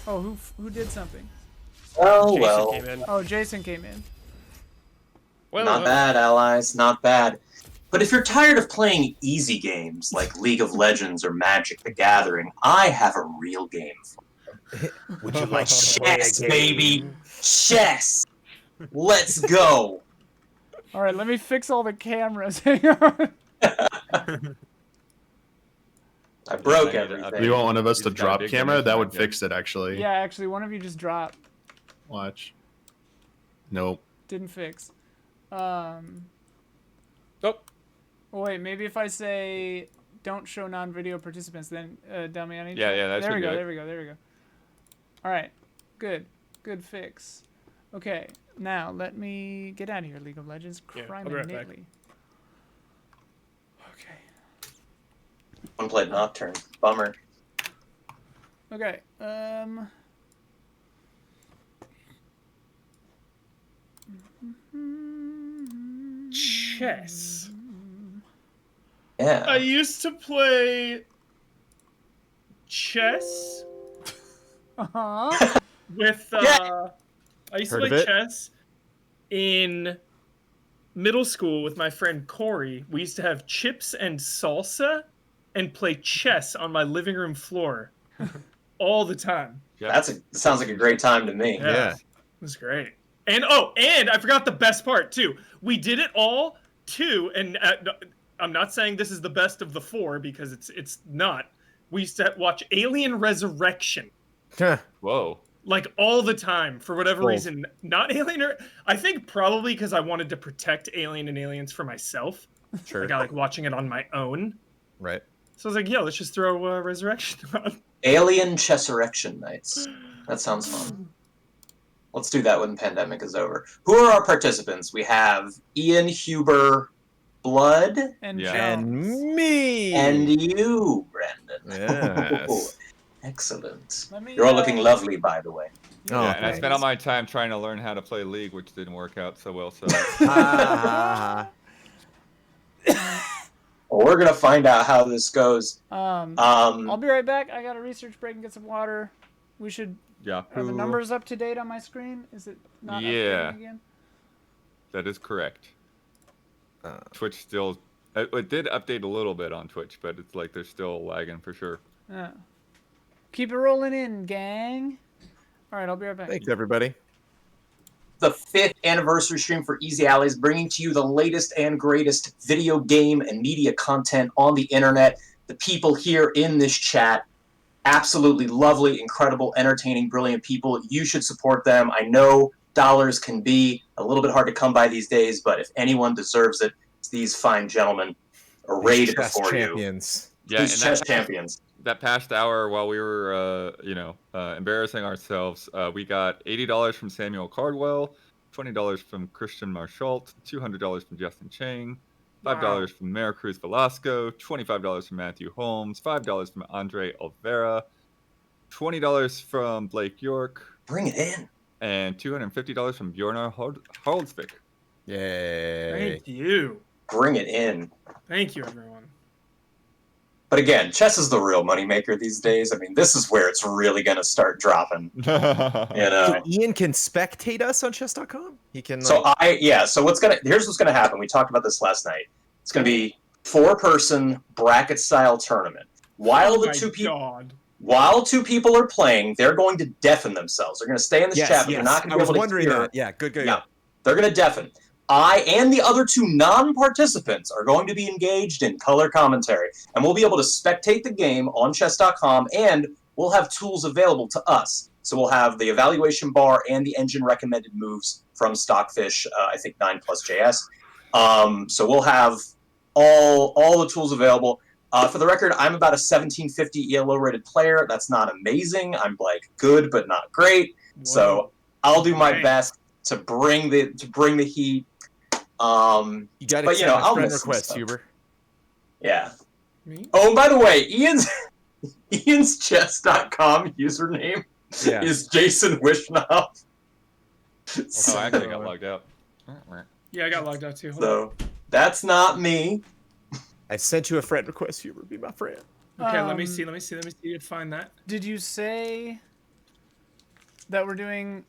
Oh, who did something? Oh, Jason well. came in. Oh, Jason came in. Not bad, allies. Not bad. But if you're tired of playing easy games like League of Legends or Magic the Gathering, I have a real game for you. Would you like to play a Chess, game? baby! Chess! Let's go! All right, let me fix all the cameras. Hang on. I broke I need to everything. update. You want one of us We to just gotta drop dig camera? into That my would game. fix it, actually. Yeah, actually, one of you just dropped. Watch. Nope. Didn't fix. Oh. Well, wait, maybe if I say don't show non-video participants, then Damiani. Yeah, that There should we do go. it. There we go. There we go. All right, good fix. Okay, now let me get out of here, League of Legends. Yeah, Crime I'll be right and back. Nittly. Okay. One played Nocturne. Bummer. Okay. Chess. Yeah. I used to play chess Uh-huh. with Yeah. I used to Heard of play it? chess in middle school with my friend Corey. We used to have chips and salsa and play chess on my living room floor all the time. Sounds like a great time to me. Yeah. It was great. And and I forgot the best part too. We did it all too, and I'm not saying this is the best of the four because it's not. We used to watch Alien Resurrection Whoa. like all the time for whatever Cool. reason. Not Alien, I think probably because I wanted to protect Alien and Aliens for myself. Sure. Like I like watching it on my own. Right. So I was like, yeah, let's just throw Resurrection on. Alien Chesserection Nights. That sounds fun. Let's do that when the pandemic is over. Who are our participants? We have Ian, Huber, Blood, And Yeah. Jones. And me. and you, Brendan. Yes. Excellent. Let me, You're all looking lovely, by the way. Oh, Yeah, and I thanks. spent all my time trying to learn how to play League, which didn't work out so well. So Ah. Well, we're gonna find out how this goes. I'll be right back. I got a research break and get some water. We should. yeah, Are the numbers up to date on my screen? Is it not Yeah. updating again? that is correct. Twitch still, it did update a little bit on Twitch, but it's like they're still lagging for sure. Keep it rolling in, gang. All right, I'll be right back. Thanks, everybody. The 5th anniversary stream for Easy Allies, bringing to you the latest and greatest video game and media content on the internet. The people here in this chat, absolutely lovely, incredible, entertaining, brilliant people. You should support them. I know dollars can be a little bit hard to come by these days, but if anyone deserves it, it's these fine gentlemen arrayed These chess before champions. you. Yeah, These and chess champions. that past hour while we were, embarrassing ourselves, we got $80 from Samuel Cardwell, $20 from Christian Marchalt, $200 from Justin Chang, $5 from Maricruz Velasco, $25 from Matthew Holmes, $5 from Andre Olvera, $20 from Blake York, Bring it in. and $250 from Bjornar Haraldsvik. Yay. Thank you. Bring it in. Thank you, everyone. But again, chess is the real moneymaker these days. I mean, this is where it's really going to start dropping. You So know? Ian can spectate us on chess.com? He can. So like- here's what's gonna happen. We talked about this last night. It's gonna be 4-person bracket style tournament. While Oh the two people God. while 2 people are playing, they're going to deafen themselves. They're gonna stay in this yes, chat, but yes. they're not gonna I be was able to wondering hear. that. Yeah, good. Yeah. They're gonna deafen. I and the other 2 non-participants are going to be engaged in color commentary, and we'll be able to spectate the game on chess.com, and we'll have tools available to us. So we'll have the evaluation bar and the engine recommended moves from Stockfish, I think 9+JS. So we'll have all the tools available. For the record, I'm about a 1750 ELO rated player. That's not amazing. I'm like good but not great. So I'll do my best to bring the heat. You got to But, you know, accept a I'll friend miss some request, stuff. Huber. Yeah. Me? Oh, and by the way, Ian's chess.com username Yeah. is Jason Wishnov. Oh, I actually got logged out. Yeah, I got logged out too. Hold on. So that's not me. I sent you a friend request, Huber. Be my friend. Okay, let me see. Find that. Did you say that we're doing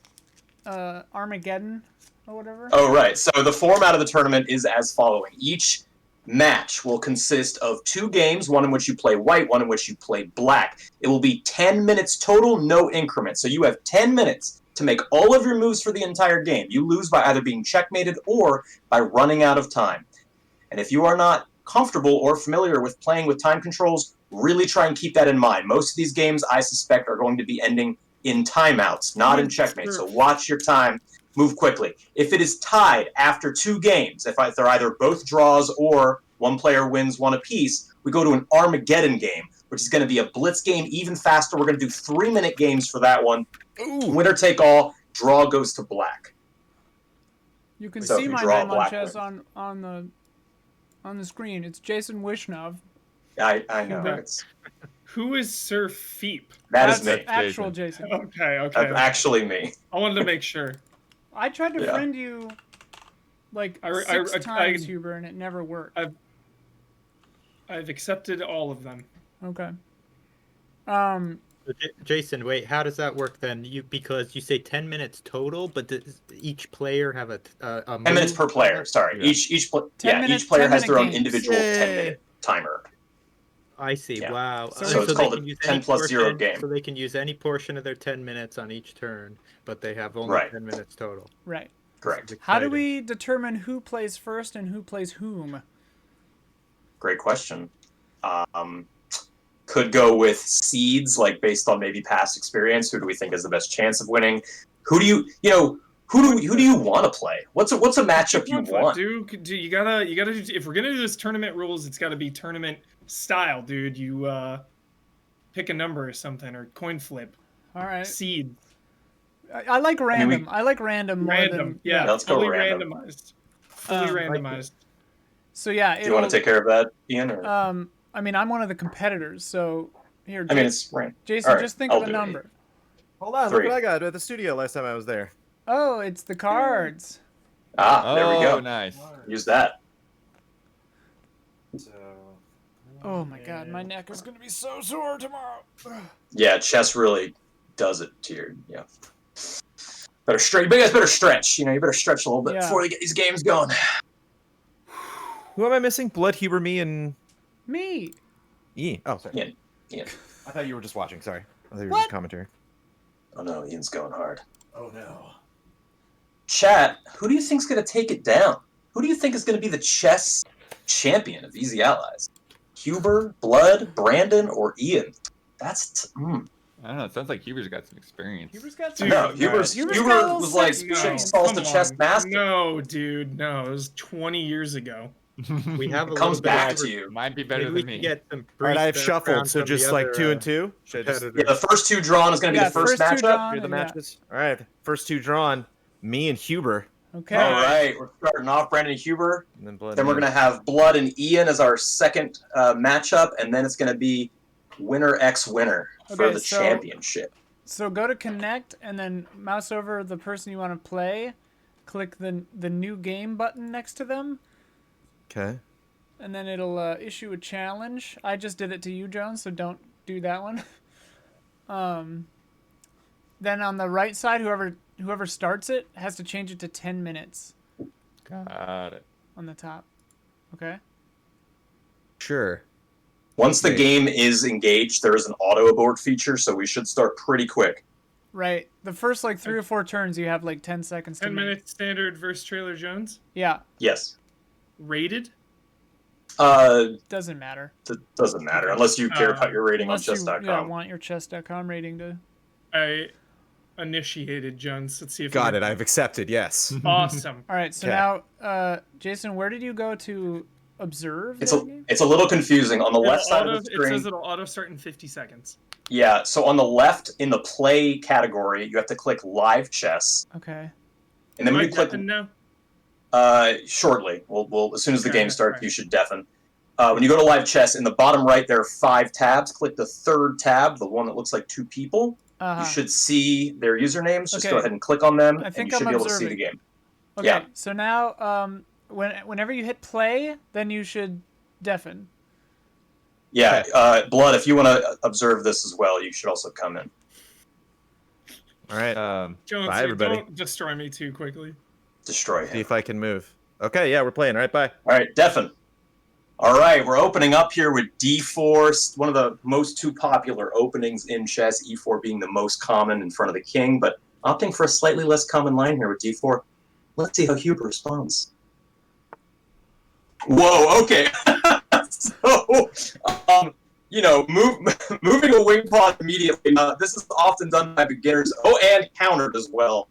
Armageddon or whatever? Oh, right. So the format of the tournament is as following. Each match will consist of 2 games, one in which you play white, one in which you play black. It will be 10 minutes total, no increment. So you have 10 minutes to make all of your moves for the entire game. You lose by either being checkmated or by running out of time. And if you are not comfortable or familiar with playing with time controls, really try and keep that in mind. Most of these games, I suspect, are going to be ending in timeouts, not in checkmate. So watch your time. Move quickly. If it is tied after 2 games, if they're either both draws or one player wins one apiece, we go to an Armageddon game, which is going to be a blitz game even faster. We're going to do 3-minute games for that one. Ooh. Winner take all. Draw goes to black. You can So if see you my draw name on black chess wins. on the screen. It's Jason Wishnov. I know. Okay. Who is Sir Feep? That's That's me. actual Jason. Okay. That's actually me. I wanted to make sure. I tried to Yeah. friend you like I- 6 I- times, Huber, and it never worked. I've accepted all of them. Okay. Jason, wait, how does that work then? Because you say 10 minutes total, but does each player have a 10 minutes move? per player. Sorry. Yeah. Each 10 minutes, each player has 10-minute their own games. individual Yay. 10-minute timer. I see. Yeah. Wow. So it's they called a can use 10 any plus 0 portion- game. So they can use any portion of their 10 minutes on each turn, but they have only Right. 10 minutes total. Right. Correct. This is How do exciting. we determine who plays first and who plays whom? Great question. Could go with seeds, like based on maybe past experience. Who do we think has the best chance of winning? Who do you who do you want to play? What's a matchup you want? Dude, you gotta do, if we're gonna do this tournament rules, it's gotta be tournament style, dude. You pick a number or something, or coin flip, All right. seed, I like random. we- I like random more random. than Yeah, let's go fully random. randomized. Fully Um, randomized. So yeah, Do you want to take care of that, Ian? Or? I mean, I'm one of the competitors, so here. I mean, it's random. Jason, all right, just think I'll of a do it. number. Hold on, 3. look what I got at the studio last time I was there. Oh, it's the cards. There we go. Nice. Use that. Oh my god, my neck is gonna be so sore tomorrow. Yeah, chess really does it to your Better stretch. You guys better stretch. You better stretch a little bit Yeah. before they get these games going. Who am I missing? Blood, Huber, me, and Me. Ian. Oh, sorry. Ian. Ian. I thought you were just watching. Sorry. I thought you were What? just commentary. Oh no, Ian's going hard. Oh no. Chat, who do you think's going to take it down? Who do you think is going to be the chess champion of Easy Allies? Huber, Blood, Brandon, or Ian? That's I don't know. It sounds like Huber's got some experience. Huber's got Dude, some. no. Huber Huber's got a was little like set No, shit experience. calls the come chess on. master. No, dude, no. It was 20 years ago. We have a It comes little bit back of- to you. Might be better Maybe we than can me. get some All right, I have brief shuffled, background so from just the like other, 2 and 2. Should I just competitors. Yeah, the first 2 drawn is going to be Yeah, the first first 2 matchup. drawn. hear the Yeah. matches? All right, first 2 drawn. Me and Huber, Okay. All right, we're starting off Brandon and Huber. and then Blood. Then we're and going to have Blood and Ian as our second matchup, and then it's going to be winner x winner for Okay, the so- championship. So go to connect and then mouse over the person you want to play. Click the new game button next to them, Okay. and then it'll issue a challenge. I just did it to you, Jones, so don't do that one. Then on the right side, whoever starts it has to change it to 10 minutes Got it. on the top. Okay. Sure. Once the Great. game is engaged, there is an auto abort feature, so we should start pretty quick. Right. The first 3 or 4 turns, you have 10 seconds to 10 make. minute standard versus Trailer Jones. Yeah. Yes. Rated. Doesn't matter. It doesn't matter unless you care about your rating on Unless you chess.com. want your chess.com rating to. I initiated Jones. Let's see if Got it. I've accepted. Yes. Awesome. All right. So Okay. now, Jason, where did you go to observe It's that a game? it's a little confusing. On the left side of the It screen, says it'll auto start in 50 seconds. yeah. So on the left in the play category, you have to click live chess, Okay. and then Am when I you click deafened now? shortly, we'll as soon as the Okay, game starts, right. you should deafen. When you go to live chess, in the bottom right there are 5 tabs. Click the third tab, the one that looks like 2 people. Uh-huh. You should see their usernames. Just Okay. go ahead and click on them, I and think you should I'm be able to see the observing. game. Okay. yeah. So now, whenever you hit play, then you should deafen. Yeah, Blood, if you want to observe this as well, you should also come in. All right. Jones, Bye, everybody. don't destroy me too quickly. Destroy See him. if I can move. Okay, yeah, we're playing. All right, bye. All right, Defin. All right, we're opening up here with d4, one of the most two popular openings in chess, e4 being the most common in front of the king, but opting for a slightly less common line here with d4. Let's see how Huber responds. Whoa, okay. So, moving a wing pawn immediately. This is often done by beginners. Oh, and countered as well.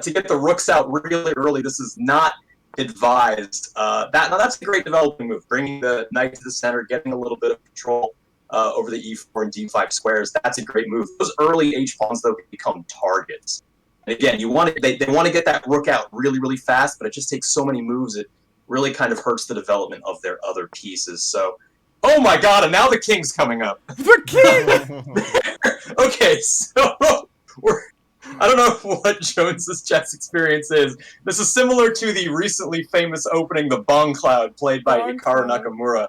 To get the rooks out really early, this is not advised. That's a great developing move, bringing the knight to the center, getting a little bit of control over the e4 and d5 squares. That's a great move. Those early h-pawns, though, can become targets. And again, they want to get that rook out really, really fast, but it just takes so many moves, it really kind of hurts the development of their other pieces. So, oh my god, and now the king's coming up. The king! Okay, so I don't know what Jones's chess experience is. This is similar to the recently famous opening, the Bong Cloud, played by Bong Hikaru Cloud. Nakamura,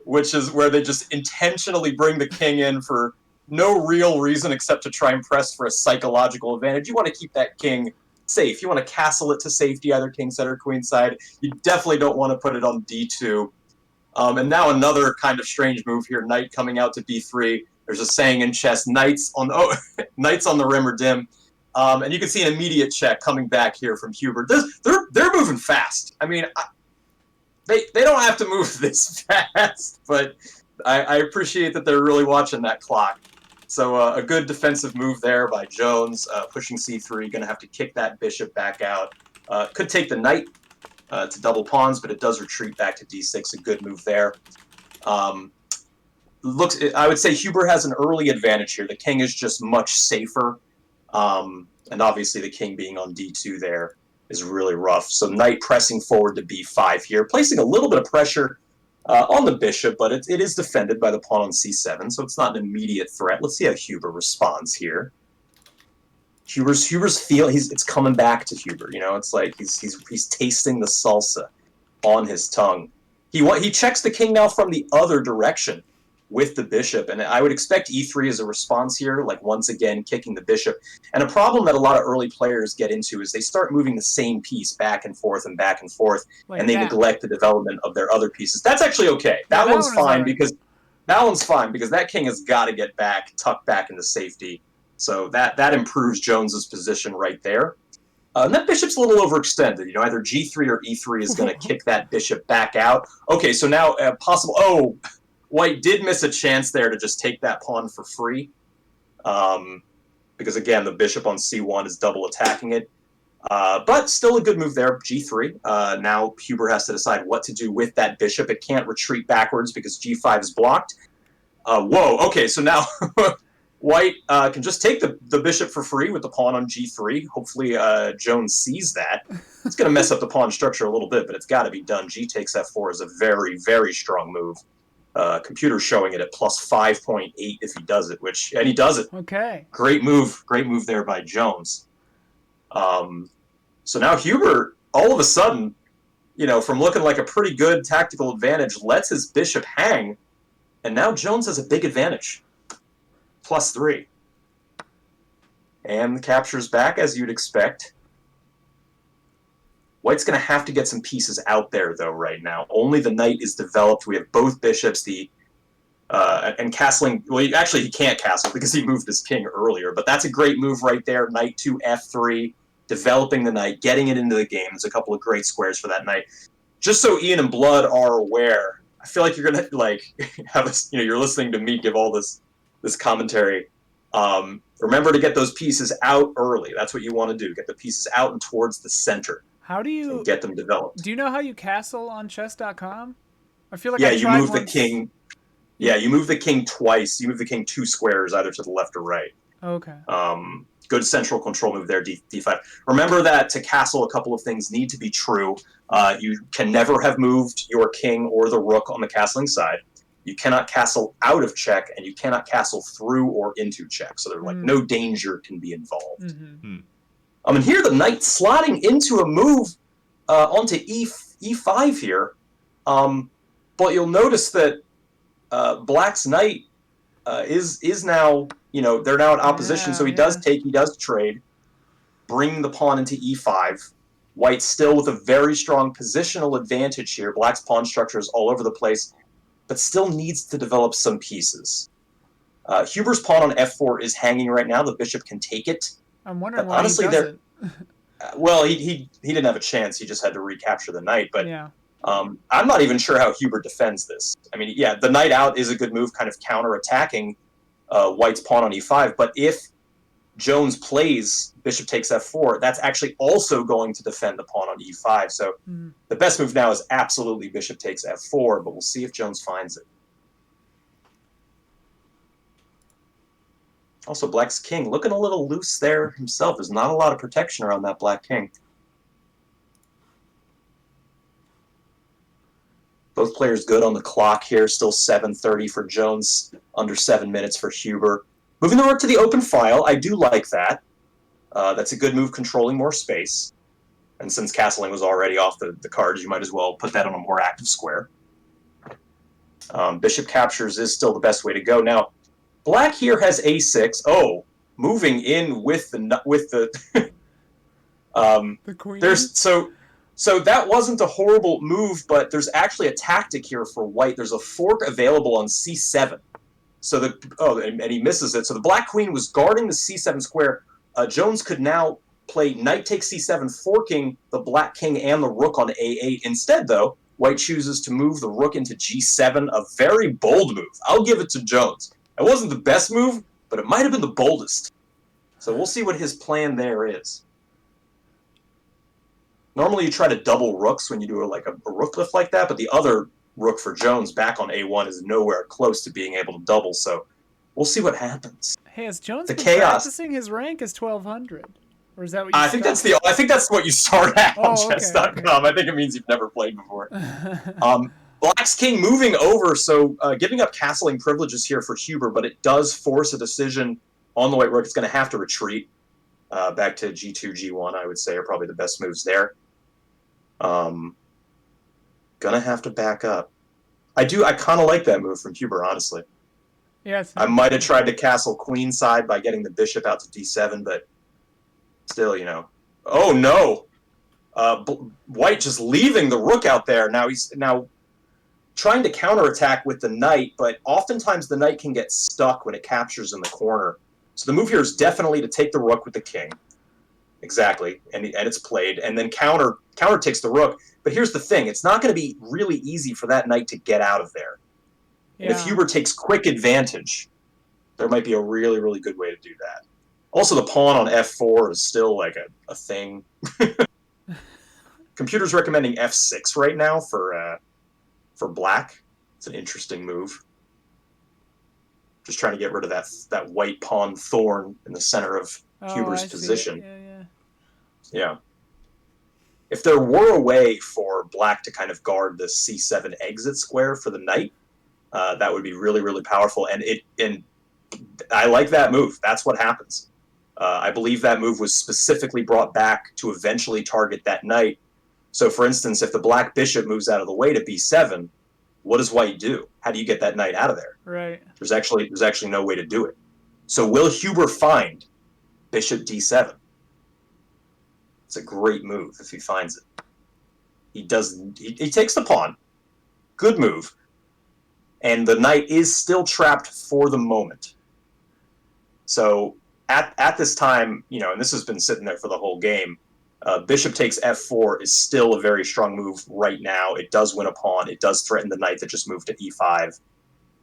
which is where they just intentionally bring the king in for no real reason except to try and press for a psychological advantage. You want to keep that king safe. You want to castle it to safety, either king side or queen side. You definitely don't want to put it on d2. And now another kind of strange move here, knight coming out to b3. There's a saying in chess, knights on the rim are dim. And you can see an immediate check coming back here from Huber. They're moving fast. I mean, they don't have to move this fast, but I appreciate that they're really watching that clock. So a good defensive move there by Jones, pushing c3, going to have to kick that bishop back out. Could take the knight to double pawns, but it does retreat back to d6. A good move there. I would say Huber has an early advantage here. The king is just much safer. And obviously the king being on d2 there is really rough. So knight pressing forward to b5 here, placing a little bit of pressure on the bishop, but it is defended by the pawn on c7, so it's not an immediate threat. Let's see how Huber responds here. Huber's it's coming back to Huber. You know, it's like he's tasting the salsa on his tongue. He checks the king now from the other direction with the bishop, and I would expect e3 as a response here, like once again kicking the bishop. And a problem that a lot of early players get into is they start moving the same piece back and forth, and Like and they that. neglect the development of their other pieces. That's actually okay. That one's fine because that king has got to get back, tucked back into safety. So that improves Jones's position right there. And that bishop's a little overextended. You know, either g3 or e3 is going to kick that bishop back out. Okay, so now possible. Oh, White did miss a chance there to just take that pawn for free. Because again, the bishop on c1 is double attacking it. But still a good move there, g3. Now Huber has to decide what to do with that bishop. It can't retreat backwards because g5 is blocked. Whoa, okay, so now White can just take the bishop for free with the pawn on g3. Hopefully Jones sees that. It's going to mess up the pawn structure a little bit, but it's got to be done. G takes f4 is a very, very strong move. Computer's showing it at plus 5.8 if he does it, and he does it. Okay. Great move there by Jones. So now Huber, all of a sudden, you know, from looking like a pretty good tactical advantage, lets his bishop hang, and now Jones has a big advantage. Plus 3. And the capture's back, as you'd expect. White's going to have to get some pieces out there, though, right now. Only the knight is developed. We have both bishops, and castling. Well, actually, he can't castle because he moved his king earlier, but that's a great move right there. Knight to f3, developing the knight, getting it into the game. There's a couple of great squares for that knight. Just so Ian and Blood are aware, I feel like you're going to, have us, you're listening to me give all this commentary. Remember to get those pieces out early. That's what you want to do. Get the pieces out and towards the center. How do you get them developed? Do you know how you castle on chess.com? I feel like you move the king. Yeah, you move the king twice. You move the king 2 squares, either to the left or right. Okay. Good central control move there, d5. Remember that to castle, a couple of things need to be true. You can never have moved your king or the rook on the castling side. You cannot castle out of check, and you cannot castle through or into check. So there's no danger can be involved. Mm-hmm. And here the knight slotting into a move onto e5 here. But you'll notice that Black's knight is now they're now in opposition, so he Yeah. does trade, bring the pawn into e5. White still with a very strong positional advantage here. Black's pawn structure is all over the place, but still needs to develop some pieces. Huber's pawn on f4 is hanging right now. The bishop can take it. I'm wondering But why honestly, he doesn't. Well, he didn't have a chance. He just had to recapture the knight. But Yeah. I'm not even sure how Huber defends this. I mean, yeah, the knight out is a good move, kind of counter-attacking White's pawn on e5. But if Jones plays bishop takes f4, that's actually also going to defend the pawn on e5. So the best move now is absolutely bishop takes f4, but we'll see if Jones finds it. Also, Black's king looking a little loose there himself. There's not a lot of protection around that Black king. Both players good on the clock here. Still 7:30 for Jones, under 7 minutes for Huber. Moving the rook to the open file, I do like that. That's a good move, controlling more space. And since castling was already off the cards, you might as well put that on a more active square. Bishop captures is still the best way to go. Now, Black here has a6. Oh, moving in with the The queen. So that wasn't a horrible move, but there's actually a tactic here for White. There's a fork available on c7. So and he misses it. So the Black queen was guarding the c7 square. Jones could now play knight takes c7, forking the Black king and the rook on a8. Instead, though, White chooses to move the rook into g7, a very bold move. I'll give it to Jones. It wasn't the best move, but it might have been the boldest. So we'll see what his plan there is. Normally you try to double rooks when you do a rook lift like that, but the other rook for Jones back on a1 is nowhere close to being able to double, so we'll see what happens. Hey, has Jones The been chaos. practicing his rank as 1200? Or is that what you I think that's what you start at on Oh, okay, chess.com. okay. I think it means you've never played before. Black's king moving over, so giving up castling privileges here for Huber, but it does force a decision on the white rook. It's going to have to retreat back to g2, g1, I would say, are probably the best moves there. Gonna have to back up. I kind of like that move from Huber, honestly. Yeah, I might have tried to castle queen side by getting the bishop out to d7, but still, Oh, no! White just leaving the rook out there. Now he's trying to counterattack with the knight, but oftentimes the knight can get stuck when it captures in the corner. So the move here is definitely to take the rook with the king. Exactly, and it's played, and then counter takes the rook. But here's the thing, it's not going to be really easy for that knight to get out of there. Yeah. And if Huber takes quick advantage, there might be a really, really good way to do that. Also, the pawn on f4 is still like a thing. Computer's recommending f6 right now for Black. It's an interesting move. Just trying to get rid of that white pawn thorn in the center of Huber's position. Yeah. If there were a way for Black to kind of guard the c7 exit square for the knight, that would be really, really powerful. And I like that move. That's what happens. I believe that move was specifically brought back to eventually target that knight. So, for instance, if the Black bishop moves out of the way to b7, what does White do? How do you get that knight out of there? Right. There's actually no way to do it. So will Huber find bishop d7? It's a great move if he finds it. He does. He takes the pawn. Good move. And the knight is still trapped for the moment. So at this time, and this has been sitting there for the whole game, bishop takes f4 is still a very strong move right now. It does win a pawn. It does threaten the knight that just moved to e5.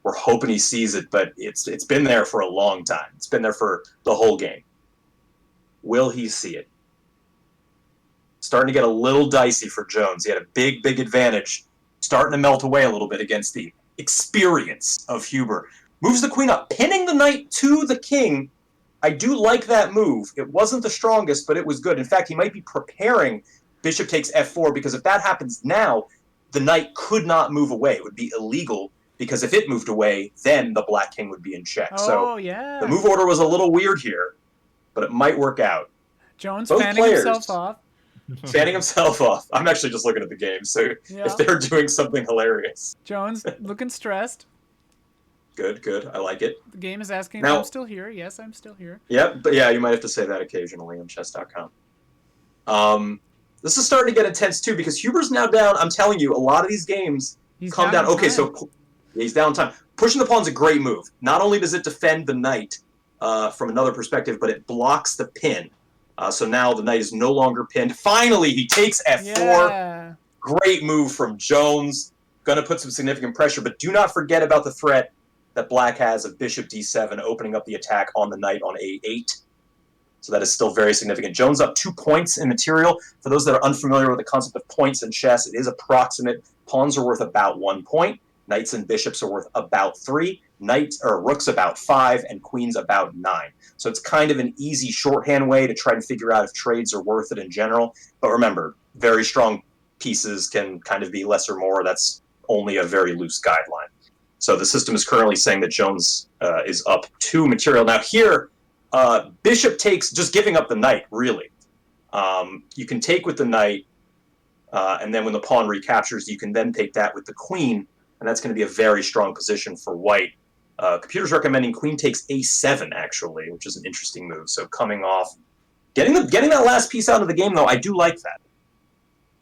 We're hoping he sees it, but it's been there for a long time. It's been there for the whole game. Will he see it? Starting to get a little dicey for Jones. He had a big, big advantage. Starting to melt away a little bit against the experience of Huber. Moves the queen up, pinning the knight to the king. I do like that move. It wasn't the strongest, but it was good. In fact, he might be preparing bishop takes f4, because if that happens now, the knight could not move away. It would be illegal, because if it moved away, then the Black king would be in check. Oh, yeah. The move order was a little weird here, but it might work out. Jones Both fanning players himself off. fanning himself off. I'm actually just looking at the game, so Yeah. if they're doing something hilarious. Jones looking stressed. Good, good. I like it. The game is asking Now- if I'm still here. Yes, I'm still here. Yep, but yeah, you might have to say that occasionally on chess.com. This is starting to get intense too because Huber's now down. I'm telling you, a lot of these games He's come down. on Okay, time. so he's down time. Pushing the pawn's a great move. Not only does it defend the knight from another perspective, but it blocks the pin. So now the knight is no longer pinned. Finally, he takes f4. Yeah. Great move from Jones. Going to put some significant pressure, but do not forget about the threat that black has of bishop d7, opening up the attack on the knight on a8. So that is still very significant. Jones up 2 points in material. For those that are unfamiliar with the concept of points in chess, it is approximate. Pawns are worth about 1 point. Knights and bishops are worth about 3. Rooks about 5, and queens about 9. So it's kind of an easy shorthand way to try and figure out if trades are worth it in general. But remember, very strong pieces can kind of be less or more. That's only a very loose guideline. So the system is currently saying that Jones is up 2 material. Now here, bishop takes, just giving up the knight, really. You can take with the knight, and then when the pawn recaptures, you can then take that with the queen, and that's going to be a very strong position for white. Computer's recommending queen takes a7, actually, which is an interesting move. So coming off, getting that last piece out of the game, though, I do like that.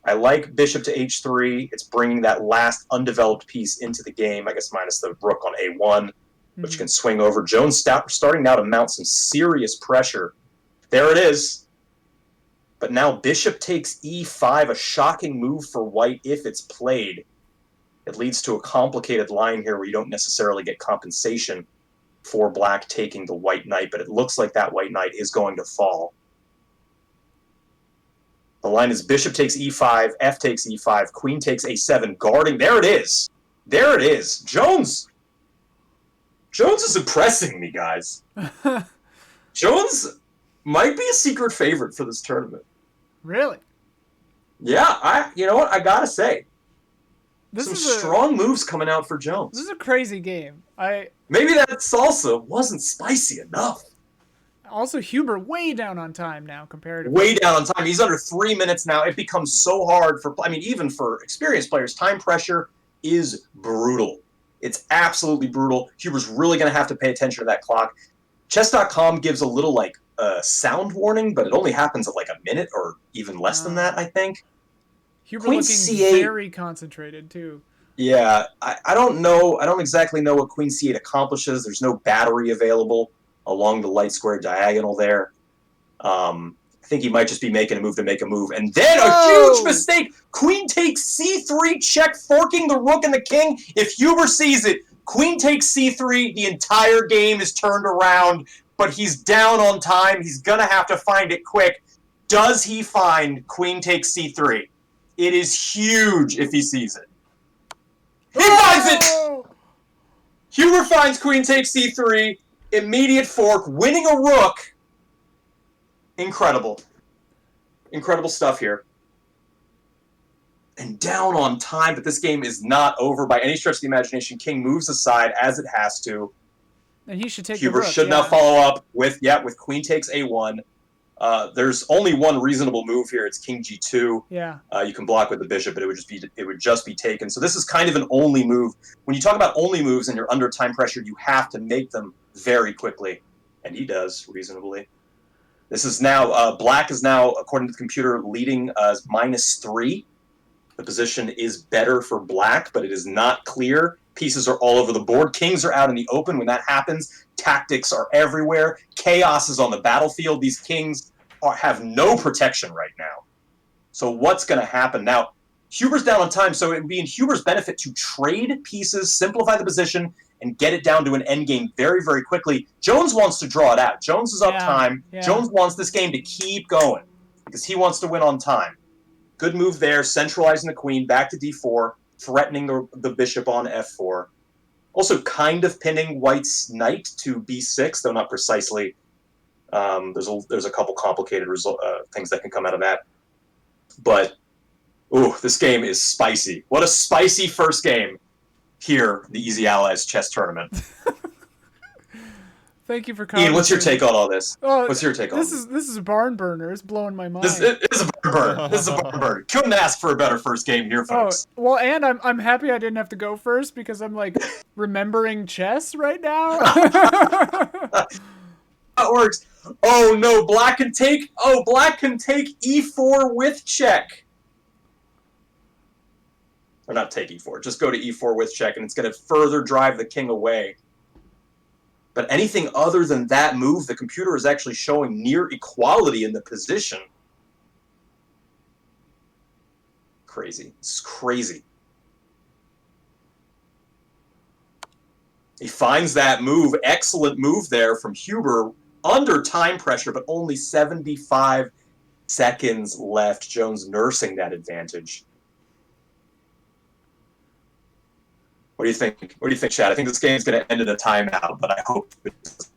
I like bishop to h3. It's bringing that last undeveloped piece into the game, I guess minus the rook on a1, which can swing over. Jones starting now to mount some serious pressure. There it is. But now bishop takes e5, a shocking move for white if it's played. It leads to a complicated line here where you don't necessarily get compensation for black taking the white knight, but it looks like that white knight is going to fall. The line is bishop takes e5, f takes e5, queen takes a7, guarding. There it is. There it is. Jones is impressing me, guys. Jones might be a secret favorite for this tournament. Really? Yeah, you know what? I gotta say, This some is strong moves coming out for Jones. This is a crazy game. Maybe that salsa wasn't spicy enough. Also, Huber way down on time now comparatively. Way down on time. He's under 3 minutes now. It becomes so hard for, even for experienced players, time pressure is brutal. It's absolutely brutal. Huber's really going to have to pay attention to that clock. Chess.com gives a little, sound warning, but it only happens at, a minute or even less than that, I think. Huber Queen looking C8. very concentrated, too. Yeah, I don't know. I don't exactly know what Queen C8 accomplishes. There's no battery available along the light square diagonal there. I think he might just be making a move to make a move. And then a huge mistake! Queen takes c3, check, forking the rook and the king. If Huber sees it, queen takes c3, the entire game is turned around, but he's down on time. He's going to have to find it quick. Does he find queen takes c3? It is huge if he sees it. He finds it! Huber finds queen takes c3, immediate fork, winning a rook. Incredible. Incredible stuff here. And down on time, but this game is not over by any stretch of the imagination. King moves aside as it has to. And he should take Huber the rook, should now follow up with queen takes a1. There's only one reasonable move here. It's king g2. Yeah. You can block with the bishop, but it would just be taken. So this is kind of an only move. When you talk about only moves and you're under time pressure, you have to make them very quickly, and he does reasonably. This is now black is now, according to the computer, leading -3. The position is better for black, but it is not clear. Pieces are all over the board. Kings are out in the open. When that happens, tactics are everywhere. Chaos is on the battlefield. These kings have no protection right now. So what's going to happen now? Huber's down on time, so it would be in Huber's benefit to trade pieces, simplify the position, and get it down to an endgame very, very quickly. Jones wants to draw it out. Jones is up time. Yeah. Jones wants this game to keep going because he wants to win on time. Good move there, centralizing the queen back to d4, threatening the bishop on f4. Also kind of pinning white's knight to b6, though not precisely. There's a couple complicated things that can come out of that. But, ooh, this game is spicy. What a spicy first game here, the Easy Allies chess tournament. Thank you for Ian, what's your commenting. take on all this? Oh, What's your take on this? This is a barn burner. It's blowing my mind. This is a barn burn. This is a barn burn. Couldn't ask for a better first game here, folks. Oh, well, and I'm happy I didn't have to go first because I'm like remembering chess right now. That works. Oh no, black can take. Oh, black can take e4 with check. Or not take e4. Just go to e4 with check, and it's going to further drive the king away. But anything other than that move, the computer is actually showing near equality in the position. Crazy. This is crazy. He finds that move. Excellent move there from Huber. Under time pressure, but only 75 seconds left. Jones nursing that advantage. What do you think? What do you think, Chad? I think this game's going to end in a timeout, but I hope it doesn't.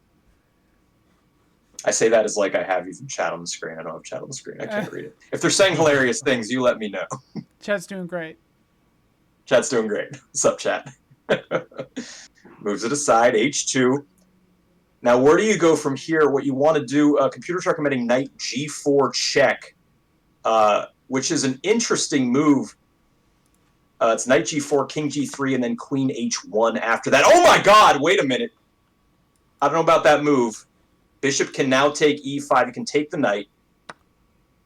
I say that as like I have even chat on the screen. I don't have chat on the screen. I can't read it. If they're saying hilarious things, you let me know. Chat's doing great. Chat's doing great. What's up, chat? Moves it aside, h2. Now, where do you go from here? What you want to do, computer's recommending knight g4 check, which is an interesting move. It's knight g4, king g3, and then queen h1 after that. Oh my god, wait a minute. I don't know about that move. Bishop can now take e5. You can take the knight,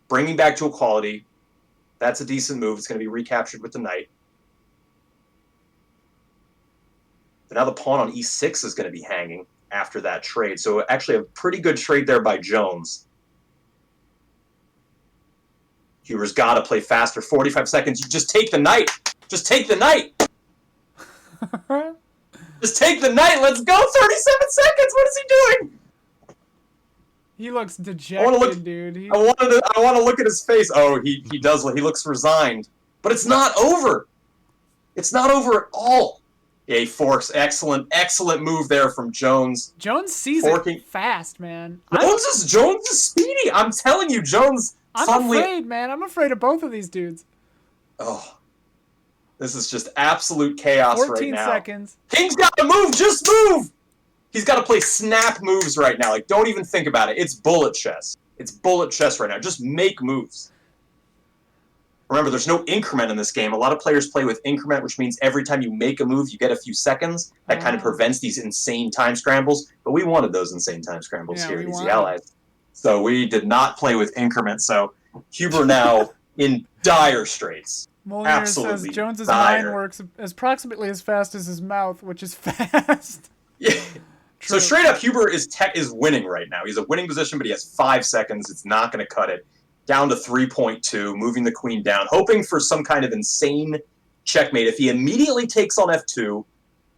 bringing back to equality. That's a decent move. It's going to be recaptured with the knight. But now the pawn on e6 is going to be hanging after that trade. So actually a pretty good trade there by Jones. Huber's got to play faster. 45 seconds. You just take the knight. Just take the knight. Just take the knight. Let's go. 37 seconds. What is he doing? He looks dejected, dude. I want to look at his face. Oh, he does. He looks resigned. But it's not over. It's not over at all. Yeah, he forks. Excellent move there from Jones. Jones sees it fast, man. Jones is speedy. I'm telling you, Jones. I'm afraid, man. I'm afraid of both of these dudes. Oh, this is just absolute chaos right now. 14 seconds. King's got to move. Just move. He's got to play snap moves right now. Like, don't even think about it. It's bullet chess. It's bullet chess right now. Just make moves. Remember, there's no increment in this game. A lot of players play with increment, which means every time you make a move, you get a few seconds. That kind of prevents these insane time scrambles. But we wanted those insane time scrambles here at Easy Allies. So we did not play with increment. So Huber now in dire straits. Moliere says Jones's mind works approximately as fast as his mouth, which is fast. Yeah. So straight up, Huber is winning right now. He's a winning position, but he has 5 seconds. It's not going to cut it. Down to 3.2, moving the queen down, hoping for some kind of insane checkmate. If he immediately takes on f2,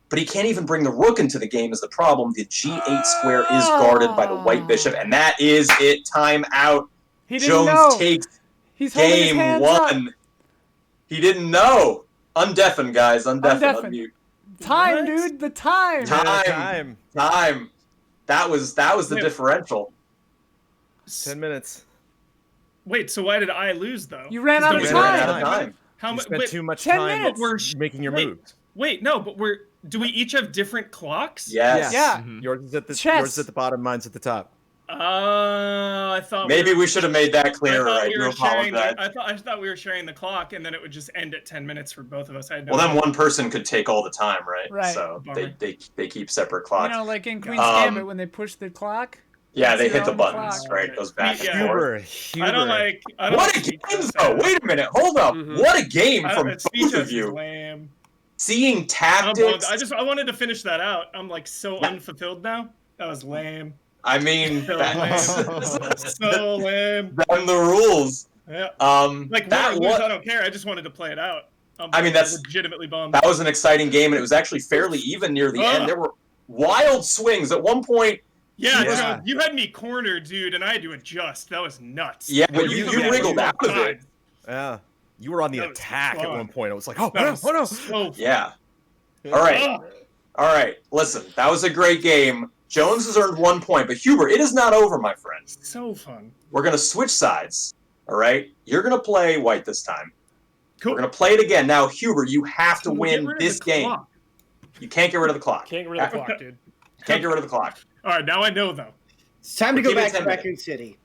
but he can't even bring the rook into the game is the problem. The g8 square is guarded by the white bishop, and that is it. Time out. Jones takes game 1. He didn't know. Undeafen, guys. Undeafen. Unmute. Time, dude. The time. Time. That was the differential. 10 minutes. Wait, so why did I lose though? You ran out of time. How much? Spent too much time making your moves. Wait, no, but do we each have different clocks? Yes. Yeah. Mm-hmm. Yours is at the bottom. Mine's at the top. I thought maybe we should have made that clearer. I thought we were sharing the clock, and then it would just end at 10 minutes for both of us. Well, then one person could take all the time, right? Right. So they keep separate clocks. You know, like in Queen's Gambit when they push the clock. Yeah, they hit the buttons, right? It goes back and forth. I don't like. What a game, though! Wait a minute, hold up! What a game from both of you. Seeing tactics. I wanted to finish that out. I'm like so unfulfilled now. That was lame. I mean, so lame. Then the rules. Yeah. Like that was. I don't care. I just wanted to play it out. I mean, that's legitimately bummed. That was an exciting game, and it was actually fairly even near the end. There were wild swings at one point. Yeah, you had me cornered, dude, and I had to adjust. That was nuts. Yeah, but you wriggled out of it. Yeah. You were on the attack at one point. I was like, oh no. So yeah. All right. Listen, that was a great game. Jones has earned 1 point, but Huber, it is not over, my friend. So fun. We're going to switch sides, all right? You're going to play white this time. Cool. We're going to play it again. Now, Huber, you have to win this game. You can't get rid of the clock. Can't get rid of the clock, dude. Can't get rid of the clock. All right, now I know though. It's time to go Keep it back to 10 minutes. Raccoon City.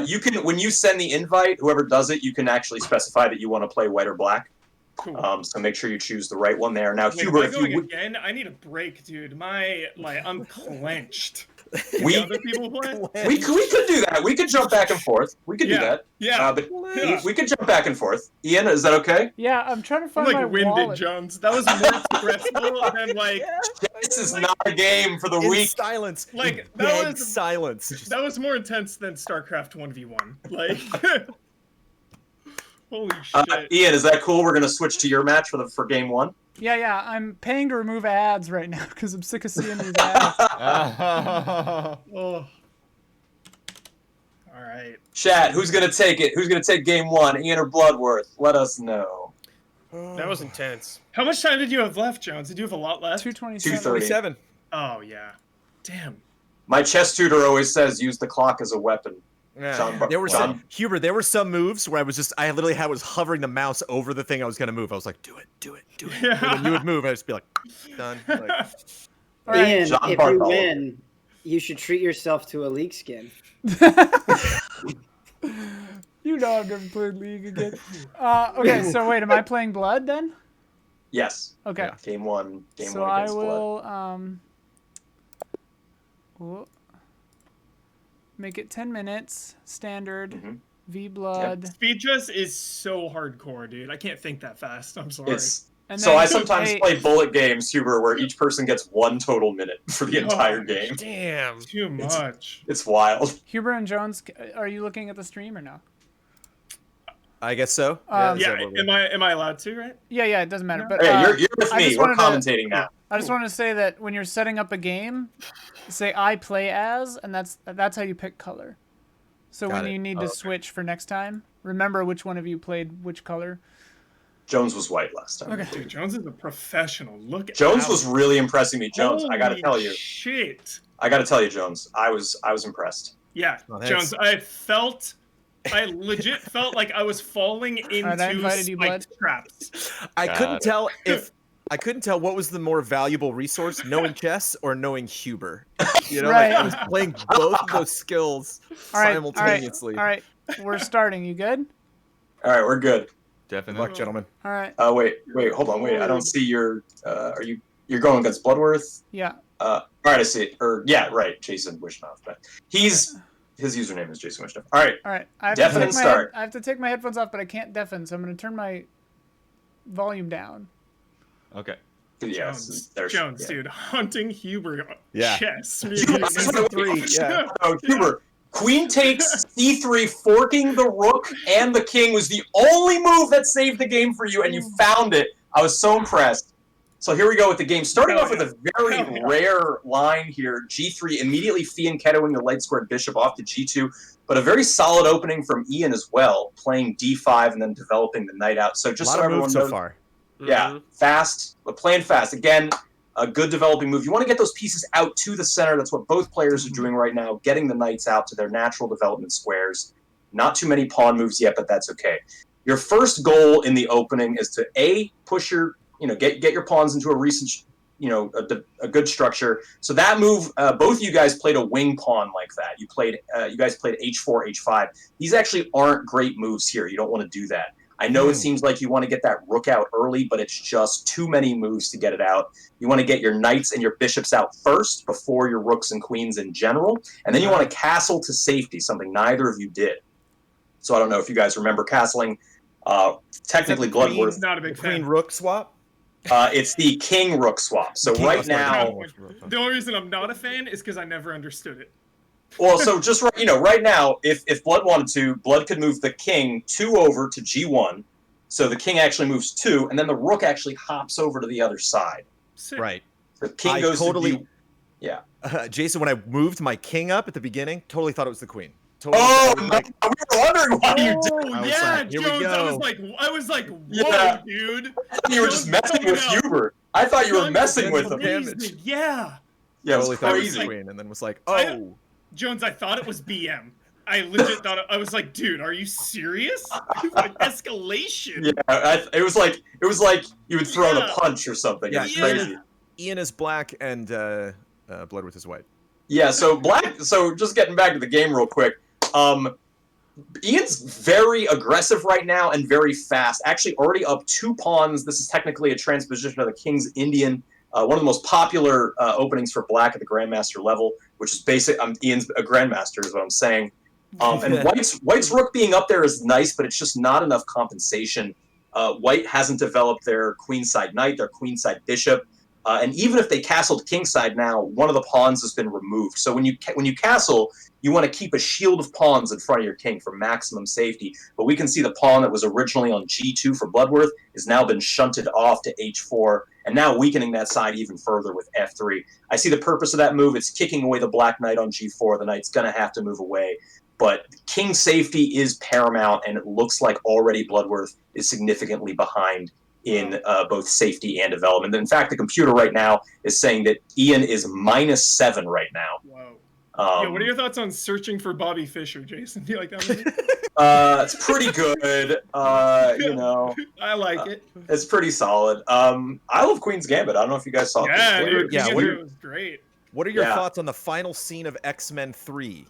You can, when you send the invite, whoever does it, you can actually specify that you want to play white or black. Cool. So make sure you choose the right one there. Now, Wait, Huber, am I if going you again? I need a break, dude. I'm clenched. Can We- the other people play? we could do that. We could jump back and forth. We could do Yeah, that. yeah. But Yeah. we could jump back and forth. Ian, is that okay? Yeah, I'm trying to I'm find my like winded, wallet. Jones. That was more stressful than like This is not a game for the In week. silence. Like, In that dead was- silence. Just- that was more intense than StarCraft 1v1. Like, holy shit. Ian, is that cool? We're gonna switch to your match for game one. Yeah, I'm paying to remove ads right now because I'm sick of seeing these ads. Oh. All right. Chat, who's gonna take it? Who's gonna take game one? Ian or Bloodworth? Let us know. That was intense. How much time did you have left, Jones? Did you have a lot left? 227. 27. Oh yeah. Damn. My chess tutor always says use the clock as a weapon. Yeah. John, There were John- some Huber. There were some moves where I literally was hovering the mouse over the thing I was gonna move. I was like, do it. Yeah. And then you would move. I'd just be like, done. Like, All right. Ian, John if you Bartholomew. win, you should treat yourself to a league skin. You know I've never played League again. Okay, so wait, am I playing Blood then? Yes. Okay. Yeah. Game one. Game So one I against Blood. will make it 10 minutes, standard, Mhm. V Blood. Speed chess is so hardcore, dude. I can't think that fast. I'm sorry. It's And so then I sometimes a- play bullet games, Huber, where each person gets one total minute for the entire game. Damn. Too much. It's wild. Huber and Jones, are you looking at the stream or no? I guess so. Um, Yeah. so- Am I allowed to? Right? Yeah, it doesn't matter. But Hey, you're with I me. just We're wanted to- commentating now. I just want to say that when you're setting up a game, say I play as, and that's how you pick color. So Got when it. you need to switch for next time, remember which one of you played which color. Jones was white last time. Okay. Dude, Jones is a professional. Look. Jones out. was really impressing me. Jones, I gotta Holy tell you. Shit. I gotta tell you, Jones. I was impressed. Yeah, Oh, thanks. Jones. I legit felt like I was falling into I invited you, spiked bud. traps. I Got couldn't it. tell what was the more valuable resource, knowing chess or knowing Huber. You know, like, I was playing both of those skills All right, simultaneously. All right, we're starting. You good? All right, we're good. Good Definitely. luck, gentlemen. All right. Wait, hold on, wait. I don't see your. You're going against Bloodworth? Yeah. All right, I see it. Yeah, right. Jason Wishnov, but his username is Jason Wishnov. All right. All right. I have, Deafen to and take start. I have to take my headphones off, but I can't deafen, so I'm going to turn my volume down. Okay. Yes, Jones, yeah. dude, hunting Huber Yeah. chess. Wait, Three, yeah. Oh, Huber. Queen takes c3, forking the rook and the king was the only move that saved the game for you, and you found it. I was so impressed. So here we go with the game. Starting Hell off with yeah. a very Hell yeah. rare line here. G3, immediately fianchettoing the light squared bishop off to G2, but a very solid opening from Ian as well, playing D5 and then developing the knight out. So A just lot so of everyone moves so knows, far. yeah, fast, but playing fast. Again, a good developing move. You want to get those pieces out to the center. That's what both players are doing right now, getting the knights out to their natural development squares. Not too many pawn moves yet, but that's okay. Your first goal in the opening is to push your, get your pawns into a recent, a good structure. So that move, both of you guys played a wing pawn like that. You guys played H4, H5. These actually aren't great moves here. You don't want to do that. I know it seems like you want to get that rook out early, but it's just too many moves to get it out. You want to get your knights and your bishops out first before your rooks and queens in general, and then you want to castle to safety, something neither of you did. So I don't know if you guys remember castling. Technically, Bloodworth. Not a big Queen fan. rook swap. It's the king rook swap. So King right rook swap. now, The only reason I'm not a fan is because I never understood it. well, so just right now, if Blood wanted to, Blood could move the king 2 over to G1. So the king actually moves 2, and then the rook actually hops over to the other side. Sick. Right. The king I goes totally- to D. Jason, when I moved my king up at the beginning, totally thought it was the queen. Totally Oh, thought it was no, like, we were wondering why you did. Oh I was yeah, like, here we Jones. go. I was like, whoa, Yeah. dude. You were just Jones messing with coming out. Huber. I thought you were Jones messing is with him. amazing. amazing. Yeah. Yeah, it totally was thought it was the crazy. queen, and then was like, I- oh. Jones, I thought it was BM. I legit thought I was like, dude, are you serious? Like, escalation. Yeah, it was like you would throw in Yeah. a punch or something. Yeah, It was Yeah. crazy. Ian is black and Bloodworth is white. Yeah, so black. So just getting back to the game real quick. Ian's very aggressive right now and very fast. Actually, already up 2 pawns. This is technically a transposition of the King's Indian, one of the most popular openings for black at the Grandmaster level, which is basic. Ian's a Grandmaster, is what I'm saying. And White's Rook being up there is nice, but it's just not enough compensation. White hasn't developed their Queenside Knight, their Queenside Bishop, and even if they castled Kingside now, one of the pawns has been removed. So when you castle, you want to keep a shield of pawns in front of your king for maximum safety. But we can see the pawn that was originally on G2 for Bloodworth has now been shunted off to H4, and now weakening that side even further with F3. I see the purpose of that move. It's kicking away the Black Knight on G4. The Knight's going to have to move away. But king safety is paramount, and it looks like already Bloodworth is significantly behind in both safety and development. In fact, the computer right now is saying that Ian is -7 right now. Wow. Yeah, what are your thoughts on Searching for Bobby Fischer, Jason? Do you like that movie? It's pretty good. You know, I like it. It's pretty solid. I love Queen's Gambit. I don't know if you guys saw Yeah, this. dude, Yeah, it was great. What are your thoughts on the final scene of X-Men 3?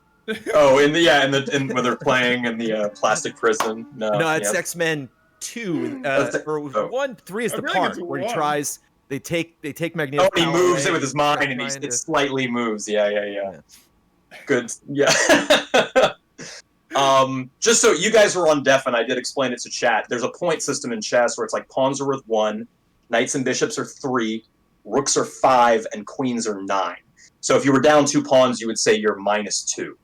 Oh, in when they're playing in the plastic prison. No, it's X-Men 2 or 1. 3 is the part where he tries. They take Magneto's. Oh, he moves it with his mind, and it slightly moves. Yeah. Good. Yeah. Just so you guys were on deaf, and I did explain it to chat. There's a point system in chess where it's like pawns are worth 1, knights and bishops are 3, rooks are 5, and queens are 9. So if you were down 2 pawns, you would say you're -2.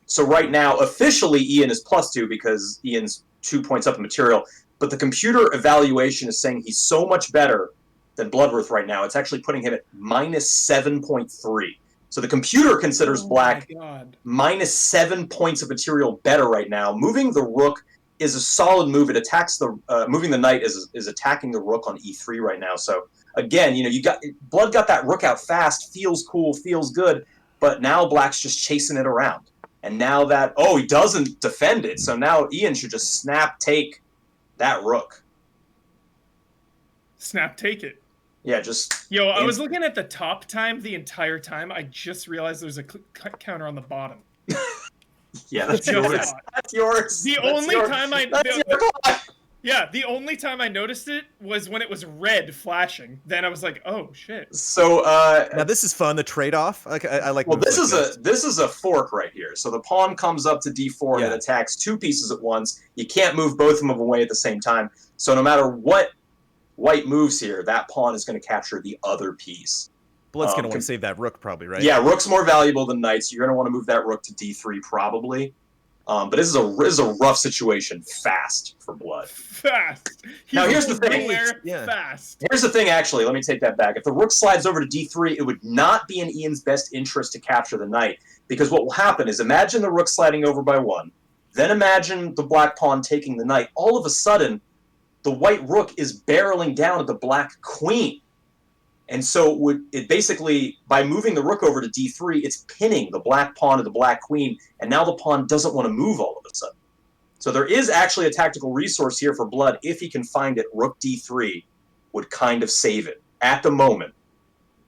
So right now, officially, Ian is +2 because Ian's 2 points up in material. But the computer evaluation is saying he's so much better than Bloodworth right now. It's actually putting him at -7.3. So the computer considers black -7 points of material better right now. Moving the rook is a solid move. It attacks the moving the knight is attacking the rook on E3 right now. So again, Blood got that rook out fast. Feels cool. Feels good. But now black's just chasing it around. And now that he doesn't defend it. So now Ian should just snap take that rook. Snap take it. Yeah, just... Yo, I was looking at the top time the entire time. I just realized there's a counter on the bottom. Yeah, that's yours. That's yours. The only time the only time I noticed it was when it was red flashing. Then I was like, oh shit. So now this is fun. The trade-off. I like. Well, this is a fork right here. So the pawn comes up to D4 and it attacks 2 pieces at once. You can't move both of them away at the same time. So no matter what White moves here, that pawn is going to capture the other piece. Blood's going to want to save that rook, probably, right? Yeah, rook's more valuable than knight, so you're going to want to move that rook to D3 probably. But this is a rough situation, fast for Blood. Fast. Now here's the thing. Fast. Here's the thing. Actually, let me take that back. If the rook slides over to D3, it would not be in Ian's best interest to capture the knight, because what will happen is imagine the rook sliding over by 1, then imagine the black pawn taking the knight. All of a sudden, the white rook is barreling down at the black queen. And so it basically, by moving the rook over to D3, it's pinning the black pawn to the black queen, and now the pawn doesn't want to move all of a sudden. So there is actually a tactical resource here for Blood. If he can find it, rook D3 would kind of save it. At the moment,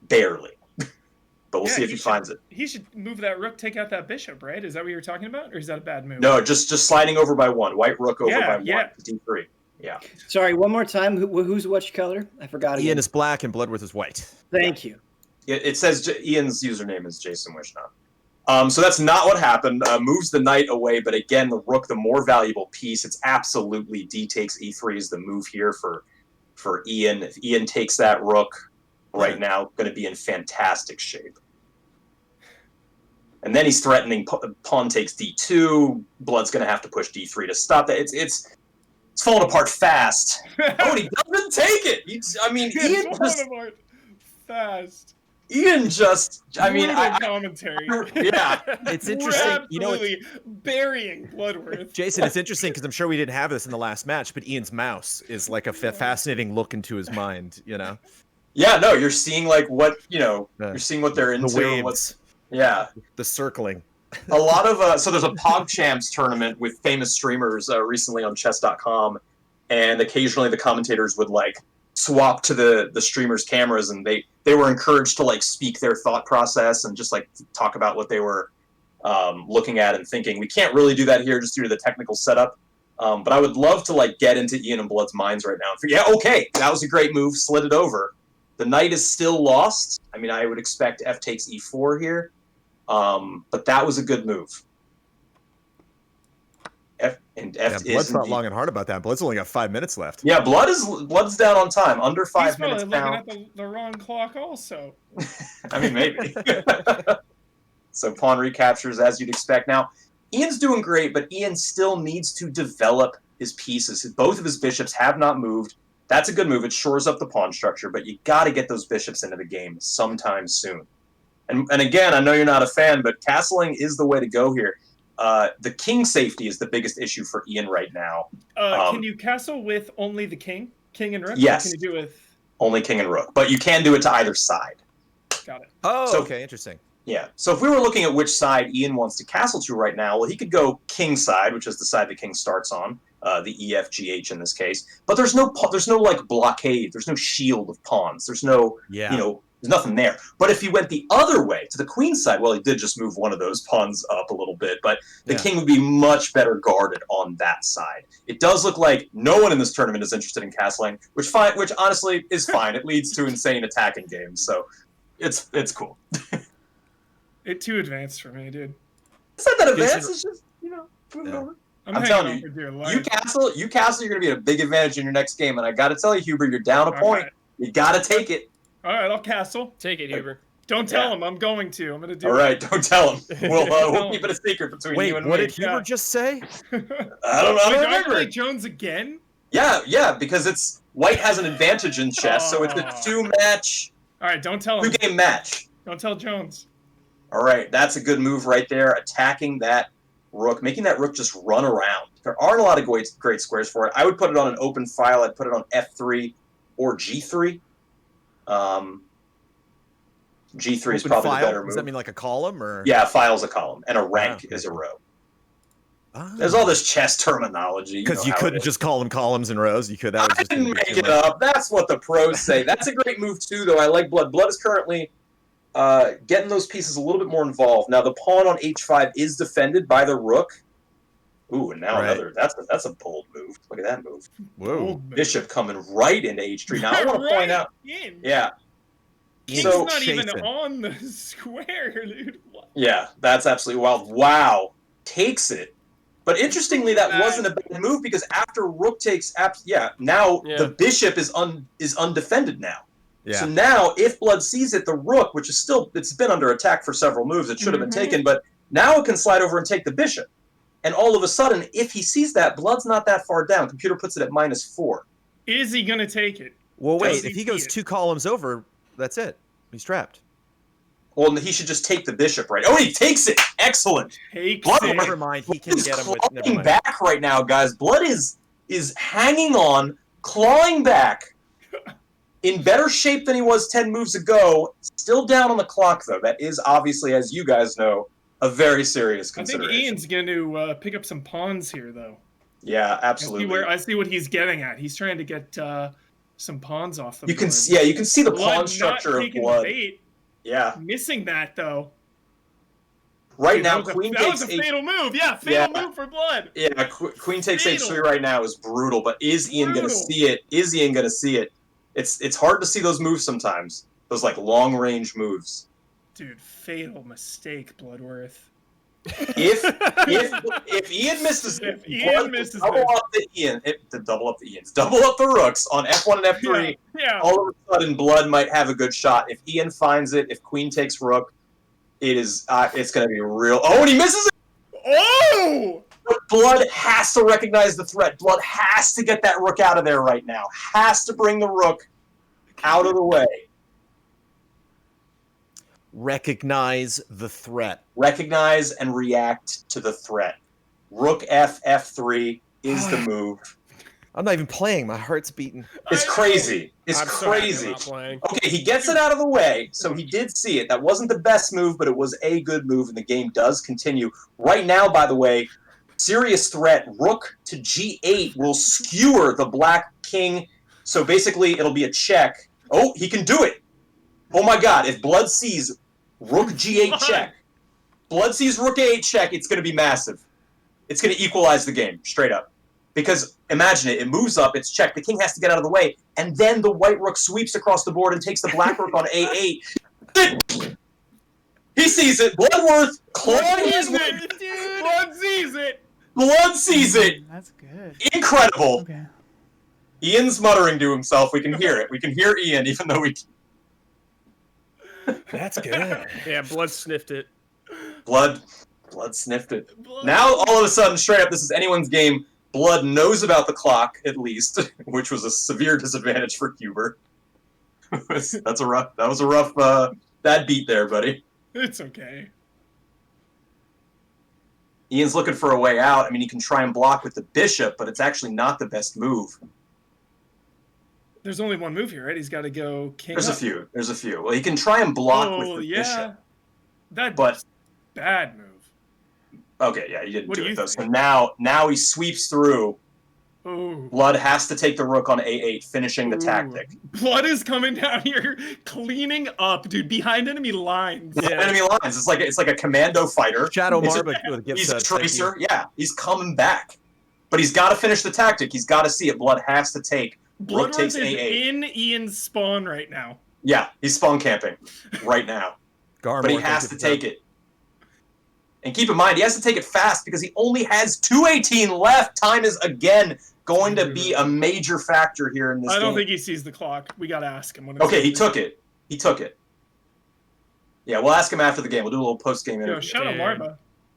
barely. But we'll see if he finds it. He should move that rook, take out that bishop, right? Is that what you're talking about? Or is that a bad move? No, just sliding over by 1. White rook over by 1 to D3. Yeah. Sorry, one more time. Who's which color? I forgot again. Ian is black and Bloodworth is white. Thank you. It says Ian's username is Jason Wishnov. So that's not what happened. Moves the knight away, but again, the rook, the more valuable piece. It's absolutely D takes E3 is the move here for Ian. If Ian takes that rook right now, going to be in fantastic shape. And then he's threatening pawn takes D2. Blood's going to have to push D3 to stop that. It's falling apart fast. Oh, he doesn't take it. Ian just fast. Ian just. Commentary. Yeah, it's interesting. Absolutely burying Bloodworth. Jason, it's interesting because I'm sure we didn't have this in the last match, but Ian's mouse is like a fascinating look into his mind. Yeah, no, you're seeing you're seeing what they're into. The waves. The circling. A lot of so there's a PogChamps tournament with famous streamers recently on chess.com, and occasionally the commentators would swap to the streamers' cameras, and they were encouraged to like speak their thought process and just like talk about what they were looking at and thinking. We can't really do that here just due to the technical setup. But I would love to like get into Ian and Blood's minds right now and figure, yeah, okay, that was a great move, slid it over. The knight is still lost. I mean, I would expect f takes e4 here, but that was a good move. Blood's not long and hard about that. Blood's only got 5 minutes left. Yeah, Blood's down on time, under 5 He's minutes probably now. looking at the wrong clock also. I mean, maybe. So pawn recaptures as you'd expect. Now, Ian's doing great, but Ian still needs to develop his pieces. Both of his bishops have not moved. That's a good move. It shores up the pawn structure, but you got to get those bishops into the game sometime soon. And again, I know you're not a fan, but castling is the way to go here. The king safety is the biggest issue for Ian right now. Can you castle with only the king and rook? Yes. Or can you do with only king and rook, but you can do it to either side. Got it. Oh, So- okay, interesting. Yeah. So if we were looking at which side Ian wants to castle to right now, well, he could go king side, which is the side the king starts on, the EFGH in this case. But there's no like blockade. There's no shield of pawns. There's no, there's nothing there. But if he went the other way to the queen side, well, he did just move one of those pawns up a little bit, but the king would be much better guarded on that side. It does look like no one in this tournament is interested in castling, which honestly is fine. It leads to insane attacking games, so it's cool. It's too advanced for me, dude. It's not that advanced. It's just, move it over. I'm telling hanging on for dear you, life. you castle, you're going to be at a big advantage in your next game. And I got to tell you, Huber, you're down a point. right. You got to take it. All right, I'll castle. Take it, Huber. Don't tell him. I'm going to. I'm going to do All it. right, don't tell him. We'll Tell keep him. it a secret between Wait, you and what me. did Huber just say? I don't Wait, do I remember. play Jones again? Yeah, because it's white has an advantage in chess, so it's a two-match, All right, don't tell him. two-game match. Don't tell Jones. All right, that's a good move right there, attacking that rook, making that rook just run around. There aren't a lot of great squares for it. I would put it on an open file. I'd put it on f3 or g3. G3 is Open probably file? the better move. Does that mean like a column or? Yeah, a file's a column, and a rank okay. is a row. Ah. There's all this chess terminology. Because you know how it couldn't is. just call them columns and rows. You could. That was I just gonna didn't be make too it much. up. That's what the pros say. That's a great move too, though. I like Blood. Blood is currently getting those pieces a little bit more involved. Now the pawn on h5 is defended by the rook. Ooh, and now Right. another. That's a bold move. Look at that move. Whoa. Bishop coming right into h3. Now I want to point out. In. Yeah. King's So- not even Jason. on the square, dude. What? Yeah, that's absolutely wild. Wow, takes it. But interestingly, that Bad. wasn't a bad move because after rook takes, now the bishop is undefended now. Yeah. So now, if Blood sees it, the rook, which is still, it's been under attack for several moves, it should have been taken, but now it can slide over and take the bishop. And all of a sudden, if he sees that, Blood's not that far down. Computer puts it at -4. Is he gonna take it? Well, wait. Does If he he goes see it? 2 columns over, that's it. He's trapped. Well, he should just take the bishop, right? Oh, he takes it. Excellent. Takes Blood it. Never mind. He can He's get him with. Never clawing mind. back right now, guys. Blood is hanging on, clawing back. In better shape than he was 10 moves ago. Still down on the clock, though. That is obviously, as you guys know, a very serious I think consideration. Ian's going to pick up some pawns here, though. Yeah, absolutely. I see what he's getting at. He's trying to get some pawns off the You can board. see, you can see the Blood pawn structure not of taking Blood. bait, Yeah, missing that, though. right Dude, now that Queen was takes a fatal move. Yeah, fatal Yeah. move for Blood. Yeah, Queen takes Fatal. h3 right now is brutal. But is Ian going to Brutal. see it? Is Ian going to see it? It's hard to see those moves sometimes. Those like long range moves. Dude, fatal mistake, Bloodworth. If Ian misses it, If Ian Blood misses double this. up the Ian, double up the Ians, double up the rooks on f1 and f3. Yeah. All of a sudden, Blood might have a good shot. If Ian finds it, if Queen takes rook, it's going to be real. Oh, and he misses it. Oh! But Blood has to recognize the threat. Blood has to get that rook out of there right now. Has to bring the rook out of the way. Recognize the threat. Recognize and react to the threat. Rook f3 is the move. I'm not even playing. My heart's beating. It's crazy. It's I'm so happy I'm crazy. not playing. Okay, he gets it out of the way, so he did see it. That wasn't the best move, but it was a good move, and the game does continue. Right now, by the way, serious threat. Rook to g8 will skewer the black king So basically, it'll be a check. Oh, he can do it. Oh my god, if Blood sees Rook G8 check, Blood sees Rook A8 check, it's going to be massive. It's going to equalize the game, straight up. Because, imagine it, it moves up, it's checked, the king has to get out of the way, and then the white rook sweeps across the board and takes the black rook on A8. He sees it, Bloodworth clawing his way. Blood sees it! Blood sees it! That's good. Incredible! Okay. Ian's muttering to himself, we can hear it. We can hear Ian, even though we... That's good. Yeah, Blood sniffed it. Blood sniffed it. Now, all of a sudden, straight up, this is anyone's game. Blood knows about the clock, at least, which was a severe disadvantage for Huber. That was a rough bad beat there, buddy. It's okay. Ian's looking for a way out. I mean, he can try and block with the bishop, but it's actually not the best move. There's only one move here, right? He's got to go king There's up. a few. Well, he can try and block with the yeah. bishop. That's bad move. Okay, yeah, he didn't What do do it, you though. think? So now he sweeps through. Ooh. Blood has to take the rook on A8, finishing the tactic. Blood is coming down here, cleaning up, dude, behind enemy lines. Enemy lines. It's like a commando fighter. Shadow It's a- Marba with a gift He's a sub, thank tracer. you. Yeah, he's coming back. But he's got to finish the tactic. He's got to see it. Blood has to take. Rook Bloodworth takes is A8. in Ian's spawn right now. Yeah, he's spawn camping right now. Garmore, But he thank has you to for take that. it. And keep in mind, he has to take it fast because he only has 2:18 left. Time is, again, going to be a major factor here in this game. I don't think he sees the clock. We got to ask him. Okay, he took it. He took it. Yeah, we'll ask him after the game. We'll do a little post-game interview. Yo, shout out Dude. Marba.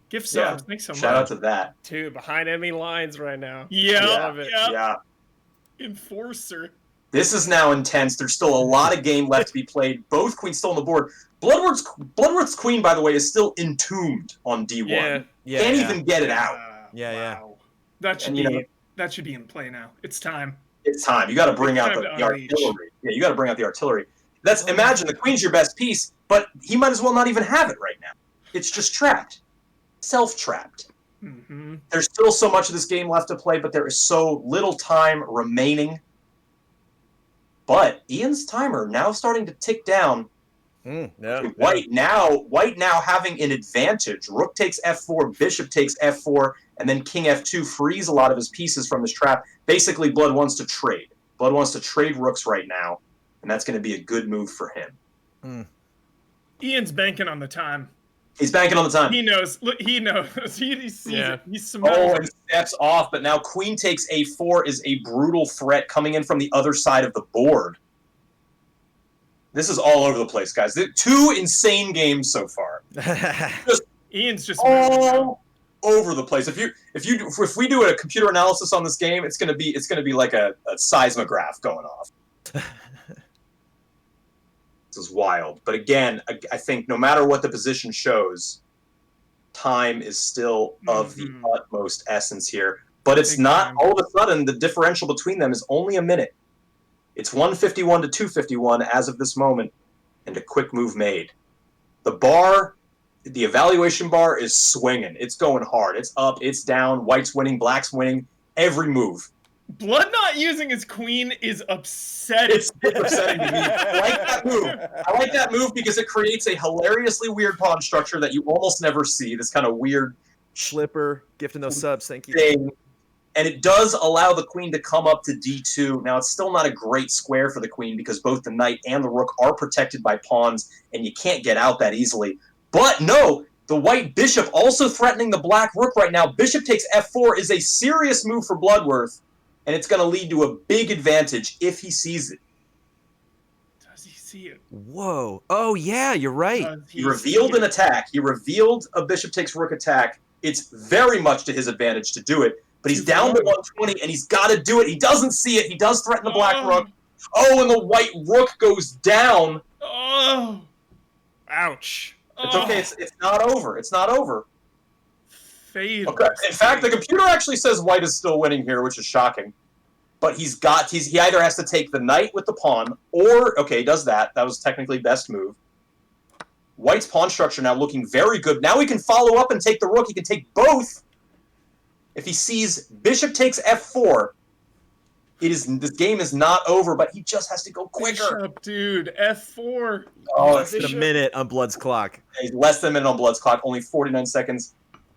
Gift Yeah. subs. Thanks so much. Shout out to that. Dude, behind enemy lines right now. Yeah, Love it. yeah. Yeah. Enforcer. This is now intense. There's still a lot of game left to be played. Both queens still on the board. Bloodworth's queen, by the way, is still entombed on D1. Yeah. Can't even get it out. Yeah. Wow. That should And, be you know- that should be in play now. It's time. It's time. You got to bring It's out time the to unleash. artillery. Yeah, you got to bring out the artillery. That's Oh. imagine the queen's your best piece, but he might as well not even have it right now. It's just trapped, self-trapped. Mm-hmm. There's still so much of this game left to play, but there is so little time remaining. But Ian's timer now starting to tick down. White now having an advantage. Rook takes f4, bishop takes f4, and then king f2 frees a lot of his pieces from this trap. Basically, Blood wants to trade. Blood wants to trade rooks right now, and that's going to be a good move for him. Ian's banking on the time. He's banking on the time. He knows. Look, he knows. He sees it. He Oh, smells and steps off, but now queen takes a4 is a brutal threat coming in from the other side of the board. This is all over the place, guys. 2 insane games so far. Ian's just moving now. All over the place. If we do a computer analysis on this game, it's gonna be like a seismograph going off. This is wild. But again, I think no matter what the position shows, time is still of the utmost essence here. But it's Big not time. all of a sudden the differential between them is only a minute. It's 151 to 251 as of this moment, and a quick move made. The evaluation bar is swinging. It's going hard. It's up, it's down. White's winning, black's winning. Every move. Blood not using his queen is upsetting. It's upsetting to me. I like that move. I like that move because it creates a hilariously weird pawn structure that you almost never see. This kind of weird Schlipper, gifting those subs, thank you. thing. And it does allow the queen to come up to d2. Now, it's still not a great square for the queen because both the knight and the rook are protected by pawns, and you can't get out that easily. But no, the white bishop also threatening the black rook right now. Bishop takes f4 is a serious move for Bloodworth, and it's going to lead to a big advantage if he sees it. Does he see it? Whoa. Oh, yeah, you're right. Does He revealed see an it? attack. He revealed a bishop takes rook attack. It's very much to his advantage to do it. But he's down to 120, and he's got to do it. He doesn't see it. He does threaten the black rook. Oh, and the white rook goes down. Oh. Ouch. It's okay. It's not over. It's not over. Fade. Okay. In fact, the computer actually says white is still winning here, which is shocking. But he either has to take the knight with the pawn, or, okay, he does that. That was technically best move. White's pawn structure now looking very good. Now he can follow up and take the rook. He can take both. If he sees bishop takes f4, This game is not over, but he just has to go quicker. Bishop, dude. F4. Oh, Less than a minute on Blood's clock. He's less than a minute on Blood's clock, only 49 seconds.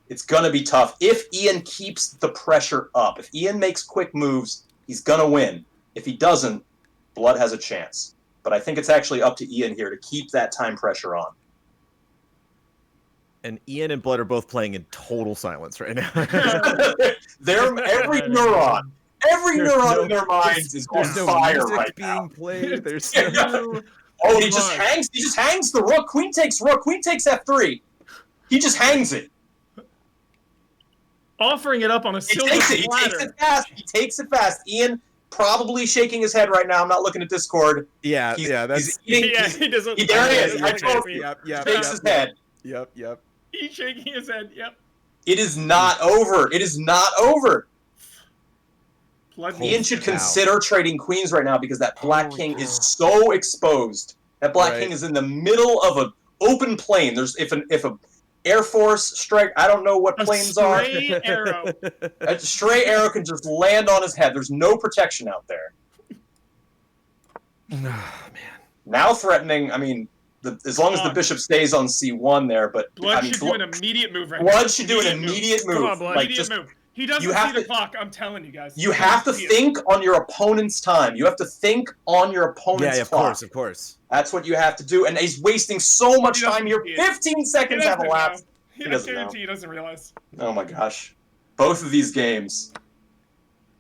It's going to be tough. If Ian keeps the pressure up, if Ian makes quick moves, he's going to win. If he doesn't, Blood has a chance. But I think it's actually up to Ian here to keep that time pressure on. And Ian and Blood are both playing in total silence right now. Every neuron in their minds is on no fire music right being now. played. There's Yeah. no... Oh, he just hangs. He just hangs the rook. Queen takes rook. Queen takes f3. He just hangs it. Offering it up on a He silver takes it. He platter. takes it fast. He takes it fast. Ian probably shaking his head right now. I'm not looking at Discord. Yeah, He's that's... eating. Yeah, he doesn't. There he is. He I doesn't told see you. it. Yep, Shakes his head. Yep. He's shaking his head. Yep. It is not over. It is not over. Blood Ian should cow. consider trading queens right now because that black king is so exposed. That black Right. king is in the middle of an open plane. There's if a Air Force strike, I don't know what A planes are. stray arrow. A stray arrow can just land on his head. There's no protection out there. Man. Now threatening. I mean, as long as the bishop stays on c1 there, but Blood I mean, should do an immediate move right now. Blood should do an immediate move. Come on, Blood. Like Immediate just move. He doesn't you see have the to- clock. I'm telling you guys. you have to See it. think on your opponent's time. You have to think on your opponent's Yeah, of clock. course. That's what you have to do. And he's wasting so much He doesn't time here. see it. 15 He seconds have doesn't elapsed. know. He I doesn't know. guarantee he doesn't realize. Oh my gosh. Both of these games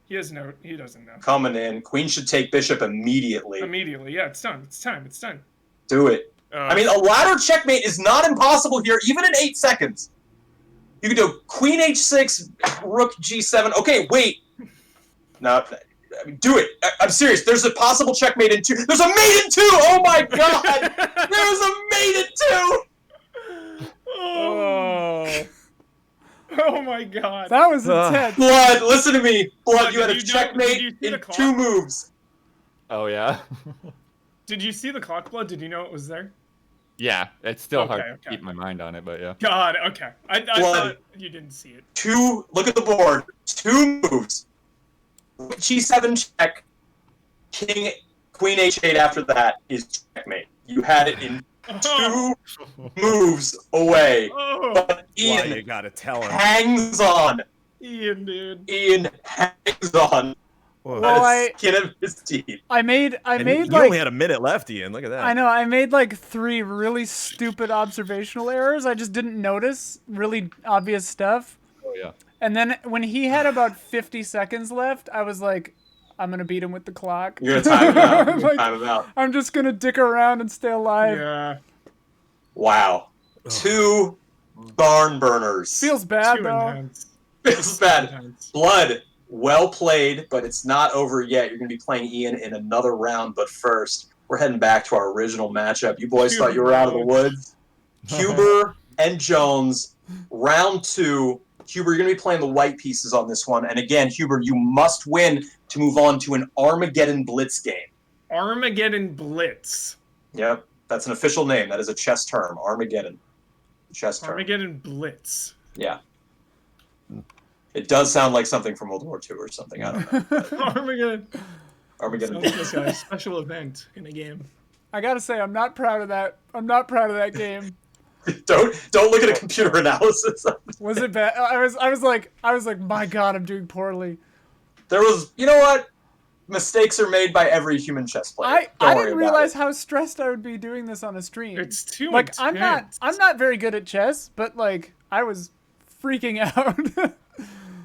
He doesn't know. He doesn't know. coming in. Queen should take bishop immediately. Immediately. Yeah, it's done. It's time. It's done. Do it. I mean, a ladder checkmate is not impossible here, even in 8 seconds. You can do queen h6, rook g7. Okay, wait. No, I mean, do it. I'm serious. There's a possible checkmate in 2. There's a mate in 2! Oh my god! There's a mate in 2! Oh. Oh my god. That was intense. Blood, listen to me. Blood, Blood, you had a did you know- checkmate did you see the in clock? 2 moves. Oh yeah. Did you see the clock, Blood? Did you know it was there? Yeah, it's still hard Okay, to okay. keep my mind on it, but yeah. God, okay. I Blood. thought you didn't see it. 2, look at the board. 2 moves. G7 check. King, queen h8 after that is checkmate. You had it in 2 moves away. Oh, But Why Ian you gotta tell him? hangs on. Ian, dude. Ian hangs on. Whoa. Well, By the skin of his teeth. I made And like you only had a minute left, Ian. Look at that. I know I made like 3 really stupid observational errors. I just didn't notice really obvious stuff. Oh yeah. And then when he had about 50 seconds left, I was like, I'm gonna beat him with the clock. You're gonna time him out. You're gonna Like, time him out. I'm just gonna dick around and stay alive. Yeah. Wow. 2 barn burners. Feels bad Too though. intense. Feels bad. Intense. Blood, well played, but it's not over yet. You're going to be playing Ian in another round, but first, we're heading back to our original matchup. You boys thought you were out of the woods. Huber and Jones, round 2. Huber, you're going to be playing the white pieces on this one. And again, Huber, you must win to move on to an Armageddon Blitz game. Armageddon Blitz. Yep, that's an official name. That is a chess term, Armageddon. Chess term. Armageddon Blitz. Yeah. It does sound like something from World War II or something. I don't know. Armageddon. Armageddon. Sounds like a special event in a game. I gotta say, I'm not proud of that. I'm not proud of that game. Don't look at a computer analysis. Was it bad? I was like, my God, I'm doing poorly. There was, you know what? Mistakes are made by every human chess player. I Don't worry didn't about realize it. how stressed I would be doing this on a stream. It's too like intense. I'm not very good at chess, but like I was freaking out.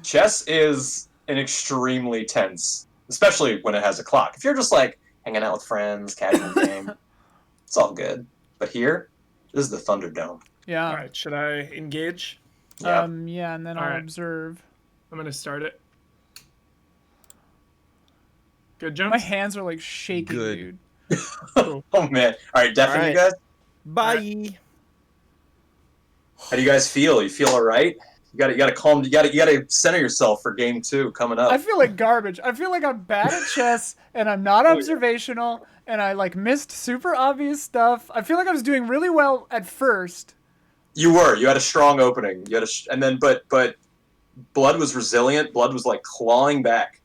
Chess is an extremely tense, especially when it has a clock. If you're just like hanging out with friends, casual game, it's all good. But here, this is the Thunderdome. Yeah. All right, should I engage? Yeah. Yeah, and then All I'll right. observe. I'm gonna start it. Good, Jones. My hands are like shaking, Good. dude. Oh man! All right, definitely, All you guys. Bye. How do you guys feel? You feel all right? You gotta calm. You gotta center yourself for game 2 coming up. I feel like garbage. I feel like I'm bad at chess and I'm not observational and I like missed super obvious stuff. I feel like I was doing really well at first. You were. You had a strong opening. You had and then but Blood was resilient. Blood was like clawing back.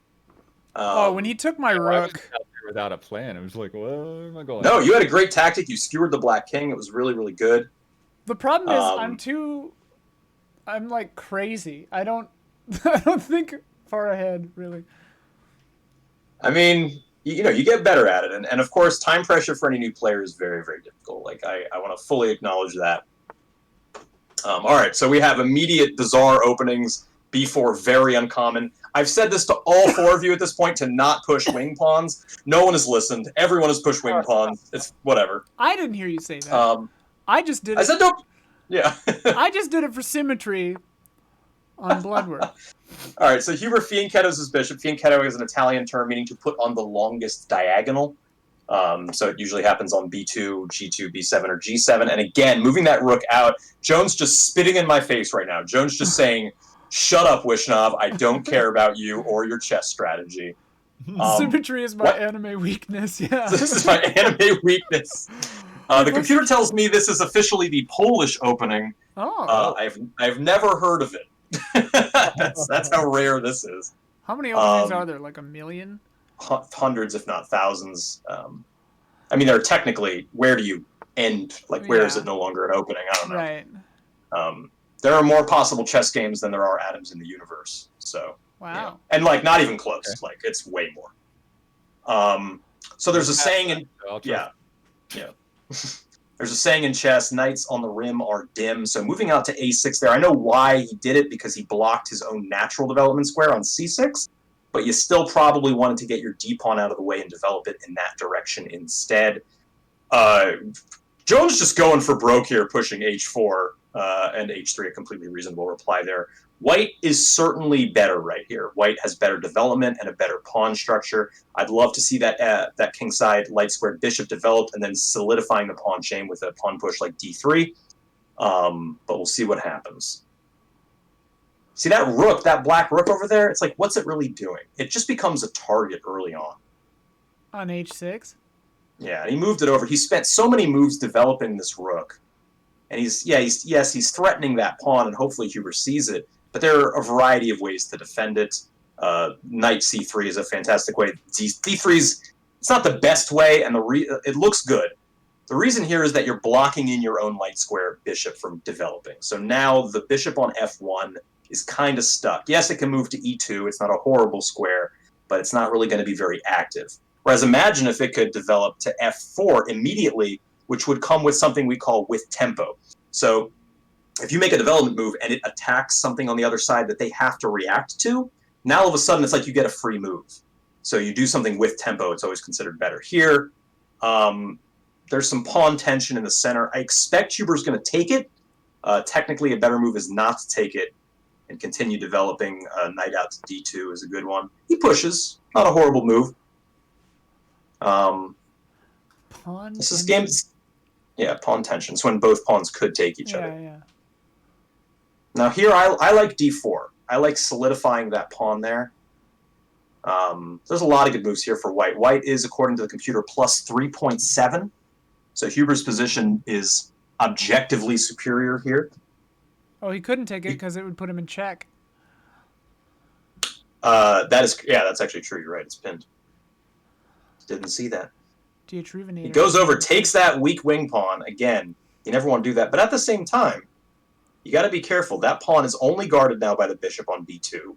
When he took my I was rook. out there without a plan. It was like, where am I going? No, you had a great tactic. You skewered the Black King. It was really, really good. The problem is I'm like crazy. I don't think far ahead really. I mean, you get better at it. And of course, time pressure for any new player is very, very difficult. Like, I want to fully acknowledge that. All right, so we have immediate bizarre openings. B4, very uncommon. I've said this to all four of you at this point to not push wing pawns. No one has listened. Everyone has pushed wing pawns. It's whatever. I didn't hear you say that. I just did it. I said don't. Yeah. I just did it for symmetry on Bloodwork. All right, so Huber fianchettos his bishop. Fianchetto is an Italian term meaning to put on the longest diagonal. So it usually happens on B2, G2, B7, or G7. And again, moving that rook out. Jones just spitting in my face right now. Jones just saying, shut up, Wishnov. I don't care about you or your chess strategy. Symmetry is my anime weakness, yeah. This is my anime weakness. The computer tells me this is officially the Polish opening. Oh. I've never heard of it. That's how rare this is. How many openings are there? Like a million? Hundreds, if not thousands. I mean, there are technically, where do you end? Like, where is it no longer an opening? I don't know. Right. There are more possible chess games than there are atoms in the universe. So, wow. Yeah. And, like, not even close. Okay. Like, it's way more. So there's a saying in... Yeah. There's a saying in chess, knights on the rim are dim. So moving out to a6 there, I know why he did it, because he blocked his own natural development square on c6, but you still probably wanted to get your d-pawn out of the way and develop it in that direction instead. Jones just going for broke here, pushing h4 and h3, a completely reasonable reply there. White is certainly better right here. White has better development and a better pawn structure. I'd love to see that kingside light squared bishop developed and then solidifying the pawn chain with a pawn push like d3. But we'll see what happens. See that rook, that black rook over there? It's like, what's it really doing? It just becomes a target early on. On h6? Yeah, and he moved it over. He spent so many moves developing this rook. And he's threatening that pawn, and hopefully Huber sees it. But there are a variety of ways to defend it. Knight c3 is a fantastic way. d3's, it's not the best way, and it looks good. The reason here is that you're blocking in your own light square bishop from developing. So now the bishop on f1 is kind of stuck. Yes, it can move to e2. It's not a horrible square, but it's not really going to be very active. Whereas imagine if it could develop to f4 immediately, which would come with something we call with tempo. So if you make a development move and it attacks something on the other side that they have to react to, now all of a sudden it's like you get a free move. So you do something with tempo, it's always considered better. Here, there's some pawn tension in the center. I expect Huber's going to take it. Technically, a better move is not to take it and continue developing. Knight out to d2 is a good one. He pushes. Not a horrible move. Pawn this is games. Yeah, pawn tension. It's when both pawns could take each other. Yeah. Now here, I like d4. I like solidifying that pawn there. There's a lot of good moves here for white. White is, according to the computer, plus 3.7. So Huber's position is objectively superior here. Oh, he couldn't take it because it would put him in check. That's actually true. You're right. It's pinned. Didn't see that. He goes over, takes that weak wing pawn. Again, you never want to do that. But at the same time, you got to be careful. That pawn is only guarded now by the bishop on b2.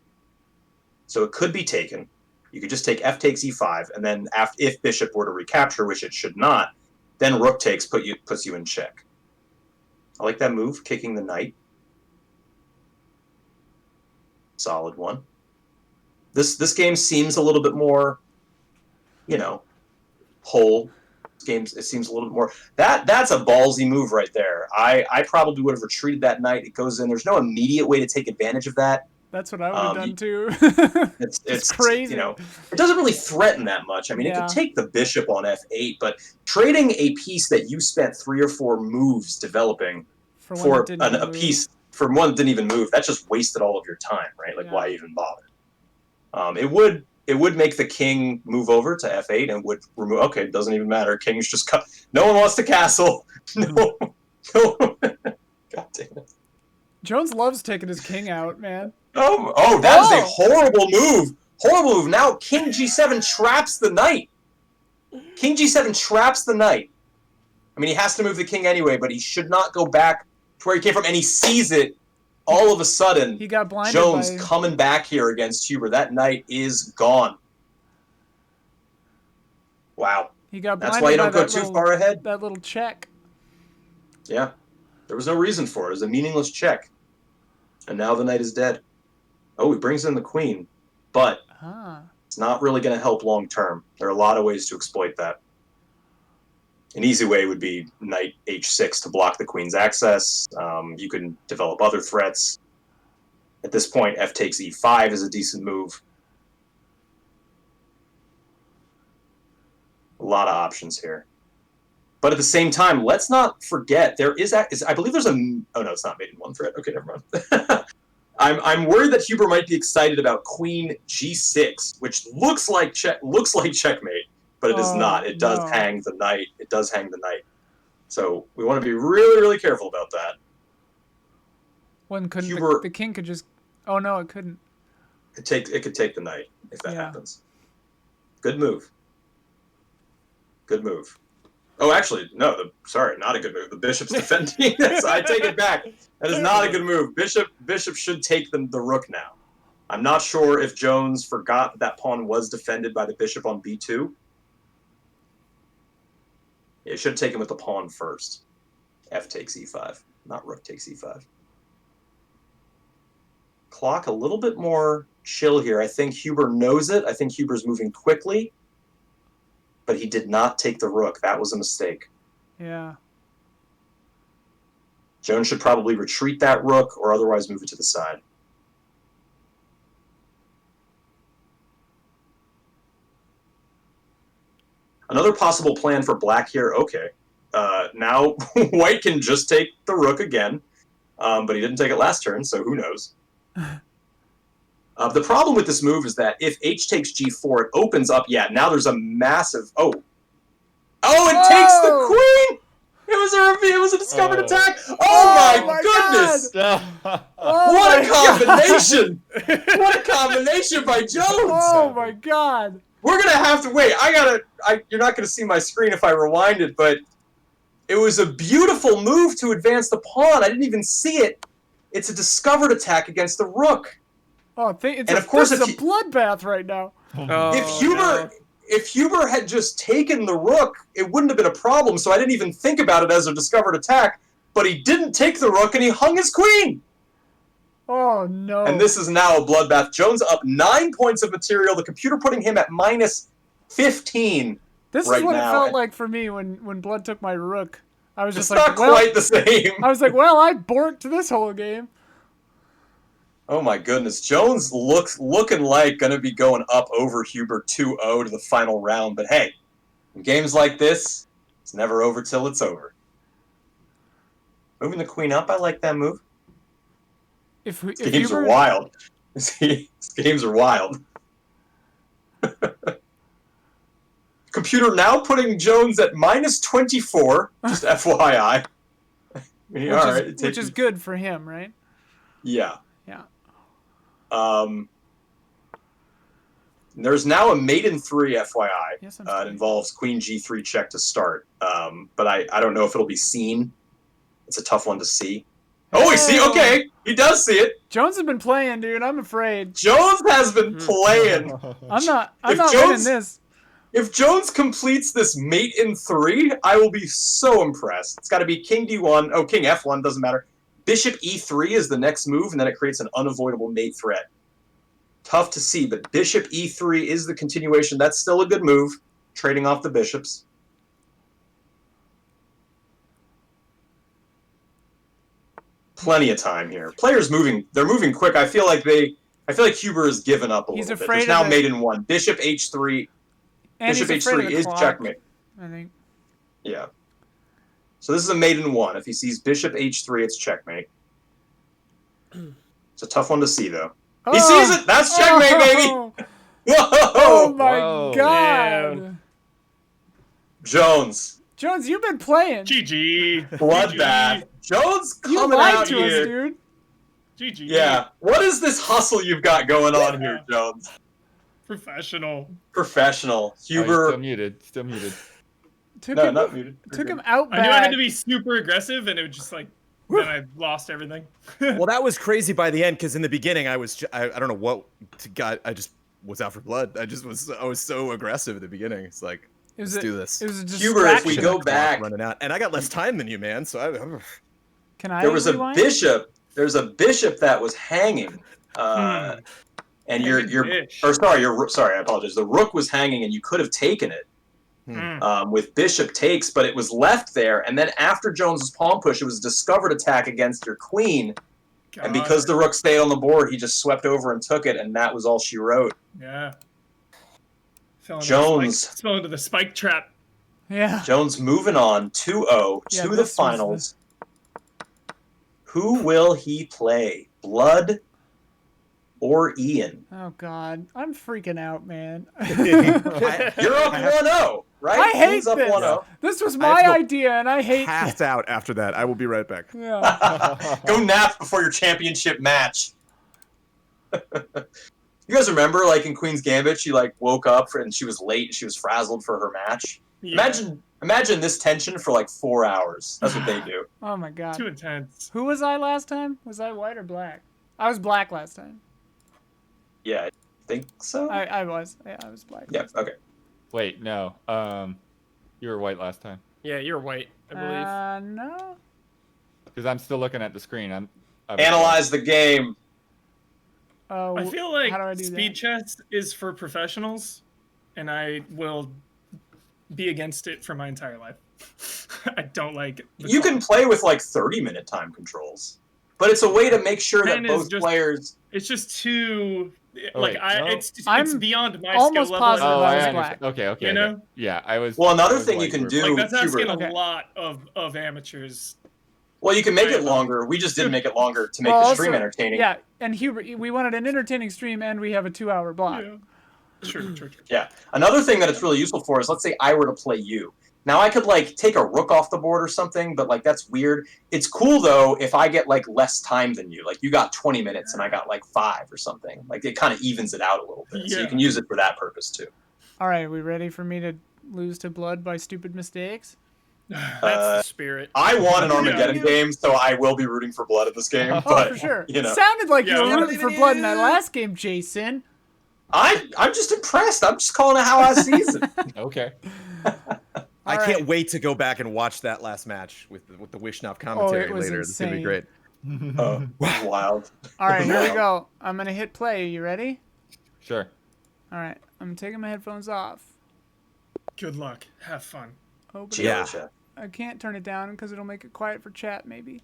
So it could be taken. You could just take f takes e5, and then if bishop were to recapture, which it should not, then rook takes puts you in check. I like that move, kicking the knight. Solid one. This game seems a little bit more, whole. Games, it seems a little bit more. That's a ballsy move right there. I probably would have retreated that knight. It goes in. There's no immediate way to take advantage of that. That's what I would have done too. It's crazy. It doesn't really threaten that much. I mean, it could take the bishop on f8, but trading a piece that you spent 3 or 4 moves developing for a piece for one that didn't even move, that just wasted all of your time, right? Like, why even bother? It would make the king move over to f8 and would remove. Okay, it doesn't even matter. King's just cut. No one wants to castle. No. God damn it. Jones loves taking his king out, man. Oh, that is a horrible move. Horrible move. Now king g7 traps the knight. King g7 traps the knight. I mean, he has to move the king anyway, but he should not go back to where he came from, and he sees it all of a sudden. He got blinded Jones by... coming back here against Huber. That knight is gone. Wow. He got blinded. That's why you don't go too far ahead. That little check. Yeah. There was no reason for it. It was a meaningless check. And now the knight is dead. Oh, he brings in the queen. But it's not really going to help long term. There are a lot of ways to exploit that. An easy way would be knight h6 to block the queen's access. You can develop other threats. At this point, f takes e5 is a decent move. A lot of options here. But at the same time, let's not forget, there is, I believe there's a, oh no, it's not mate in one threat. Okay, never mind. I'm worried that Huber might be excited about queen g6, which looks like checkmate, but it is not. It does hang the knight. It does hang the knight. So we want to be really, really careful about that. When couldn't Huber, the king could just, oh no, it couldn't. It could take the knight if that happens. Good move. Good move. Oh, actually, no. Sorry, not a good move. The bishop's defending this. I take it back. That is not a good move. Bishop should take the rook now. I'm not sure if Jones forgot that pawn was defended by the bishop on b2. Yeah, it should have taken with the pawn first. F takes e5, not rook takes e5. Clock a little bit more chill here. I think Huber knows it. I think Huber's moving quickly. But he did not take the rook. That was a mistake. Yeah. Jones should probably retreat that rook or otherwise move it to the side. Another possible plan for black here, okay. Now white can just take the rook again, but he didn't take it last turn, so who knows. The problem with this move is that if h takes g4, it opens up, now there's a massive, it takes the queen! It was a discovered attack! Oh my goodness! What a combination! What a combination by Jones! Oh my god! We're gonna have to wait. You're not gonna see my screen if I rewind it, but it was a beautiful move to advance the pawn. I didn't even see it. It's a discovered attack against the rook. Oh, it's a bloodbath right now. If Huber had just taken the rook, it wouldn't have been a problem, so I didn't even think about it as a discovered attack, but he didn't take the rook and he hung his queen! Oh, no. And this is now a bloodbath. Jones up 9 points of material, the computer putting him at minus 15 This right is what now. it felt like for me when Blood took my rook. I was just it's not quite the same. I was like, well, I borked this whole game. Oh my goodness. Jones looking like going to be going up over Huber 2-0 to the final round. But hey, in games like this, it's never over till it's over. Moving the queen up, I like that move. These games are wild. These games are wild. Computer now putting Jones at minus 24, just FYI. Which is good for him, right? Yeah. Yeah. There's now a mate in 3, FYI. Yes, it involves queen g3 check to start. But I don't know if it'll be seen. It's a tough one to see. Oh, we see. Okay, he does see it. Jones has been playing, dude. I'm afraid. Jones has been playing. I'm not winning this. If Jones completes this mate in 3, I will be so impressed. It's got to be king d1. Oh, king f1, doesn't matter. Bishop e3 is the next move, and then it creates an unavoidable mate threat. Tough to see, but bishop e3 is the continuation. That's still a good move, trading off the bishops. Plenty of time here. Players moving. They're moving quick. I feel like Huber has given up a little bit. There's now mate in 1. Bishop h3. And bishop h3 is checkmate. I think. Yeah. So this is a mate in 1. If he sees bishop h3, it's checkmate. It's a tough one to see, though. He sees it! That's checkmate, baby! Whoa! Oh my god! Man. Jones, you've been playing. GG. Bloodbath. Jones coming you lied out to here. us, dude. GG. Yeah. What is this hustle you've got going on here, Jones? Professional. Professional. Oh, he's Huber. still muted. Still muted. Took No, him, not muted. took him out I knew I had back. to be super aggressive, and it was just like then I lost everything. Well, that was crazy by the end because in the beginning I don't know what I just was out for blood. I was so aggressive at the beginning. It's like let's do this. It was a Huber, if we distraction. go back, running out, and I got less time than you, man. So Can I there was rewind? a bishop. There's a bishop that was hanging, and Hanging your fish. or sorry, I apologize. The rook was hanging, and you could have taken it with bishop takes, but it was left there. And then after Jones's pawn push, it was a discovered attack against your queen, and because the rook stayed on the board, he just swept over and took it, and that was all she wrote. Yeah. Jones Fell into the spike trap. Yeah. Jones moving on 2-0 Yeah, to the this was finals. Who will he play? Blood or Ian? Oh God, I'm freaking out, man. You're up 1-0, right? I hate Ian's up this. 1-0. This was I my have to go idea, and I hate. passed out after that. I will be right back. Yeah. Go nap before your championship match. You guys remember, like in Queen's Gambit, she like woke up and she was late and she was frazzled for her match. Yeah. Imagine this tension for like 4 hours. That's what they do. Oh my God. Too intense. Who was I last time? Was I white or black? I was black last time. Yeah, I think so. I was. Yeah, I was black. Yeah. Okay. Wait, no. You were white last time. Yeah, you're white, I believe. No. Because I'm still looking at the screen. I'm Analyze the game. Oh. I feel like how do I do speed that? chess is for professionals, and I will be against it for my entire life. I don't like it. You can play with like 30-minute time controls, but it's a way to make sure that 10 is both just- players. It's just too Oh, like wait, no. it's I'm beyond my almost skill level. positive Oh, I I was understand. black. Okay, okay. You know? Yeah, I was. Well, another I was thing you white, can you were do- black. Like that's asking Okay. a lot of amateurs. Well, you can make I it know. longer. We just didn't make it longer to make Well, the stream also- entertaining. Yeah, and Hubert, we wanted an entertaining stream, and we have a 2-hour block. Yeah. Sure. Yeah. Another thing that it's really useful for is, let's say I were to play you. Now I could like take a rook off the board or something, but like that's weird. It's cool though if I get like less time than you. Like you got 20 minutes and I got like 5 or something. Like it kind of evens it out a little bit. So you Yeah. can use it for that purpose too. All right, we ready for me to lose to blood by stupid mistakes? That's the spirit. I want an Armageddon game, so I will be rooting for blood in this game. Oh, But for sure. you know, Sounded like Yeah, you were I'm rooting for blood in that last game, Jason. I'm just impressed. I'm just calling it how I sees it. Okay. I All can't right. wait to go back and watch that last match with the Wishnov commentary was later. It's gonna be insane. great. Oh, wild. All right, here we go. I'm gonna hit play. You ready? Sure. All right, I'm taking my headphones off. Good luck. Have fun. Open Yeah. it. I can't turn it down because it'll make it quiet for chat, maybe.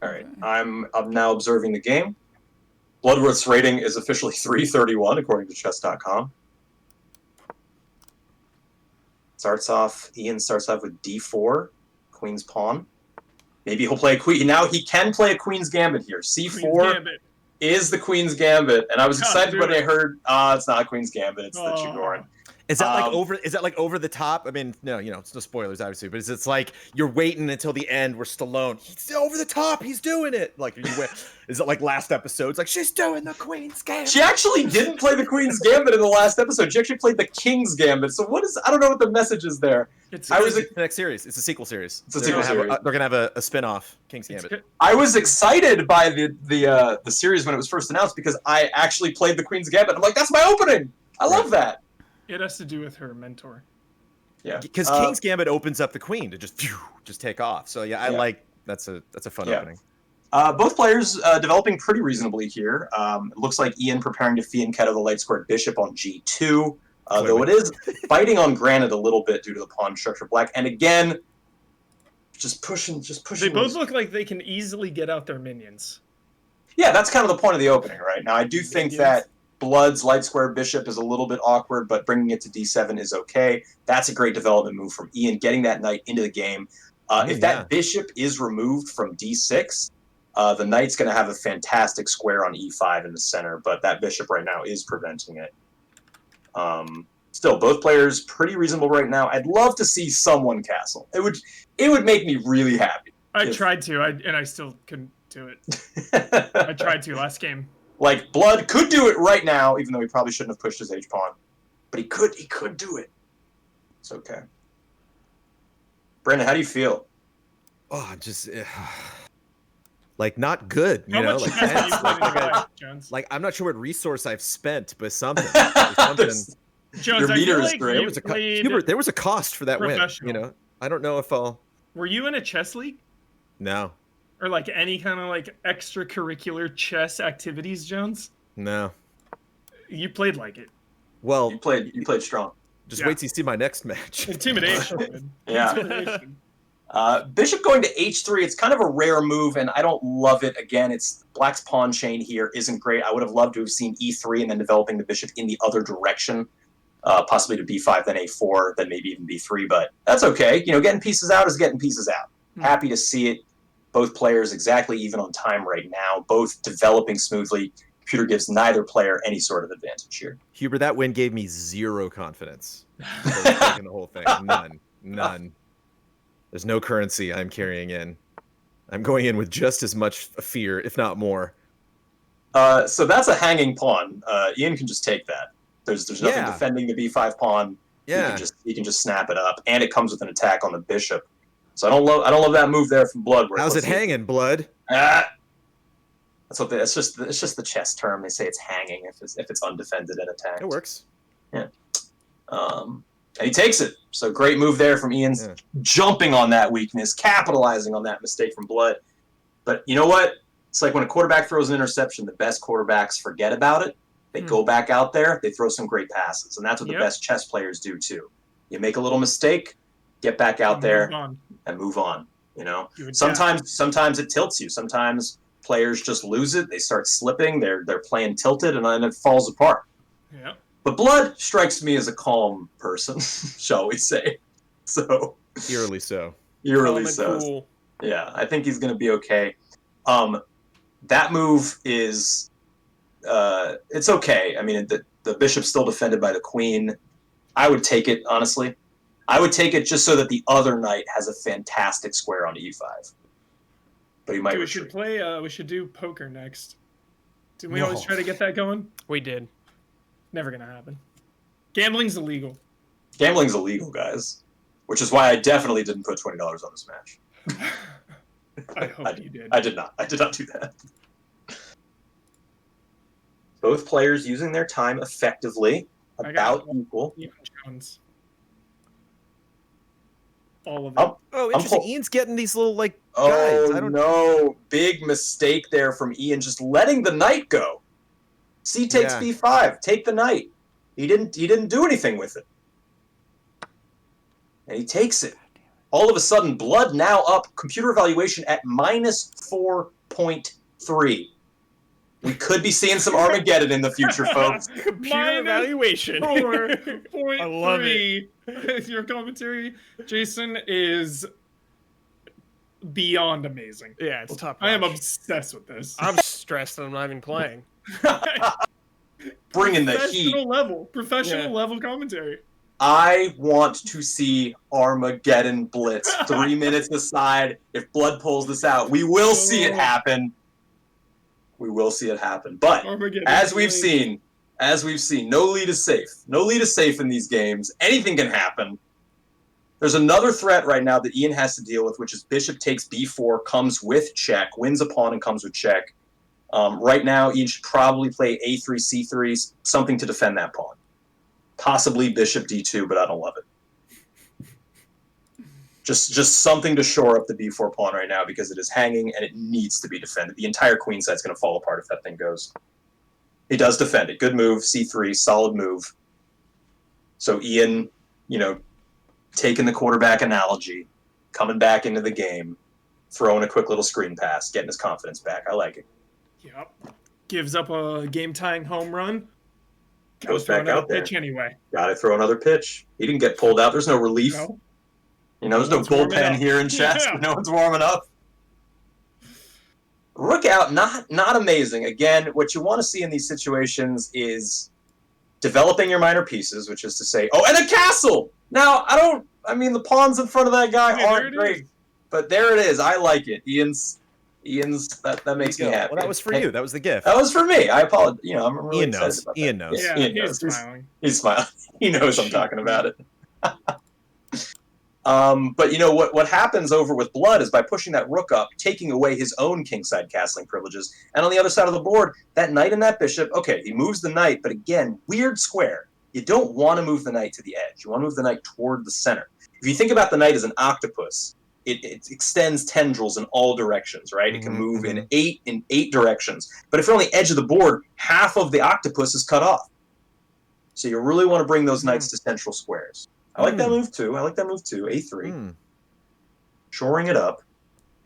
All right. I'm now observing the game. Bloodworth's rating is officially 331 according to chess.com. Ian starts off with d4, queen's pawn. Maybe he'll play a queen. Now he can play a queen's gambit here. c4 Queen's Gambit. is the queen's gambit, and I was God, excited do when it. I heard, it's not queen's gambit, it's the Oh. Chigorin. Is that like Um, over? Is that like over the top? I mean, no, it's no spoilers, obviously, but it's like you're waiting until the end where Stallone, he's over the top, he's doing it. Like, is it like last episode? It's like she's doing the Queen's Gambit. She actually didn't play the queen's gambit in the last episode. She actually played the king's gambit. So I don't know what the message is there. It's I was The next series. It's a sequel series. It's a They're sequel gonna have series. they're gonna have a spin-off, King's it's Gambit. I was excited by the series when it was first announced because I actually played the Queen's Gambit. I'm like, that's my opening. I love that. It has to do with her mentor. Yeah, Because King's Gambit opens up the queen to just take off. So yeah, I Yeah. like that's a fun Yeah. opening. both players developing pretty reasonably here. It looks like Ian preparing to fianchetto the light squared bishop on g2, though it is fighting on granite a little bit due to the pawn structure black. And again, just pushing. They both look like they can easily get out their minions. Yeah, that's kind of the point of the opening, right? Now, I do think Yes. that Blood's light square bishop is a little bit awkward, but bringing it to d7 is okay. That's a great development move from Ian, getting that knight into the game. If that bishop is removed from d6, the knight's going to have a fantastic square on e5 in the center, but that bishop right now is preventing it. Still, both players pretty reasonable right now. I'd love to see someone castle. It would make me really happy. I If- tried to, and I still couldn't do it. I tried to last game. Like, Blood could do it right now, even though he probably shouldn't have pushed his H-pawn. But he could do it. It's okay. Brandon, how do you feel? Oh, I'm just like not good. You How know, much like, chess have you tense, played in like, your life, Jones? like I'm not sure what resource I've spent, but something. something. Jones, your I meter feel is like great. you There was a played Hubert, there was a cost for that win. professional. You know, I don't know if I'll. Were you in a chess league? No, Or like any kind of like extracurricular chess activities, Jones? no. You played like it. Well, You played strong. just Yeah. wait till you see my next match. Intimidation. man. Yeah. Intimidation. Bishop going to h3, it's kind of a rare move, and I don't love it. Again, it's Black's pawn chain here isn't great. I would have loved to have seen e3 and then developing the bishop in the other direction, possibly to b5, then a4, then maybe even b3, but that's okay. You know, getting pieces out is getting pieces out. Happy to see it. Both players exactly even on time right now, both developing smoothly. Computer gives neither player any sort of advantage here. Hubert, that win gave me zero confidence. Taking the whole thing, none. There's no currency I'm carrying in. I'm going in with just as much fear, if not more. So that's a hanging pawn. Ian can just take that. There's nothing defending the b5 pawn. Yeah. He can just snap it up, and it comes with an attack on the bishop. So I don't love that move there from Blood. How's it hanging, Blood? It's just the chess term. They say it's hanging if it's undefended and attacked. It works. Yeah. And he takes it. So great move there from Ian's, jumping on that weakness, capitalizing on that mistake from Blood. But you know what? It's like when a quarterback throws an interception, the best quarterbacks forget about it. They go back out there, they throw some great passes. And that's what the best chess players do too. You make a little mistake, get back out there and move on. You know? Sometimes it tilts you. Sometimes players just lose it. They start slipping. They're playing tilted, and then it falls apart. Yeah. But Blood strikes me as a calm person, shall we say? So eerily so. Eerily so. Cool. Yeah, I think he's going to be okay. That move is it's okay. I mean, the bishop's still defended by the queen. I would take it, honestly. I would take it just so that the other knight has a fantastic square on e5. But he might retreat. We should do poker next. Did we always try to get that going? We did. Never gonna happen. Gambling's illegal. Gambling's illegal, guys. Which is why I definitely didn't put $20 on this match. I hope you did. I did not. I did not do that. Both players using their time effectively, about equal. Jones. All of them. Oh, interesting. Ian's getting these little guys. Oh no! Big mistake there from Ian, just letting the knight go. C takes b5. Take the knight. He didn't do anything with it, and he takes it. All of a sudden, Blood now up. Computer evaluation at -4.3. We could be seeing some Armageddon in the future, folks. Computer evaluation. 4.3. I love it. Your commentary, Jason, is beyond amazing. Yeah, it's top. I am obsessed with this. I'm stressed that I'm not even playing. Bringing the heat. Professional level commentary. I want to see Armageddon Blitz. 3 minutes aside. If Blood pulls this out, we will see it happen. We will see it happen. But as we've seen, no lead is safe. No lead is safe in these games. Anything can happen. There's another threat right now that Ian has to deal with, which is bishop takes b4, comes with check, wins a pawn and comes with check. Right now, Ian should probably play a3, c3, something to defend that pawn. Possibly bishop d2, but I don't love it. Just something to shore up the b4 pawn right now because it is hanging and it needs to be defended. The entire queen side's going to fall apart if that thing goes. He does defend it. Good move, c3, solid move. So Ian, taking the quarterback analogy, coming back into the game, throwing a quick little screen pass, getting his confidence back. I like it. Yep. Gives up a game-tying home run. Goes back out there. Pitch anyway. Got to throw another pitch. He didn't get pulled out. There's no relief. No. There's no bullpen here in chess. Yeah. No one's warming up. Rook out, not amazing. Again, what you want to see in these situations is developing your minor pieces, which is to say, and a castle! Now, the pawns in front of that guy aren't great. But there it is. I like it. Ian's Ian's that makes me There you go. happy. Well, that was for Hey, you. That was the gift. That was for me. I apologize. You know, I'm really Ian excited knows. about Ian that. knows. Yeah, Ian he's knows. smiling. He's smiling. He knows I'm talking about it. But you know what happens over with Blood is by pushing that rook up, taking away his own kingside castling privileges, and on the other side of the board, that knight and that bishop, okay, he moves the knight, but again, weird square. You don't want to move the knight to the edge. You want to move the knight toward the center. If you think about the knight as an octopus, it extends tendrils in all directions, right? It can move in eight directions. But if you're on the edge of the board, half of the octopus is cut off. So you really want to bring those knights to central squares. I like that move too. A3. Shoring it up.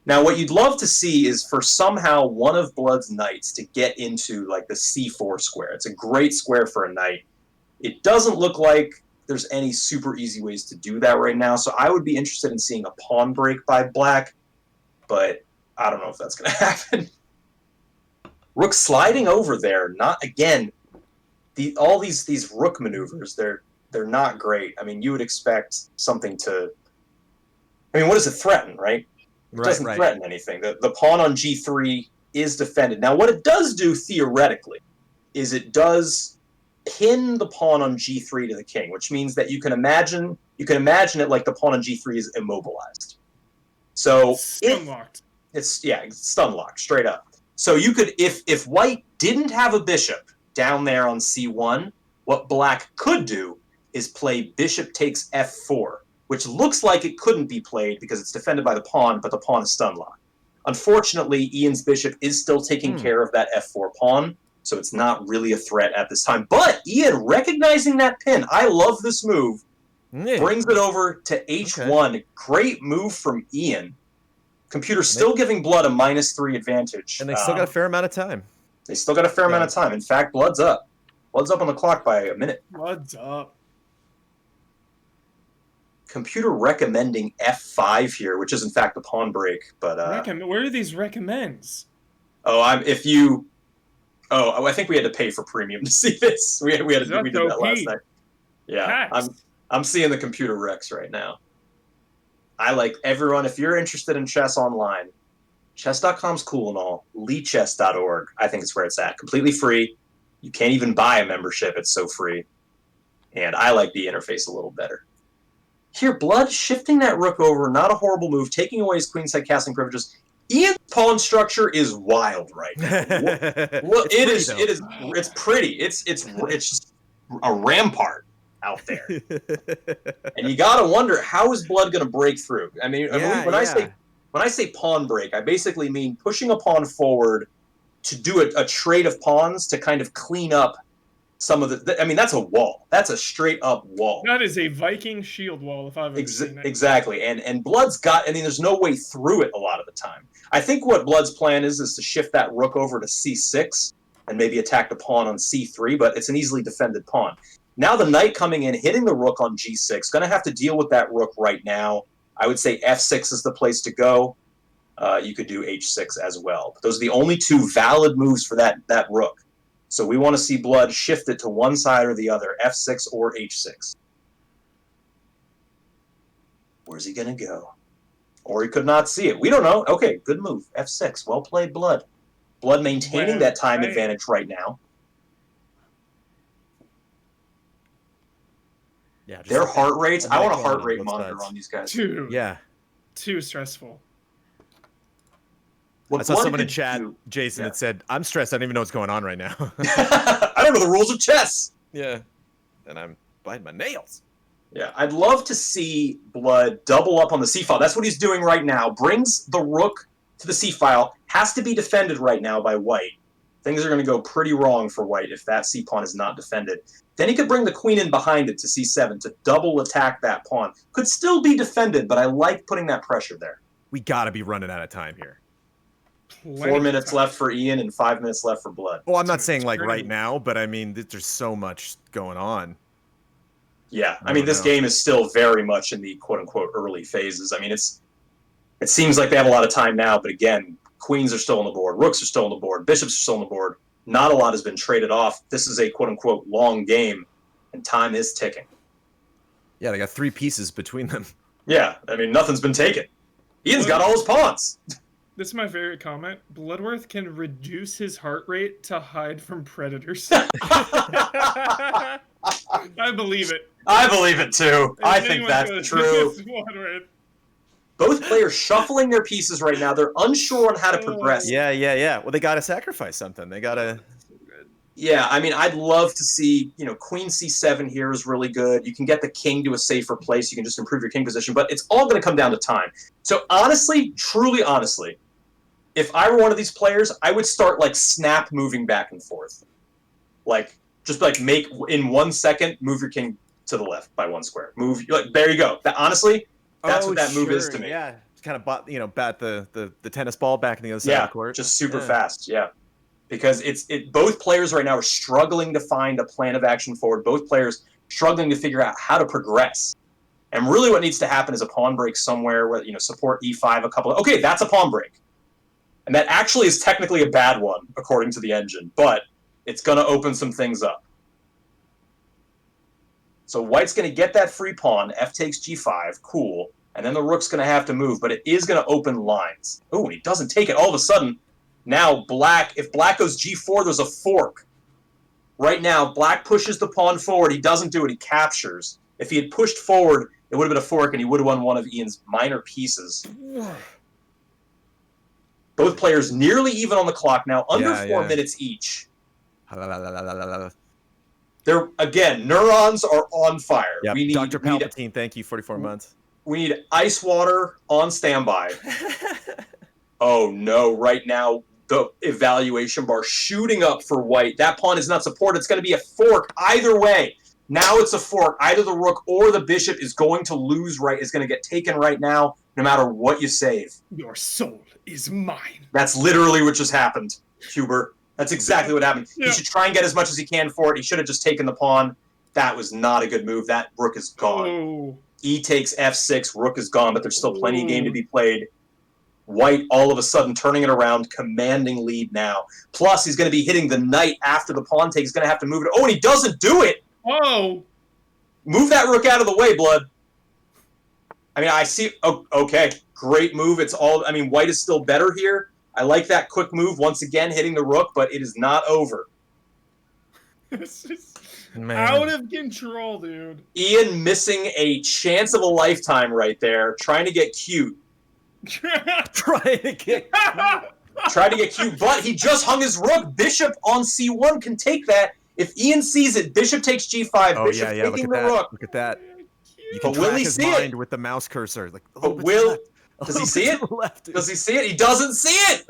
Now, what you'd love to see is for somehow one of Blood's knights to get into like the C4 square. It's a great square for a knight. It doesn't look like there's any super easy ways to do that right now, so I would be interested in seeing a pawn break by Black, but I don't know if that's going to happen. Rook sliding over there, not again. All these rook maneuvers, they're not great. I mean, you would expect something to. I mean, what does it threaten, right? It doesn't threaten anything. The pawn on G3 is defended. Now, what it does do theoretically is it does pin the pawn on G3 to the king, which means that you can imagine it like the pawn on G3 is immobilized. So Stun-locked. It's stun locked straight up. So you could, if White didn't have a bishop down there on C1, what Black could do is play bishop takes F4, which looks like it couldn't be played because it's defended by the pawn, but the pawn is stun locked. Unfortunately, Ian's bishop is still taking care of that F4 pawn, so it's not really a threat at this time. But Ian, recognizing that pin, I love this move, brings it over to H1. Okay. Great move from Ian. Computer's still giving Blood a -3 advantage. And they still got a fair amount of time. They still got a fair amount of time. In fact, Blood's up. Blood's up on the clock by a minute. Blood's up. Computer recommending F5 here, which is in fact a pawn break. But where are these recommends? I think we had to pay for premium to see this. We did that last night. Yeah, I'm seeing the computer recs right now. I like everyone. If you're interested in chess online, chess.com's cool and all. Lichess.org, I think it's where it's at. Completely free. You can't even buy a membership. It's so free. And I like the interface a little better. Here, Blood shifting that rook over, not a horrible move, taking away his queenside castling privileges. Ian's pawn structure is wild right now. It's pretty. It's just a rampart out there. And you gotta wonder, how is Blood gonna break through? I mean, when I say pawn break, I basically mean pushing a pawn forward to do a trade of pawns to kind of clean up some of the. I mean, that's a wall. That's a straight up wall. That is a Viking shield wall, if I've ever seen that. Exactly, and Blood's got. I mean, there's no way through it a lot of the time. I think what Blood's plan is to shift that rook over to C6 and maybe attack the pawn on C3, but it's an easily defended pawn. Now the knight coming in, hitting the rook on G6, going to have to deal with that rook right now. I would say F6 is the place to go. You could do H6 as well. But those are the only two valid moves for that rook. So we want to see Blood shift it to one side or the other, F6 or H6. Where's he going to go? Or he could not see it. We don't know. Okay, good move. F6. Well played, Blood. Blood maintaining that time advantage right now. Yeah, their heart rates. I want a heart rate monitor on these guys. Too stressful. I saw someone in chat, Jason, that said, "I'm stressed. I don't even know what's going on right now. I don't know the rules of chess." Yeah, and I'm biting my nails. Yeah, I'd love to see Blood double up on the c-file. That's what he's doing right now. Brings the rook to the c-file. Has to be defended right now by White. Things are going to go pretty wrong for White if that c-pawn is not defended. Then he could bring the queen in behind it to c7 to double attack that pawn. Could still be defended, but I like putting that pressure there. We got to be running out of time here. 4 minutes left for Ian and 5 minutes left for Blood. Well, I'm not saying like right now, but I mean, there's so much going on. Yeah, I mean, this game is still very much in the quote-unquote early phases. I mean, it seems like they have a lot of time now, but again, queens are still on the board, rooks are still on the board, bishops are still on the board. Not a lot has been traded off. This is a quote-unquote long game, and time is ticking. Yeah, they got 3 pieces between them. Yeah, I mean, nothing's been taken. Ian's got all his pawns. This is my favorite comment. Bloodworth can reduce his heart rate to hide from predators. I believe it. I believe it too. If I think anyone that's goes, true. it's Bloodworth. Both players shuffling their pieces right now. They're unsure on how to progress. Yeah. Well, they got to sacrifice something. They got to. Yeah, I mean, I'd love to see, Queen C7 here is really good. You can get the king to a safer place. You can just improve your king position, but it's all going to come down to time. So honestly, truly honestly, if I were one of these players, I would start, snap moving back and forth. Make, in 1 second, move your king to the left by 1 square. Move, there you go. Honestly, that's what that move is to me. Yeah, kind of bat the tennis ball back in the other side of the court. Just super fast, yeah. Because both players right now are struggling to find a plan of action forward. Both players struggling to figure out how to progress. And really what needs to happen is a pawn break somewhere where, support E5 a couple of... Okay, that's a pawn break. And that actually is technically a bad one, according to the engine. But it's going to open some things up. So white's going to get that free pawn. F takes G5. Cool. And then the rook's going to have to move. But it is going to open lines. Oh, and he doesn't take it. All of a sudden... Now, if black goes G4, there's a fork. Right now, black pushes the pawn forward. He doesn't do it. He captures. If he had pushed forward, it would have been a fork, and he would have won one of Ian's minor pieces. Both players nearly even on the clock now, under 4 minutes each. They're, again, neurons are on fire. Yep. Dr. Palpatine, thank you, 44 months. We need ice water on standby. Oh, no, right now, the evaluation bar shooting up for white. That pawn is not supported. It's going to be a fork either way. Now it's a fork. Either the rook or the bishop is going to lose right, is going to get taken right now, no matter what you save. Your soul is mine. That's literally what just happened, Huber. That's exactly what happened. Yeah. He should try and get as much as he can for it. He should have just taken the pawn. That was not a good move. That rook is gone. Oh. E takes F6. Rook is gone, but there's still plenty of game to be played. White all of a sudden turning it around, commanding lead now. Plus, he's going to be hitting the knight after the pawn take. He's going to have to move it. Oh, and he doesn't do it! Oh! Move that rook out of the way, Blood. I mean, I see... Oh, okay, great move. It's all... I mean, white is still better here. I like that quick move, once again, hitting the rook, but it is not over. It's just out of control, dude. Ian missing a chance of a lifetime right there, trying to get cute. Trying to get cute, but he just hung his rook. Bishop on C1 can take that. If Ian sees it, bishop takes G5. Bishop taking the rook. Look at that. You But can will track he his see mind it? with the mouse cursor. But does he see it? Does he see it? He doesn't see it.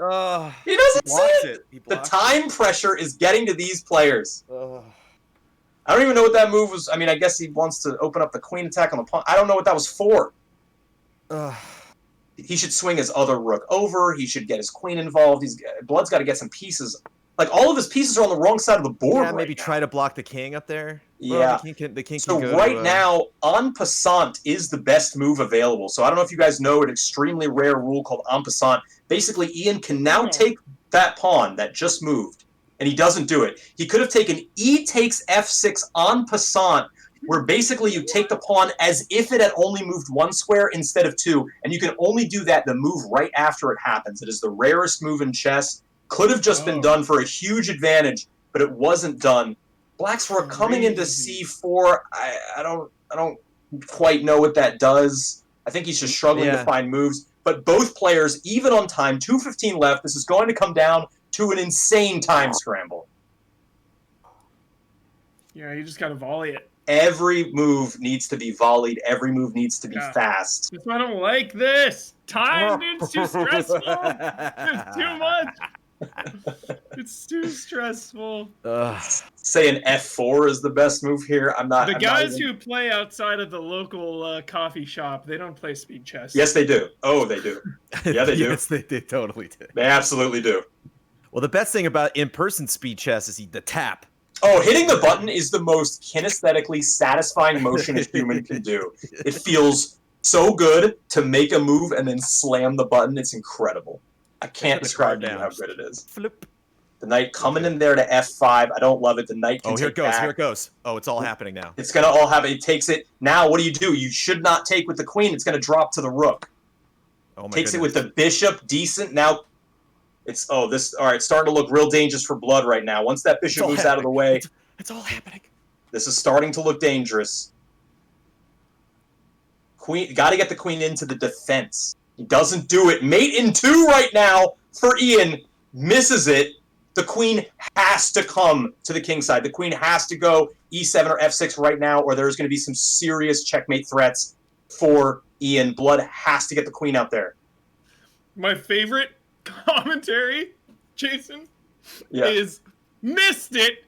He doesn't see it. The time pressure is getting to these players. I don't even know what that move was. I mean, I guess he wants to open up the queen attack on the pawn. I don't know what that was for. He should swing his other rook over. He should get his queen involved. Blood's got to get some pieces. Like, all of his pieces are on the wrong side of the board right maybe now. try to block the king up there. Yeah. Well, the king so can go right now, en passant is the best move available. So I don't know if you guys know an extremely rare rule called en passant. Basically, Ian can now take that pawn that just moved, and he doesn't do it. He could have taken E takes F6 en passant, where basically you take the pawn as if it had only moved 1 square instead of 2, and you can only do that the move right after it happens. It is the rarest move in chess. Could have just been done for a huge advantage, but it wasn't done. Black's rook coming into C4. I don't quite know what that does. I think he's just struggling to find moves. But both players, even on time, 2:15 left. This is going to come down to an insane time scramble. Yeah, you just got to volley it. Every move needs to be volleyed. Every move needs to be fast. That's why I don't like this. Time, dude, it's too stressful. It's too much. It's too stressful. Say an F4 is the best move here. I'm not. The I'm guys not even... who play outside of the local coffee shop, they don't play speed chess. Yes, they do. Oh, they do. Yeah, they do. Yes, they totally do. They absolutely do. Well, the best thing about in-person speed chess is the tap. Oh, hitting the button is the most kinesthetically satisfying motion a human can do. It feels so good to make a move and then slam the button. It's incredible. I can't describe to you how good it is. Flip. The knight coming in there to F5. I don't love it. The knight can here it take goes. back. Here it goes. Oh, it's all happening now. It's going to all happen. It takes it. Now, what do? You should not take with the queen. It's going to drop to the rook. Oh my Takes goodness. it with the bishop. Decent. Now, it's all right. It's starting to look real dangerous for blood right now. Once that bishop all moves out of the way, It's all happening. this is starting to look dangerous. Queen, got to get the queen into the defense. He doesn't do it. Mate in 2 right now for Ian. Misses it. The queen has to come to the king side. The queen has to go e7 or f6 right now, or there's going to be some serious checkmate threats for Ian. Blood has to get the queen out there. My favorite commentary, Jason, is missed it.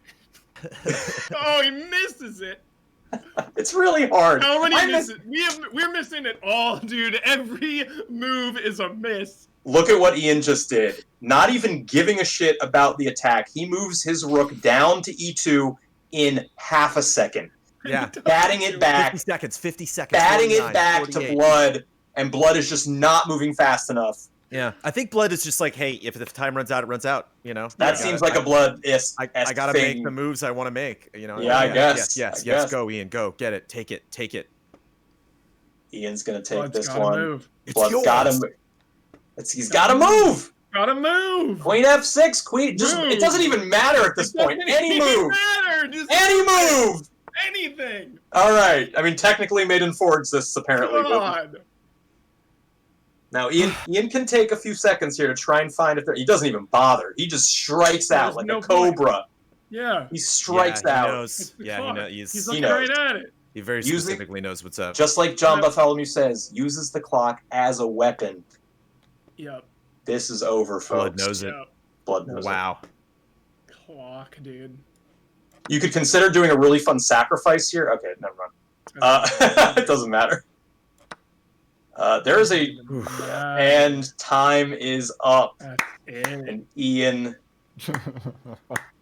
Oh, he misses it. It's really hard. How many misses? We're missing it all, dude. Every move is a miss. Look at what Ian just did. Not even giving a shit about the attack. He moves his rook down to e2 in half a second. Yeah. Batting it back. 50 seconds. Batting 49, it back 48. to blood, and blood is just not moving fast enough. Yeah, I think blood is just like, hey, if the time runs out, it runs out. You know. That seems like a blood is. I gotta make the moves I want to make. You know. Yeah, I guess. Yes. Go, Ian. Go. Get it. Take it. Ian's gonna take Blood's this gotta one. move. Blood's gotta move. He's gotta move. Gotta move. Queen f6. Queen. Just. It doesn't even matter at this point. Any move. Any move. Anything. All right. I mean, technically, mate in 4 exists apparently. God. Now, Ian can take a few seconds here to try and find if there. He doesn't even bother. He just strikes out like a cobra. Yeah. He strikes He out. knows. Yeah, He's He looking knows. right at it. He very specifically knows what's up. Just like John Bartholomew says, uses the clock as a weapon. Yep. This is over, folks. Blood knows it. Yep. Blood knows it. Wow. Clock, dude. You could consider doing a really fun sacrifice here. Okay, never mind. It doesn't matter. There is a... And time is up. That's it. And Ian...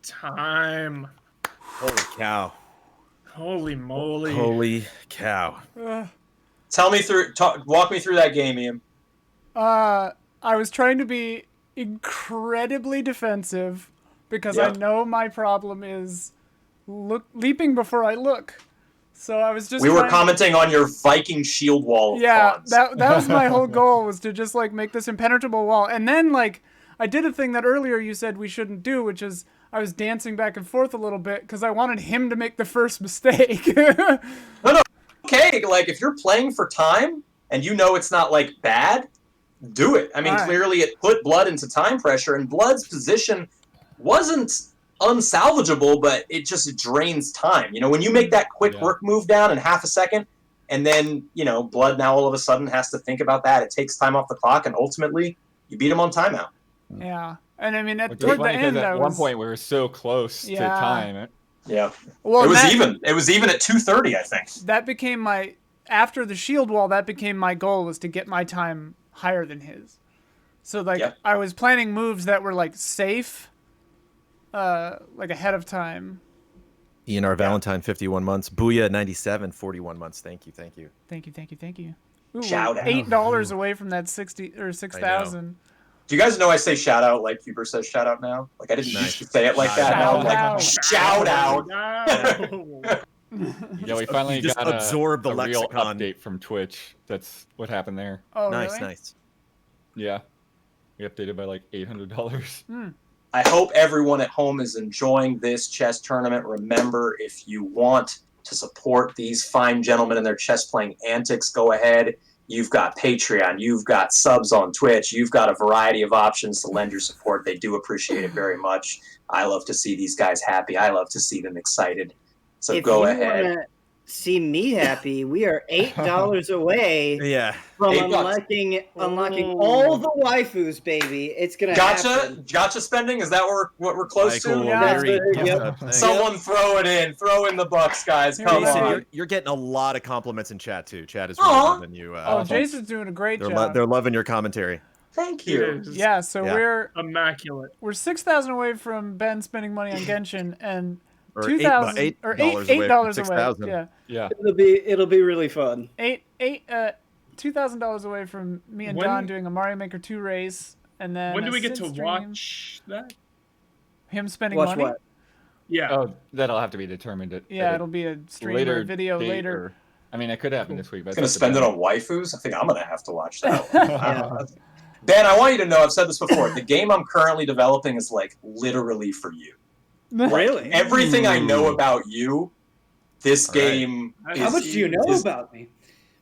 Time. Holy cow. Holy moly. Holy cow. Walk me through that game, Ian. I was trying to be incredibly defensive because I know my problem is leaping before I look. So I was just We were commenting on your Viking shield wall of pawns. that was my whole goal, was to just like make this impenetrable wall. And then like I did a thing that earlier you said we shouldn't do, which is I was dancing back and forth a little bit because I wanted him to make the first mistake. No. Okay, like if you're playing for time and you know it's not like bad, do it. I mean, clearly it put Blood into time pressure, and Blood's position wasn't unsalvageable, but it just drains time. You know, when you make that quick rook move down in half a second, and then, you know, Blood now all of a sudden has to think about that. It takes time off the clock, and ultimately you beat him on timeout. Yeah. And I mean, Which is toward the funny, 'cause end, at one point we were so close to time. Yeah. Well, it was even. It was even at 2:30, I think. That became after the shield wall, that became my goal, was to get my time higher than his. So like I was planning moves that were like safe, like ahead of time. Ian R. Valentine, 51 months. Booyah, 97, 41 months. Thank you. Thank you. Ooh, Shout out. $8 away from that 60 or 6,000. Do you guys know I say shout out like Huber says shout out now? Like I didn't used to say it like that. Now I'm like shout out. Yeah, we finally just got absorbed the a real lexicon. update from Twitch. That's what happened there. Oh, nice, really? nice. Yeah, we updated by like $800. I hope everyone at home is enjoying this chess tournament. Remember, if you want to support these fine gentlemen and their chess playing antics, go ahead. You've got Patreon, you've got subs on Twitch, you've got a variety of options to lend your support. They do appreciate it very much. I love to see these guys happy. I love to see them excited. So if go you ahead. Wanna see me happy, we are $8 away from unlocking all the waifus, baby. It's gonna happen. Gotcha spending? Is that what we're close to? Yeah. Someone throw it in. Throw in the bucks, guys. Come on. You're getting a lot of compliments in chat too. Chat is really loving you. Jason's doing a great job. They're loving your commentary. Thank you. Yeah, so we're immaculate. We're 6,000 away from Ben spending money on Genshin, and or $2,000 or $8 away. Yeah. It'll be really fun. $2,000 away from me and Don doing a Mario Maker 2 race, and then when do we get to watch that? Him spending money? What? Yeah. Oh, that'll have to be determined at it'll be a stream or a video later. I mean, it could happen this week. But It's gonna spend it on waifus. I think I'm gonna have to watch that one. Wow. Ben, I want you to know, I've said this before. The game I'm currently developing is like literally for you. Really? Everything I know about you, this game. How much do you know about me?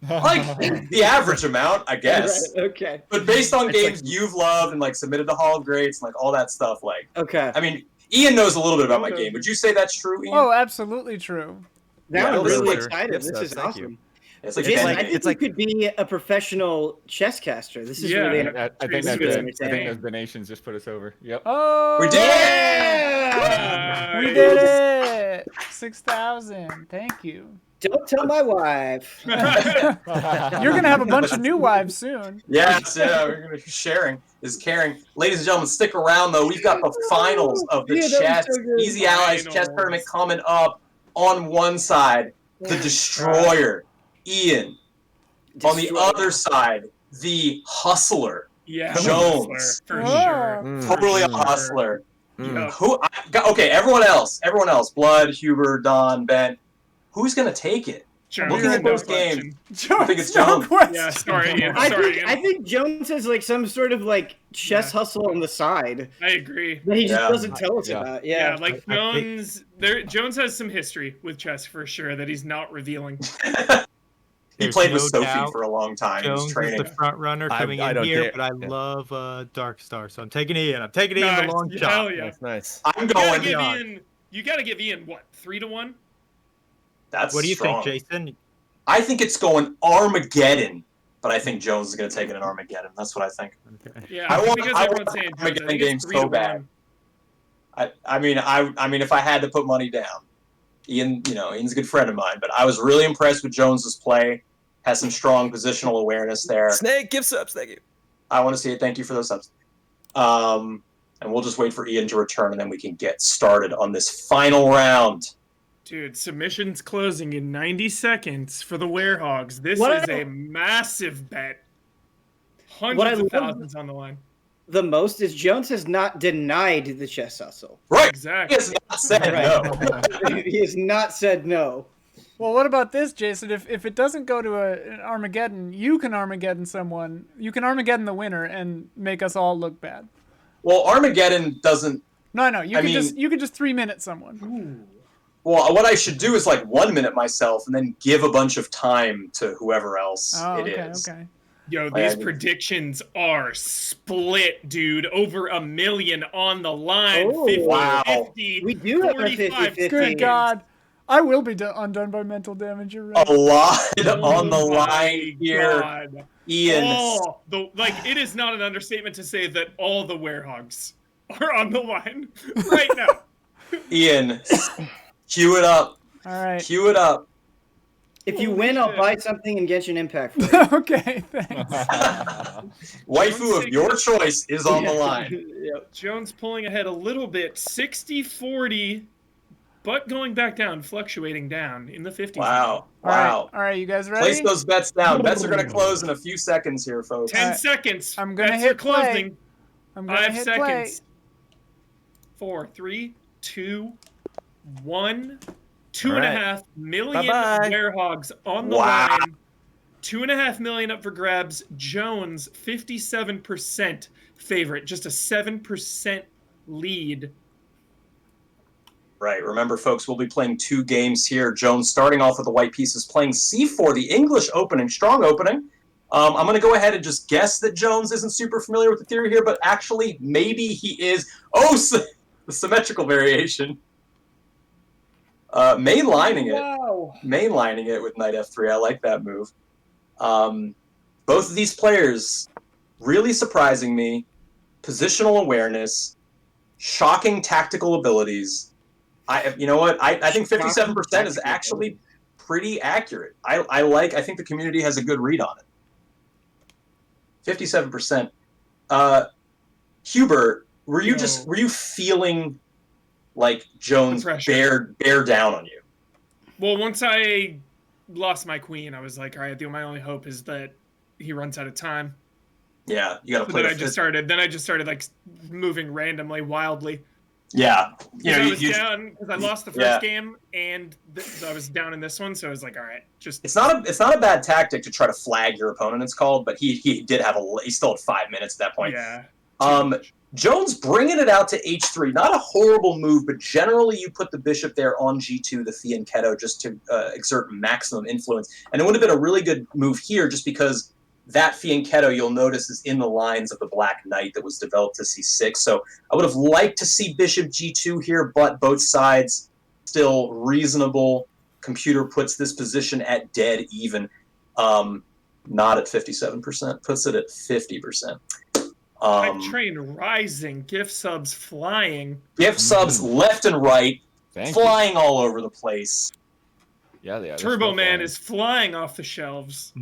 Like the average amount, I guess. Right, okay. But based on games you've loved and like submitted to Hall of Greats and like all that stuff, like. Okay. I mean, Ian knows a little bit about my game. Would you say that's true, Ian? Oh, absolutely true. Now I'm really excited. This is awesome. It's like Jason, I think you could be a professional chess caster. This is really. I think those donations just put us over. Yep. Oh, we did it! We did it! 6,000. Thank you. Don't tell my wife. You're gonna have a bunch of new wives soon. Yes, yeah, we're gonna be sharing is caring. Ladies and gentlemen, stick around though. We've got the finals of the chess Easy Allies chess tournament coming up. On one side, the Destroyer, Ian. On the other side, the Hustler, Jones. For sure. Totally a hustler. Okay, everyone else, Blood, Huber, Don, Ben. Who's gonna take it? Looking at those games, I think it's Jones. Yeah, sorry, Ian. I think Jones has like some sort of like chess hustle on the side. I agree. That he just doesn't tell us about. Yeah, like Jones. Jones has some history with chess for sure that he's not revealing. He played with Sophie for a long time. Jones is the front runner coming in here, but I love Dark Star, so I'm taking Ian. I'm taking Ian the long shot. Hell yeah. Nice. I'm going. You gotta give Ian what, 3-1? That's what do you strong. think, Jason? I think it's going Armageddon, but I think Jones is going to take it in Armageddon. That's what I think. Okay. Yeah, I want everyone's saying Armageddon game so bad. I mean, if I had to put money down, Ian, Ian's a good friend of mine, but I was really impressed with Jones's play. Has some strong positional awareness there. Snake, give subs, thank you. I want to see it. Thank you for those subs. And we'll just wait for Ian to return, and then we can get started on this final round. Dude, submissions closing in 90 seconds for the Werehogs. This is a massive bet. Hundreds of thousands on the line. The most is Jones has not denied the chess hustle. Right. Exactly. He has not said no. He has not said no. Well, what about this, Jason? If it doesn't go to an Armageddon, you can Armageddon someone. You can Armageddon the winner and make us all look bad. Well, Armageddon doesn't. No. You can just 3-minute someone. Ooh. Well, what I should do is like 1 minute myself and then give a bunch of time to whoever else it is. Okay. Yo, these predictions are split, dude. Over 1 million on the line. Oh, 50, wow. 50, We do have a 50-50. Good God. I will be undone by mental damage. You're right. A lot on the line here, God. Ian. It is not an understatement to say that all the Werehogs are on the line right now. Ian, cue it up. All right. Cue it up. If you win, I'll buy something and get you an impact for you. Okay, thanks. Waifu of your choice is on the line. Yep. Jones pulling ahead a little bit, 60-40, but going back down, fluctuating down in the 50s. Wow. All right, you guys ready? Place those bets down. Bets are going to close in a few seconds here, folks. 10 seconds. I'm going to Bets hit are closing. play. I'm going to 5 hit seconds. play. 4, 3, 2, 1. 2.5 million Bye-bye. Werehogs on the Wow. line. 2.5 million up for grabs. Jones, 57% favorite. Just a 7% lead. Right. Remember, folks, we'll be playing 2 games here. Jones starting off with the white pieces, playing C4, the English opening, strong opening. I'm going to go ahead and just guess that Jones isn't super familiar with the theory here, but actually, maybe he is. Oh, the symmetrical variation. Mainlining it with knight f3. I like that move. Both of these players really surprising me. Positional awareness, shocking tactical abilities. You know what? I think 57% is actually pretty accurate. I think the community has a good read on it. 57%. Hubert, were you feeling like Jones bear down on you? Well, once I lost my queen, I was like, all right, my only hope is that he runs out of time. Yeah, you got to play. Then I just started like moving randomly, wildly. Yeah. I was down because I lost the first game, and I was down in this one, so I was like, all right, just. It's not a bad tactic to try to flag your opponent. It's called, but he still had 5 minutes at that point. Yeah. Jones bringing it out to h3, not a horrible move, but generally you put the bishop there on g2, the fianchetto, just to exert maximum influence. And it would have been a really good move here, just because that fianchetto, you'll notice, is in the lines of the black knight that was developed to c6. So I would have liked to see bishop g2 here, but both sides still reasonable. Computer puts this position at dead even, not at 57%, puts it at 50%. Hype train rising, gift subs flying. Gift subs left and right, flying all over the place. Yeah, they are. Turbo Man is flying off the shelves.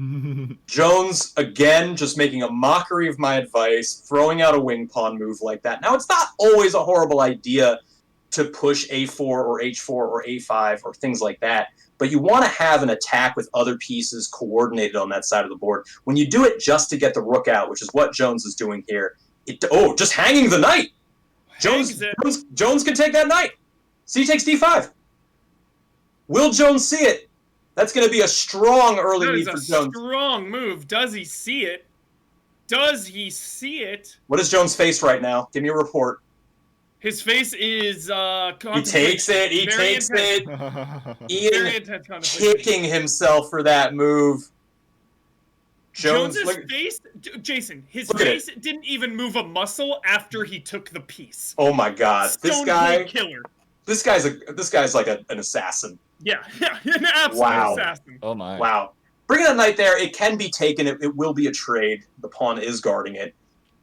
Jones, again, just making a mockery of my advice, throwing out a wing pawn move like that. Now, it's not always a horrible idea to push a4 or h4 or a5 or things like that, but you want to have an attack with other pieces coordinated on that side of the board. When you do it just to get the rook out, which is what Jones is doing here, just hanging the knight. Jones can take that knight. C takes d5. Will Jones see it? That's going to be a strong early lead for Jones. Strong move. Does he see it? Does he see it? What is Jones' face right now? Give me a report. His face is he takes it. He takes it. Ian kicking himself for that move. Jones's face, Jason, his face didn't even move a muscle after he took the piece. Oh my God, Stone Cold killer. This guy's like an assassin. Yeah, an absolute assassin. Oh my. Wow. Bringing a knight there, it can be taken. It will be a trade. The pawn is guarding it.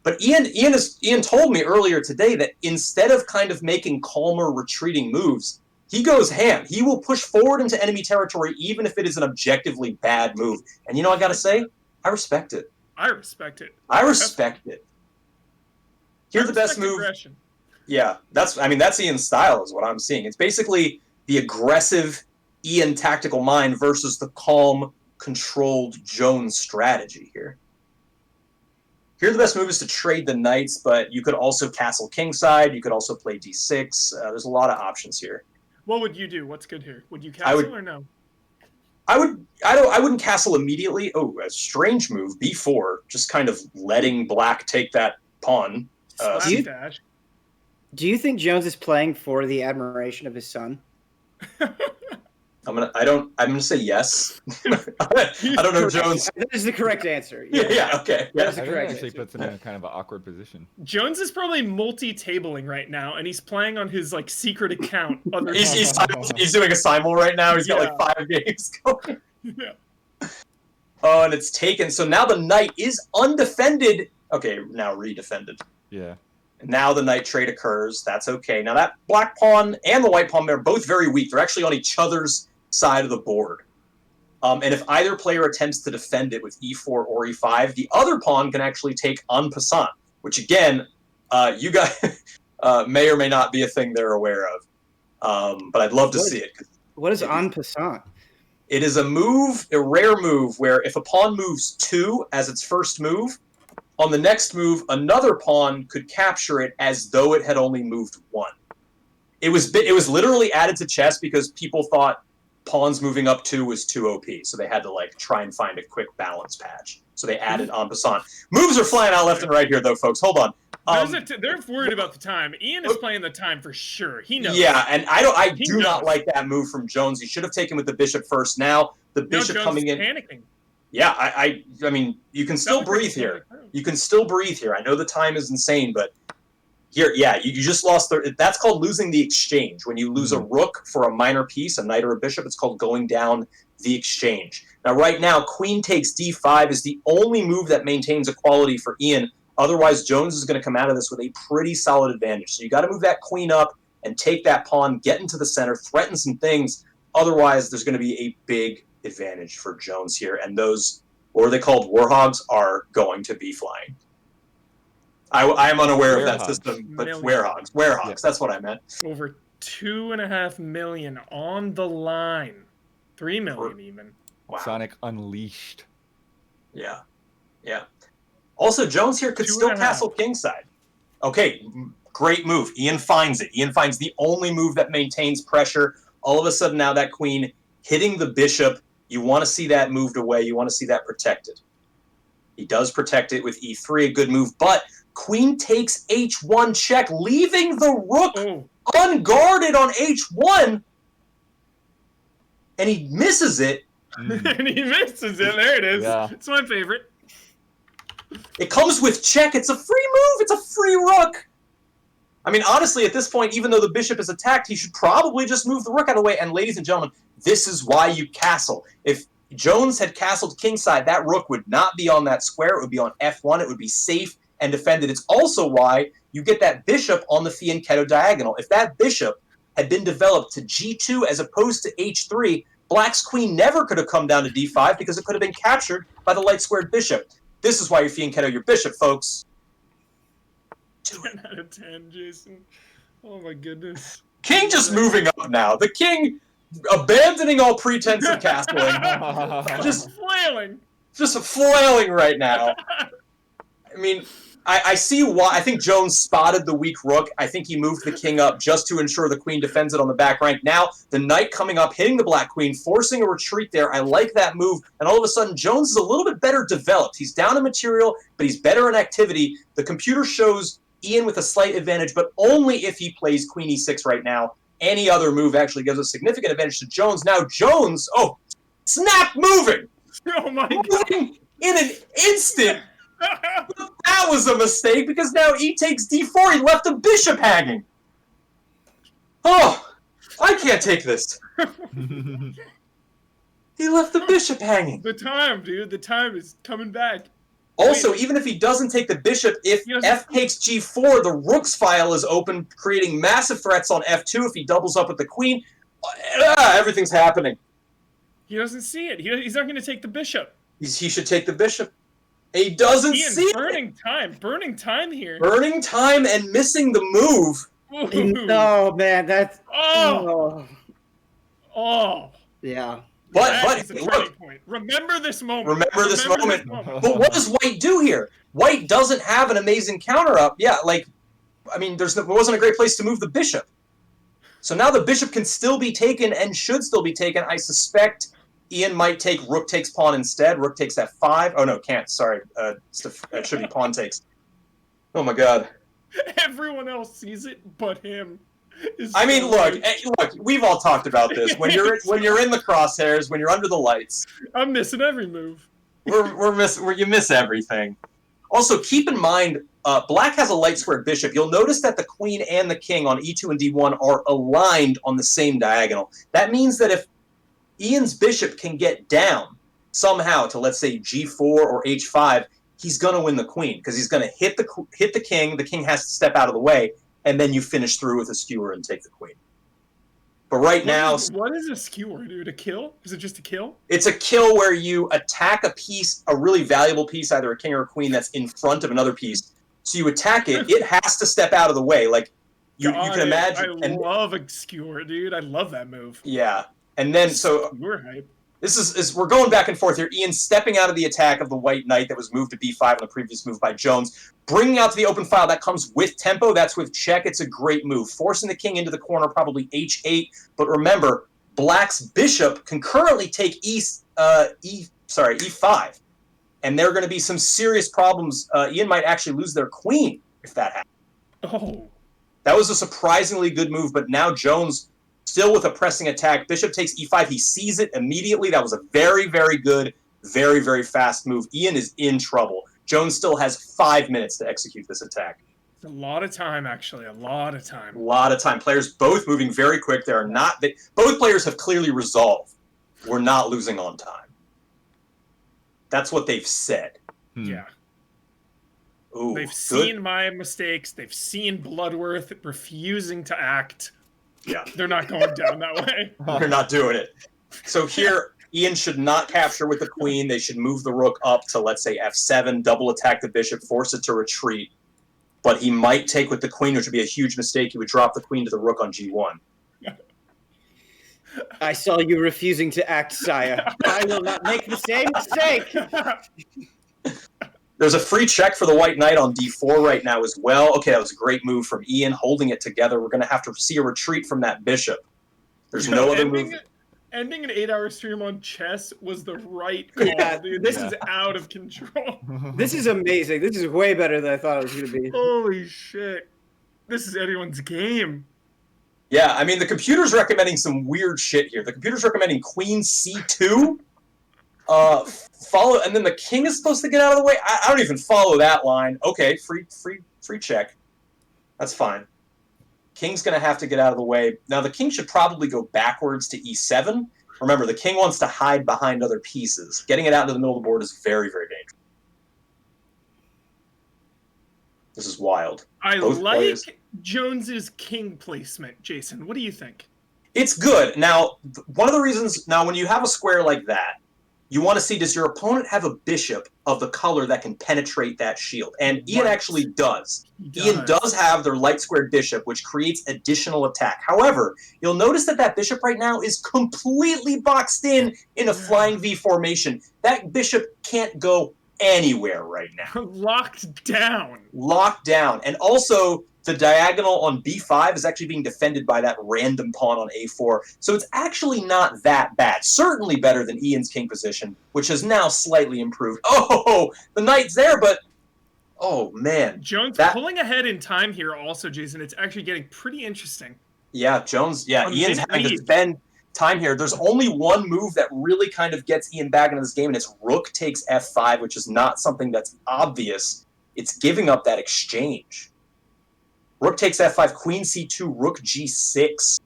But Ian told me earlier today that instead of kind of making calmer retreating moves, he goes ham. He will push forward into enemy territory even if it is an objectively bad move. And I gotta say, I respect it. I respect it. I respect it. Here's the best move. Aggression. Yeah, that's Ian's style is what I'm seeing. It's basically the aggressive Ian tactical mind versus the calm, controlled Jones strategy here. Here, the best move is to trade the knights, but you could also castle kingside. You could also play d6. There's a lot of options here. What would you do? What's good here? Would you castle or no? I wouldn't castle immediately. Oh, a strange move, b4, just kind of letting black take that pawn. Do you think Jones is playing for the admiration of his son? I'm gonna say yes. I don't know, Jones. That is the correct answer. Yeah, okay. That's the correct actually answer. puts him in a kind of an awkward position. Jones is probably multi-tabling right now, and he's playing on his secret account. He's doing a simul right now. He's got 5 games going. Yeah. Oh, and it's taken. So now the knight is undefended. Okay, now redefended. Yeah. Now the knight trade occurs. That's okay. Now that black pawn and the white pawn are both very weak. They're actually on each other's side of the board. And if either player attempts to defend it with e4 or e5, the other pawn can actually take en passant, which again, you guys may or may not be a thing they're aware of. But I'd love to see it. What is en passant? It is a rare move, where if a pawn moves 2 as its first move, on the next move, another pawn could capture it as though it had only moved 1. It was literally added to chess because people thought pawns moving up 2 was too OP, so they had to try and find a quick balance patch. So they added en passant. Moves are flying out left and right here, though, folks. Hold on. They're worried about the time. Ian is playing the time for sure. He knows. Yeah, and I do not like that move from Jones. He should have taken with the bishop first. Now the bishop coming in. Panicking. Yeah, I mean, you can still breathe here. You can still breathe here. I know the time is insane, but here, yeah, you just lost. That's called losing the exchange. When you lose a rook for a minor piece, a knight or a bishop, it's called going down the exchange. Now, right now, queen takes d5 is the only move that maintains equality for Ian. Otherwise, Jones is going to come out of this with a pretty solid advantage. So you got to move that queen up and take that pawn, get into the center, threaten some things. Otherwise, there's going to be a big advantage for Jones here, and those, what are they called, warhogs, are going to be flying. I am unaware of that system, but werehogs, yeah. That's what I meant. Over 2.5 million on the line, 3 million even. Wow. Sonic Unleashed. Yeah. Also, Jones here could still castle kingside. Okay, Great move. Ian finds it. Ian finds the only move that maintains pressure. All of a sudden now that queen hitting the bishop, you want to see that moved away. You want to see that protected. He does protect it with e3, a good move, but queen takes h1 check, leaving the rook unguarded on h1, and he misses it. And he misses it. There it is. Yeah. It's my favorite. It comes with check. It's a free move. It's a free rook. I mean, honestly, at this point, even though the bishop is attacked, he should probably just move the rook out of the way. And ladies and gentlemen, this is why you castle. If Jones had castled kingside, that rook would not be on that square. It would be on f1. It would be safe and defended. It's also why you get that bishop on the fianchetto diagonal. If that bishop had been developed to g2 as opposed to h3, black's queen never could have come down to d5 because it could have been captured by the light-squared bishop. This is why you fianchetto your bishop, folks. 10 out of 10, Jason. Oh my goodness. King just moving up now. The king abandoning all pretense of castling. just flailing. Just flailing right now. I mean, I see why. I think Jones spotted the weak rook. I think he moved the king up just to ensure the queen defends it on the back rank. Now, the knight coming up, hitting the black queen, forcing a retreat there. I like that move. And all of a sudden, Jones is a little bit better developed. He's down in material, but he's better in activity. The computer shows Ian with a slight advantage, but only if he plays queen e6 right now. Any other move actually gives a significant advantage to Jones. Now, Jones, snap moving! Oh my God. In an instant! That was a mistake because now e takes d4. He left the bishop hanging. Oh, I can't take this. He left the bishop hanging. The time, dude. The time is coming back. Also, even if he doesn't take the bishop, if f takes g4, the rook's file is open, creating massive threats on f2 if he doubles up with the queen. Everything's happening. He doesn't see it. He's not going to take the bishop. He should take the bishop. He doesn't see it. Burning time here. Burning time and missing the move. No, man, that's... Oh. Yeah. But look, remember this moment. Remember this moment. But what does white do here? White doesn't have an amazing counter up. Yeah, there wasn't a great place to move the bishop. So now the bishop can still be taken and should still be taken. I suspect Ian might take rook takes pawn instead. Rook takes f5. Oh, no, can't. Sorry. It should be pawn takes. Oh, my God. Everyone else sees it but him. Look, we've all talked about this. When you're in the crosshairs, when you're under the lights. I'm missing every move. You miss everything. Also, keep in mind, black has a light-squared bishop. You'll notice that the queen and the king on e2 and d1 are aligned on the same diagonal. That means that if Ian's bishop can get down somehow to, let's say, g4 or h5, he's going to win the queen because he's going to hit the king. The king has to step out of the way, and then you finish through with a skewer and take the queen. But right now... What is a skewer, dude? A kill? Is it just a kill? It's a kill where you attack a piece, a really valuable piece, either a king or a queen, that's in front of another piece. So you attack it, it has to step out of the way. Like, you can imagine... I love a skewer, dude. I love that move. Yeah. And then, so... Skewer hype. This is we're going back and forth here. Ian stepping out of the attack of the white knight that was moved to b5 in the previous move by Jones, bringing out to the open file. That comes with tempo. That's with check. It's a great move. Forcing the king into the corner, probably h8. But remember, black's bishop can currently take e5. And there are going to be some serious problems. Ian might actually lose their queen if that happens. Oh. That was a surprisingly good move, but now Jones... still with a pressing attack. Bishop takes e5. He sees it immediately. That was a very, very good, very, very fast move. Ian is in trouble. Jones still has 5 minutes to execute this attack. It's a lot of time, actually. A lot of time. A lot of time. Players both moving very quick. Both players have clearly resolved. We're not losing on time. That's what they've said. Yeah. Ooh, they've seen my mistakes. They've seen Bloodworth refusing to act. Yeah. They're not going down that way. They're not doing it. So here, Ian should not capture with the queen. They should move the rook up to, let's say, f7, double attack the bishop, force it to retreat. But he might take with the queen, which would be a huge mistake. He would drop the queen to the rook on g1. I saw you refusing to act, sire. I will not make the same mistake. There's a free check for the white knight on d4 right now as well. Okay, that was a great move from Ian, holding it together. We're going to have to see a retreat from that bishop. There's no other move. Ending an 8-hour stream on chess was the right call, dude. This is out of control. This is amazing. This is way better than I thought it was going to be. Holy shit. This is anyone's game. Yeah, I mean, the computer's recommending some weird shit here. The computer's recommending queen c2. Follow, and then the king is supposed to get out of the way. I don't even follow that line. Okay, free check. That's fine. King's going to have to get out of the way. Now, the king should probably go backwards to e7. Remember, the king wants to hide behind other pieces. Getting it out into the middle of the board is very, very dangerous. This is wild. Both players. Jones's king placement, Jason. What do you think? It's good. Now, one of the reasons... Now, when you have a square like that, you want to see, does your opponent have a bishop of the color that can penetrate that shield? And Ian actually does. Ian does have their light squared bishop, which creates additional attack. However, you'll notice that that bishop right now is completely boxed in a flying V formation. That bishop can't go anywhere right now. Locked down. Locked down. And also, the diagonal on b5 is actually being defended by that random pawn on a4. So it's actually not that bad. Certainly better than Ian's king position, which has now slightly improved. Oh, the knight's there, but... Oh, man. Jones pulling ahead in time here also, Jason. It's actually getting pretty interesting. Yeah, Jones... Yeah, Ian's having to spend time here. There's only one move that really kind of gets Ian back into this game, and it's rook takes f5, which is not something that's obvious. It's giving up that exchange. Rook takes f5, queen c2, rook g6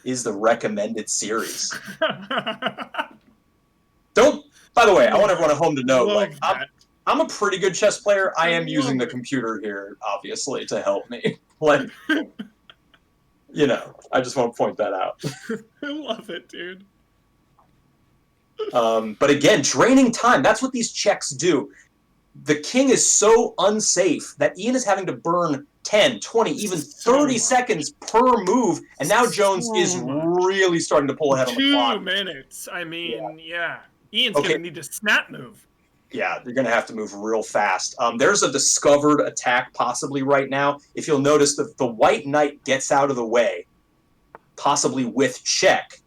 is the recommended series. By the way, I want everyone at home to know, like, I'm a pretty good chess player. I am using the computer here, obviously, to help me. Like, you know, I just want to point that out. I love it, dude. But again, draining time, that's what these checks do. The king is so unsafe that Ian is having to burn 10, 20, even 30 seconds per move, and now Jones is really starting to pull ahead on the clock. 2 minutes. I mean, yeah. Ian's going to need to snap move. Yeah, you're going to have to move real fast. There's a discovered attack possibly right now. If you'll notice that the white knight gets out of the way, possibly with check,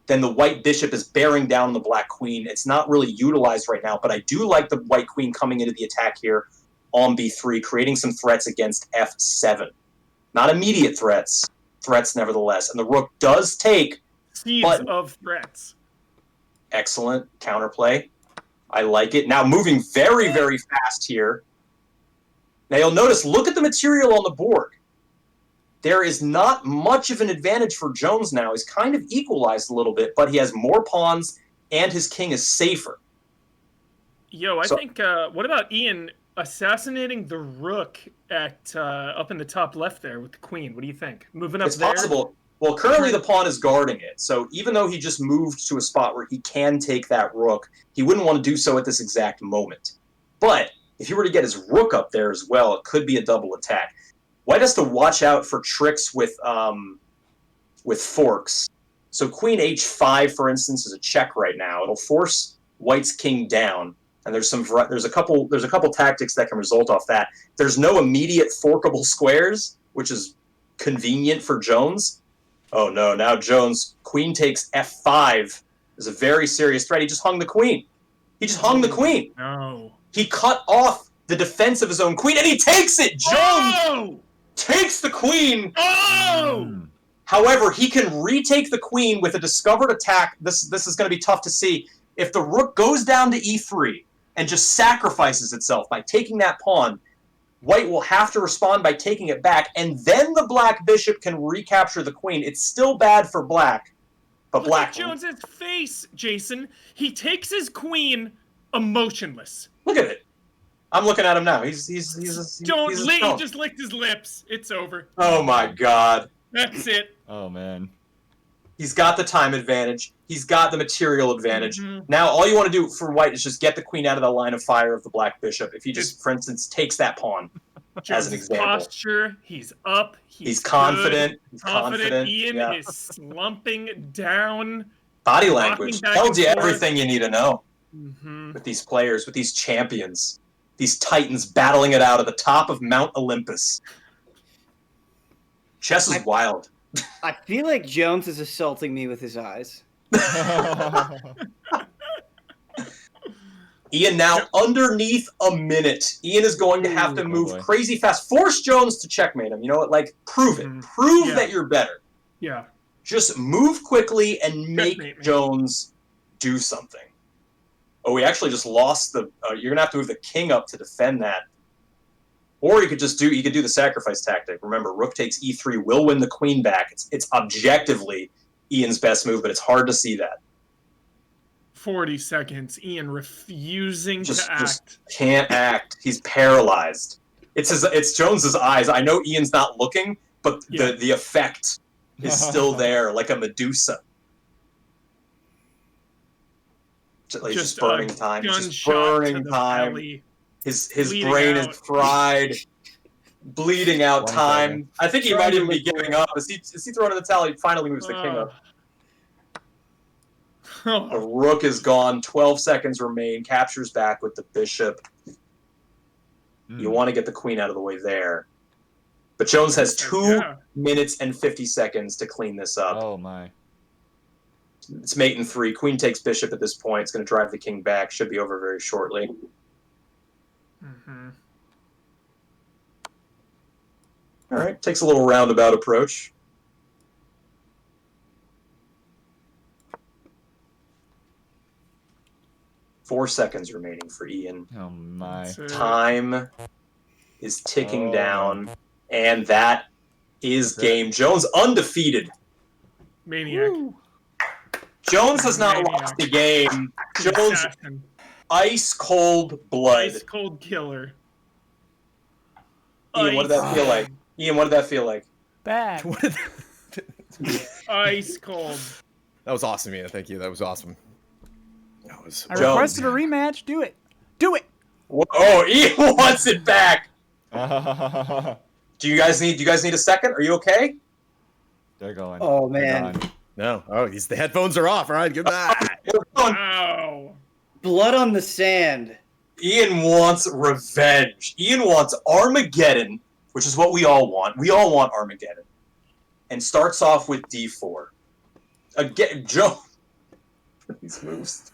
then the white bishop is bearing down the black queen. It's not really utilized right now, but I do like the white queen coming into the attack here on b3, creating some threats against f7. Not immediate threats, threats nevertheless. And the rook does take... Seeds of threats. Excellent counterplay. I like it. Now moving very, very fast here. Now you'll notice, look at the material on the board. There is not much of an advantage for Jones now. He's kind of equalized a little bit, but he has more pawns, and his king is safer. Yo, I think, what about Ian assassinating the rook at up in the top left there with the queen? What do you think? Moving up it's there? It's possible. Well, currently the pawn is guarding it, so even though he just moved to a spot where he can take that rook, he wouldn't want to do so at this exact moment. But if he were to get his rook up there as well, it could be a double attack. White has to watch out for tricks with forks. So queen h5, for instance, is a check right now. It'll force White's king down, and there's a couple tactics that can result off that. There's no immediate forkable squares, which is convenient for Jones. Oh no! Now Jones, queen takes f5 is a very serious threat. He just hung the queen. He just hung the queen. No. He cut off the defense of his own queen, and he takes it. Jones takes the queen. Oh! However, he can retake the queen with a discovered attack. This is going to be tough to see. If the rook goes down to e3 and just sacrifices itself by taking that pawn, White will have to respond by taking it back, and then the black bishop can recapture the queen. It's still bad for black, but Look black... at Jones's face, Jason. He takes his queen emotionless. Look at it. I'm looking at him now. He just licked his lips. It's over. Oh my god. That's it. Oh man. He's got the time advantage. He's got the material advantage. Now, all you want to do for White is just get the queen out of the line of fire of the black bishop. If he just, for instance, takes that pawn as an example. Posture, he's up. He's confident. He's confident. Ian is slumping down. Body language tells you everything you need to know with these players, with these champions. These titans battling it out at the top of Mount Olympus. Chess is wild. I feel like Jones is assaulting me with his eyes. Ian now underneath a minute. Ian is going to have to move crazy fast. Force Jones to checkmate him. You know what? Like, prove it. Prove that you're better. Yeah. Just move quickly and make Jones do something. Oh, we actually just lost the... you're going to have to move the king up to defend that. Or you could just do... You could do the sacrifice tactic. Remember, rook takes e3, will win the queen back. It's objectively Ian's best move, but it's hard to see that. 40 seconds. Ian refusing to act. Just can't act. He's paralyzed. It's Jones's eyes. I know Ian's not looking, but the effect is still there, like a Medusa. Just burning time. Just burning time. His brain is fried. Bleeding out time. I think he might even be giving up. Is he throwing in the towel? He finally moves the king up. The rook is gone. 12 seconds remain. Captures back with the bishop. You want to get the queen out of the way there. But Jones has 2 minutes and 50 seconds to clean this up. Oh, my. It's mate in 3. Queen takes bishop at this point. It's going to drive the king back. Should be over very shortly. All right. Takes a little roundabout approach. Four seconds remaining for Ian. Oh, my. Time is ticking down. And that is game. Jones undefeated. Maniac. Woo. Jones has not lost the game. Jones, ice cold blood. Ice cold killer. Ian, what did that feel like? Ian, what did that feel like? Bad. Ice cold. That was awesome, Ian. Thank you. That was awesome. I requested a rematch. Do it. Do it. Oh, Ian wants it back. Do you guys need a second? Are you okay? They're going. Oh man. No. Oh, the headphones are off. All right, goodbye. Wow. Blood on the sand. Ian wants revenge. Ian wants Armageddon, which is what we all want. We all want Armageddon. And starts off with d4. Again, Joe. These moves.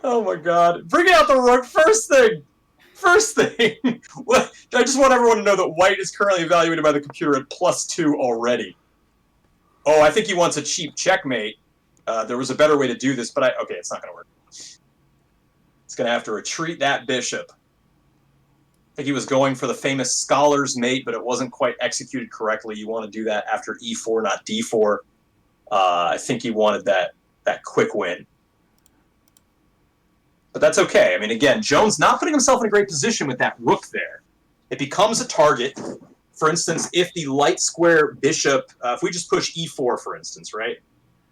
Oh my god. Bring out the rook first thing. First thing. I just want everyone to know that white is currently evaluated by the computer at +2 already. Oh, I think he wants a cheap checkmate. There was a better way to do this, but okay, it's not going to work. It's going to have to retreat that bishop. I think he was going for the famous scholar's mate, but it wasn't quite executed correctly. You want to do that after e4, not d4. I think he wanted that quick win. But that's okay. I mean, again, Jones not putting himself in a great position with that rook there. It becomes a target. For instance, if the light square bishop, if we just push e4, for instance, right,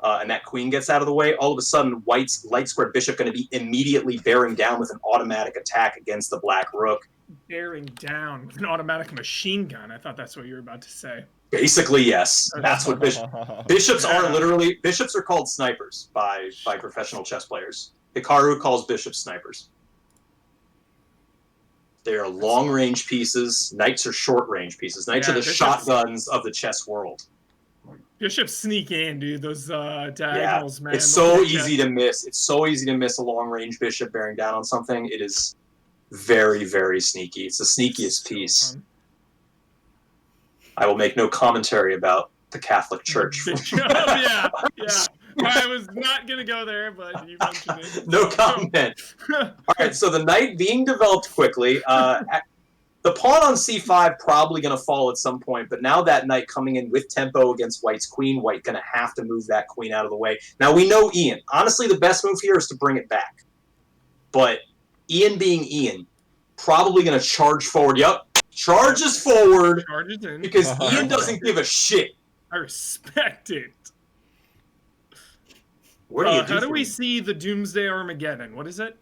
and that queen gets out of the way, all of a sudden white's light square bishop going to be immediately bearing down with an automatic attack against the black rook. Bearing down with an automatic machine gun. I thought that's what you were about to say. Basically, yes. That's what bishops are literally. Bishops are called snipers by professional chess players. Hikaru calls bishops snipers. They are long-range pieces. Knights are short-range pieces. Knights are the shotguns of the chess world. Bishops sneak in, dude. Those diagonals, man. It's so easy to miss. It's so easy to miss a long-range bishop bearing down on something. It is very, very sneaky. It's the sneakiest piece. I will make no commentary about the Catholic Church. yeah. I was not going to go there, but you mentioned it. No comment. All right, so the knight being developed quickly. The pawn on c5 probably going to fall at some point, but now that knight coming in with tempo against white's queen, white going to have to move that queen out of the way. Now, we know Ian. Honestly, the best move here is to bring it back. But Ian being Ian, probably going to charge forward. Yep, charges forward. Charges in. Because Ian doesn't give a shit. I respect it. What do you do? How do we see the Doomsday Armageddon? What is it?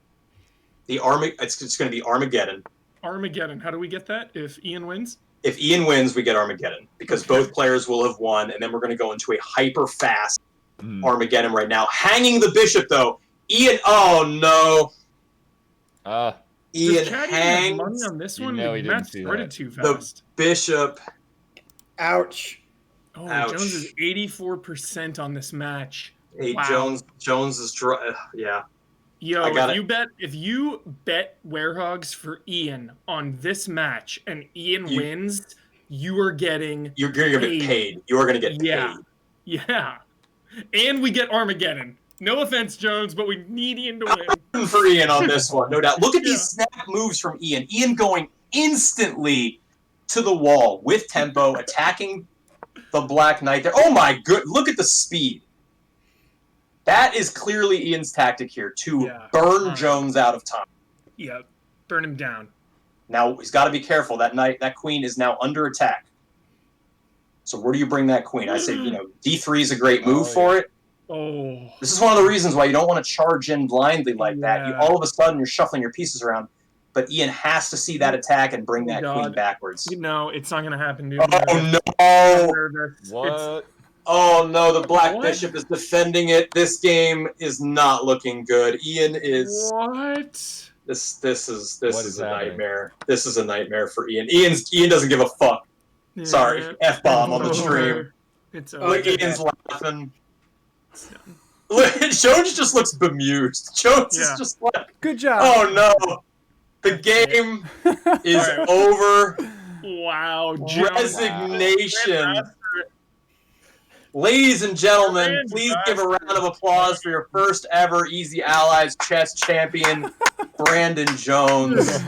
It's going to be Armageddon. Armageddon. How do we get that if Ian wins? If Ian wins, we get Armageddon because both players will have won, and then we're going to go into a hyper-fast Armageddon right now. Hanging the bishop, though. Ian, oh no. Ian Does Chad even have hangs money on this one? know he The didn't match see started that. too the fast. bishop. Ouch. Oh, Ouch. Jones is 84% on this match. Hey, Wow. Jones is yeah. Yo, I got if you bet Werehogs for Ian on this match and Ian wins, you are getting You're gonna get paid. You are gonna get Yeah. paid. Yeah. And we get Armageddon. No offense, Jones, but we need Ian to win. For Ian on this one, no doubt. Look at these snap moves from Ian. Ian going instantly to the wall with tempo, attacking the Black Knight there. Oh my good! Look at the speed. That is clearly Ian's tactic here, to burn Jones out of time. Yeah, burn him down. Now, he's got to be careful. That queen is now under attack. So where do you bring that queen? I say, D3 is a great move for it. Oh. This is one of the reasons why you don't want to charge in blindly like that. All of a sudden, you're shuffling your pieces around. But Ian has to see that attack and bring that queen backwards. No, it's not going to happen, dude. Oh, no! What? Oh no, the Black Bishop is defending it. This game is not looking good. Ian is This is a nightmare. This is a nightmare for Ian. Ian doesn't give a fuck. Yeah. Sorry, F-bomb on the stream. It's Look, Ian's laughing. Jones just looks bemused. Jones is just like, good job. Oh no, the game is over. Wow, Resignation. Ladies and gentlemen, please give a round of applause for your first ever Easy Allies chess champion, Brandon Jones.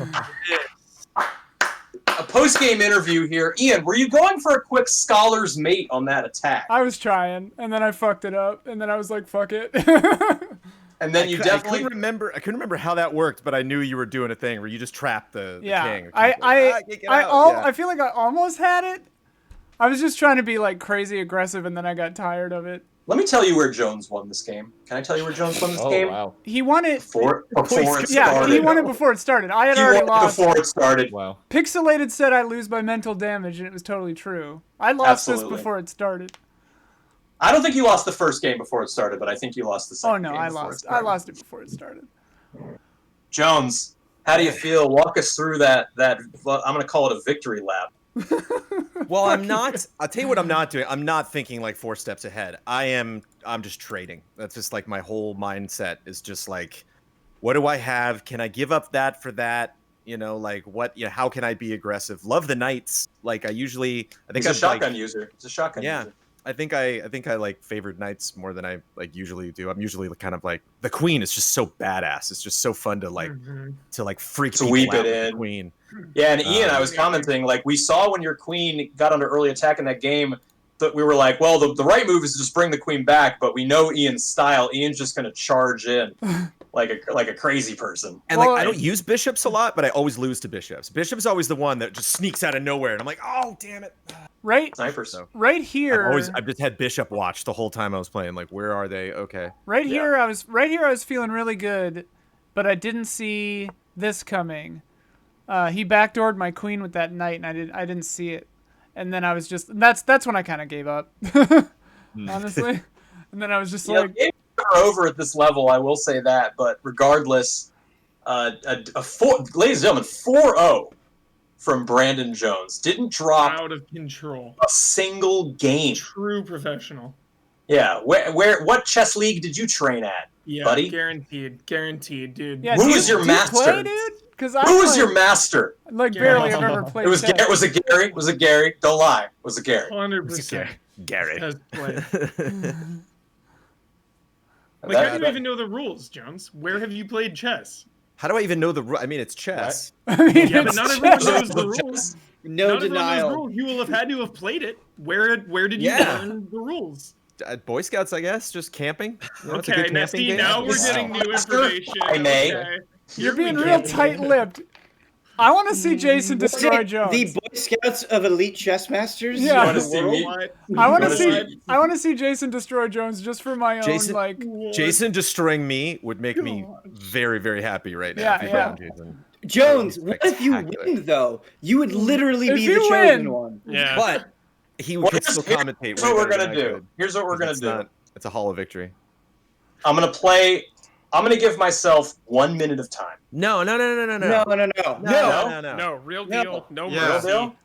A post-game interview here. Ian, were you going for a quick scholar's mate on that attack? I was trying, and then I fucked it up, and then I was like, fuck it. And then I couldn't remember how that worked, but I knew you were doing a thing where you just trapped the king. I feel like I almost had it. I was just trying to be like crazy aggressive, and then I got tired of it. Let me tell you where Jones won this game. Can I tell you where Jones won this game? Wow. He won it before it started. Yeah, he won it before it started. I had already lost. Before it started. Wow. Pixelated said I lose by mental damage, and it was totally true. I lost this before it started. I don't think you lost the first game before it started, but I think you lost the second game. Oh no, I lost. I lost it before it started. Jones, how do you feel? Walk us through that. I'm going to call it a victory lap. Well, I'll tell you what I'm not doing. I'm not thinking like 4 steps ahead. I'm just trading. That's just like my whole mindset is just like, what do I have? Can I give up that for that? Like what, how can I be aggressive? Love the knights. Like I think he's a shotgun user. He's a shotgun user. I think I like favored knights more than I like usually do. I'm usually kind of like the queen is just so badass. It's just so fun to like freak people sweep out it with in. the queen. Yeah, and Ian, I was commenting like we saw when your queen got under early attack in that game that we were like, well, the right move is to just bring the queen back, but we know Ian's style. Ian's just going to charge in like a crazy person. And I don't use bishops a lot, but I always lose to bishops. Bishop's always the one that just sneaks out of nowhere, and I'm like, oh damn it. Right, snipers. Right here. I've just had bishop watch the whole time I was playing. Like, where are they? Okay. Here, I was feeling really good, but I didn't see this coming. He backdoored my queen with that knight, and I didn't see it. And then I was just that's when I kind of gave up, honestly. And then I was just like, games are over at this level. I will say that, but regardless, ladies and gentlemen, 4-0 from Brandon Jones. Didn't drop out of control a single game. True professional. Yeah, what chess league did you train at, buddy? Guaranteed, dude. Yeah, who was your master? Play, dude? Who was your master? Like barely have ever played. Was it Gary? Was it Gary? Don't lie. Was it Gary? 100%. Gary. Like, how do you even know the rules, Jones? Where have you played chess? How do I even know the rules? I mean, it's chess. I mean, yeah, but not everyone knows the rules. No denial. Rules. You will have had to have played it. Where did you learn the rules? Boy Scouts, I guess, just camping. Okay, Nesty, now we're getting new information. Okay. You're being real tight-lipped. I want to see Jason destroy Jones. The Boy Scouts of Elite Chess Masters. Yeah. I want to see Jason destroy Jones just for my own Jason destroying me would make me very, very happy right now. Yeah. Jones, what if you win though? You would literally be the chosen one. Yeah. But he would still commentate. Here's what we're gonna do. Here's what we're gonna do. It's a hollow victory. I'm gonna play I'm gonna give myself 1 minute of time. No. No. No, real deal. No Yeah. mercy. Real deal?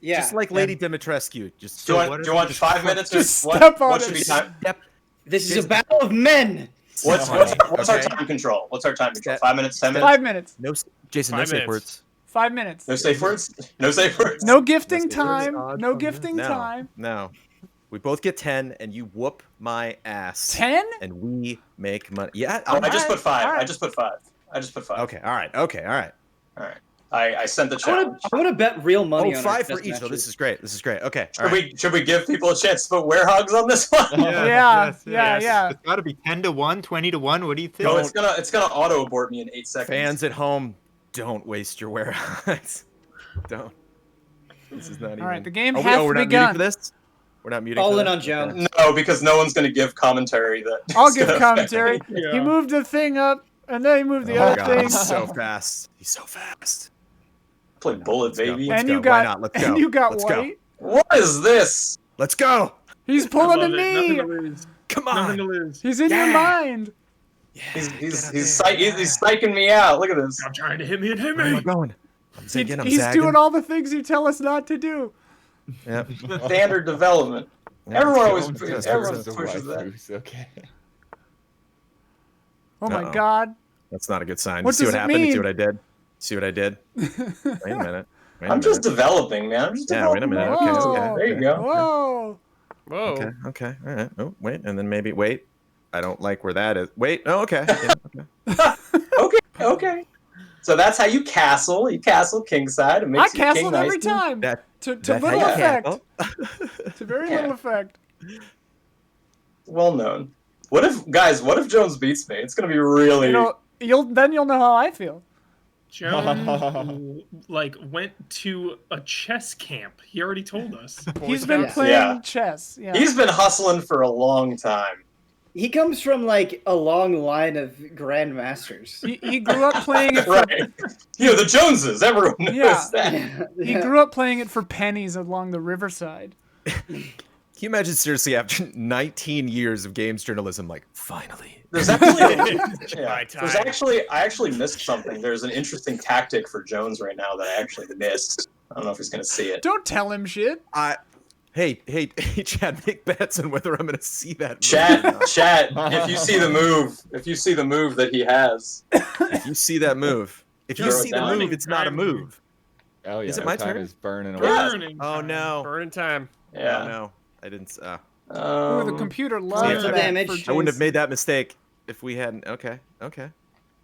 Yeah. Just like Lady Dimitrescu. Just Do you want 5 minutes? Just What step on should it. be time? This is a battle of men. What's our Okay. time control? What's our time control? 5 minutes? 10 minutes? 5 minutes. No, Jason, no 5 safe minutes. words. 5 minutes. No safe words? No safe words? No gifting That's very time. odd No from gifting you. time. No. We both get 10, and you whoop my ass. 10? And we make money. Yeah. Oh, I just put 5. Alright. I just put 5. Okay. All right. I sent the I challenge. want to bet real money Oh, on 5 our for each. chess Oh, this matches. is great. Okay. All right. Should we give people a chance to put werehogs on this one? Yeah. Yeah. It's got to be 10-1, 20-1. What do you think? No, it's gonna auto abort me in 8 seconds. Fans at home, don't waste your warehouse. Don't. This is not even. All right, the game Oh, has we're not begun. muting for this. We're not muting. All for in this? on Jones. No, because no one's gonna give commentary that. I'll give commentary. Yeah. He moved the thing up, and then he moved the Oh other God, thing. he's so fast. He's so fast. Play bullet, Let's go. baby. Let's And go. you Why got, not? Let's and go. you got Let's go. white. What is this? Let's go. He's I pulling a love it. Nothing knee. to lose. Come Nothing on. to lose. He's in your mind. He's psyching me out. Look at this. Stop trying to hit me and hit Where am I me. going? I'm zigging. I'm He's zagging. doing all the things you tell us not to do. Yep. Standard development. Yeah, Everyone let's always go. everyone pushes that. Okay. Oh my Uh-oh. God. That's not a good sign. What You see does what it happened? You mean? see what I did? See what I did? Wait a minute. I'm just developing, man. I'm just Yeah, wait a developing. minute. my Okay, skills. okay, There you go. Whoa. Whoa. Okay. All right. Oh, wait. And then maybe wait. I don't like where that is. Wait. Oh, okay. Yeah, okay. Okay. So that's how you castle. You castle kingside. It I makes your king castled nice every and- time. That, To that's little how you effect. castle. To very Yeah. little effect. Well known. What if Jones beats me? It's gonna be really. You'll know how I feel. Jones went to a chess camp. He already told us. He's been Yeah. playing Yeah. chess. Yeah. He's been hustling for a long time. He comes from like a long line of grandmasters. He grew up playing it for Right. The Joneses. Everyone knows Yeah. that. he grew up playing it for pennies along the riverside. Can you imagine, seriously, after 19 years of games journalism, like, finally. There's actually, My I actually missed something. There's an interesting tactic for Jones right now that I actually missed. I don't know if he's gonna see it. Don't tell him shit. Hey, Chad, make bets on whether I'm going to see that. move. Chat. If you see the move that he has, If you see that move, if you Throw it see the down. move, it's not a move. Oh yeah. Is it my time turn? is burning away. Burning. Oh, no. Burning time. Oh, yeah. no. I didn't. Ooh, the computer loves some that. damage. for I wouldn't have Jason. made that mistake if we hadn't. Okay.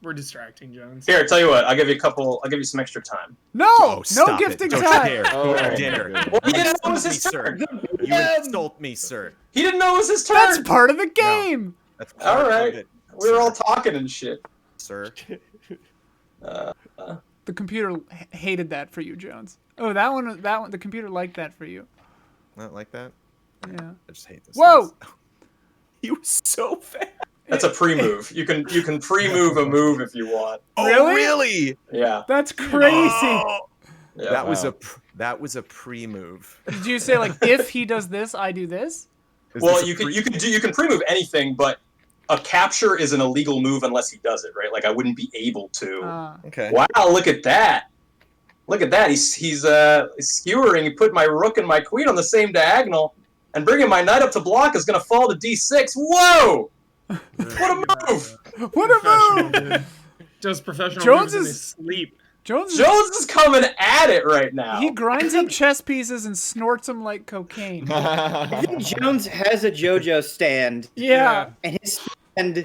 We're distracting Jones. Here, tell you what. I'll give you some extra time. No, Oh, no stop gifting it. Don't time. dare. Oh, How my dare. goodness. Well, he You didn't know it insult was me, his sir. turn. You insult me, sir. He didn't know it was his turn. That's part of the game. That's All part of right. it, We were all sir. talking and shit. Sir. The computer hated that for you, Jones. Oh, that one. The computer liked that for you. Not like that. Yeah. I just hate this. Whoa! He was so fast. That's a pre-move. You can pre-move a move if you want. Really? Really? Yeah. That's crazy. Oh, Yeah. that was a pre-move. Did you say like if he does this, I do this? Is Well, this a you can pre-move anything, but a capture is an illegal move unless he does it, right? Like I wouldn't be able to. Okay. Wow, look at that. Look at that. He's skewering. He put my rook and my queen on the same diagonal, and bringing my knight up to block is going to fall to d6. Whoa! What a move! What a move! Does professional Jones moves in is- his sleep. Jones Jones is coming at it right now. he grinds up chess pieces and snorts them like cocaine. I think Jones has a JoJo stand, Yeah. and his stand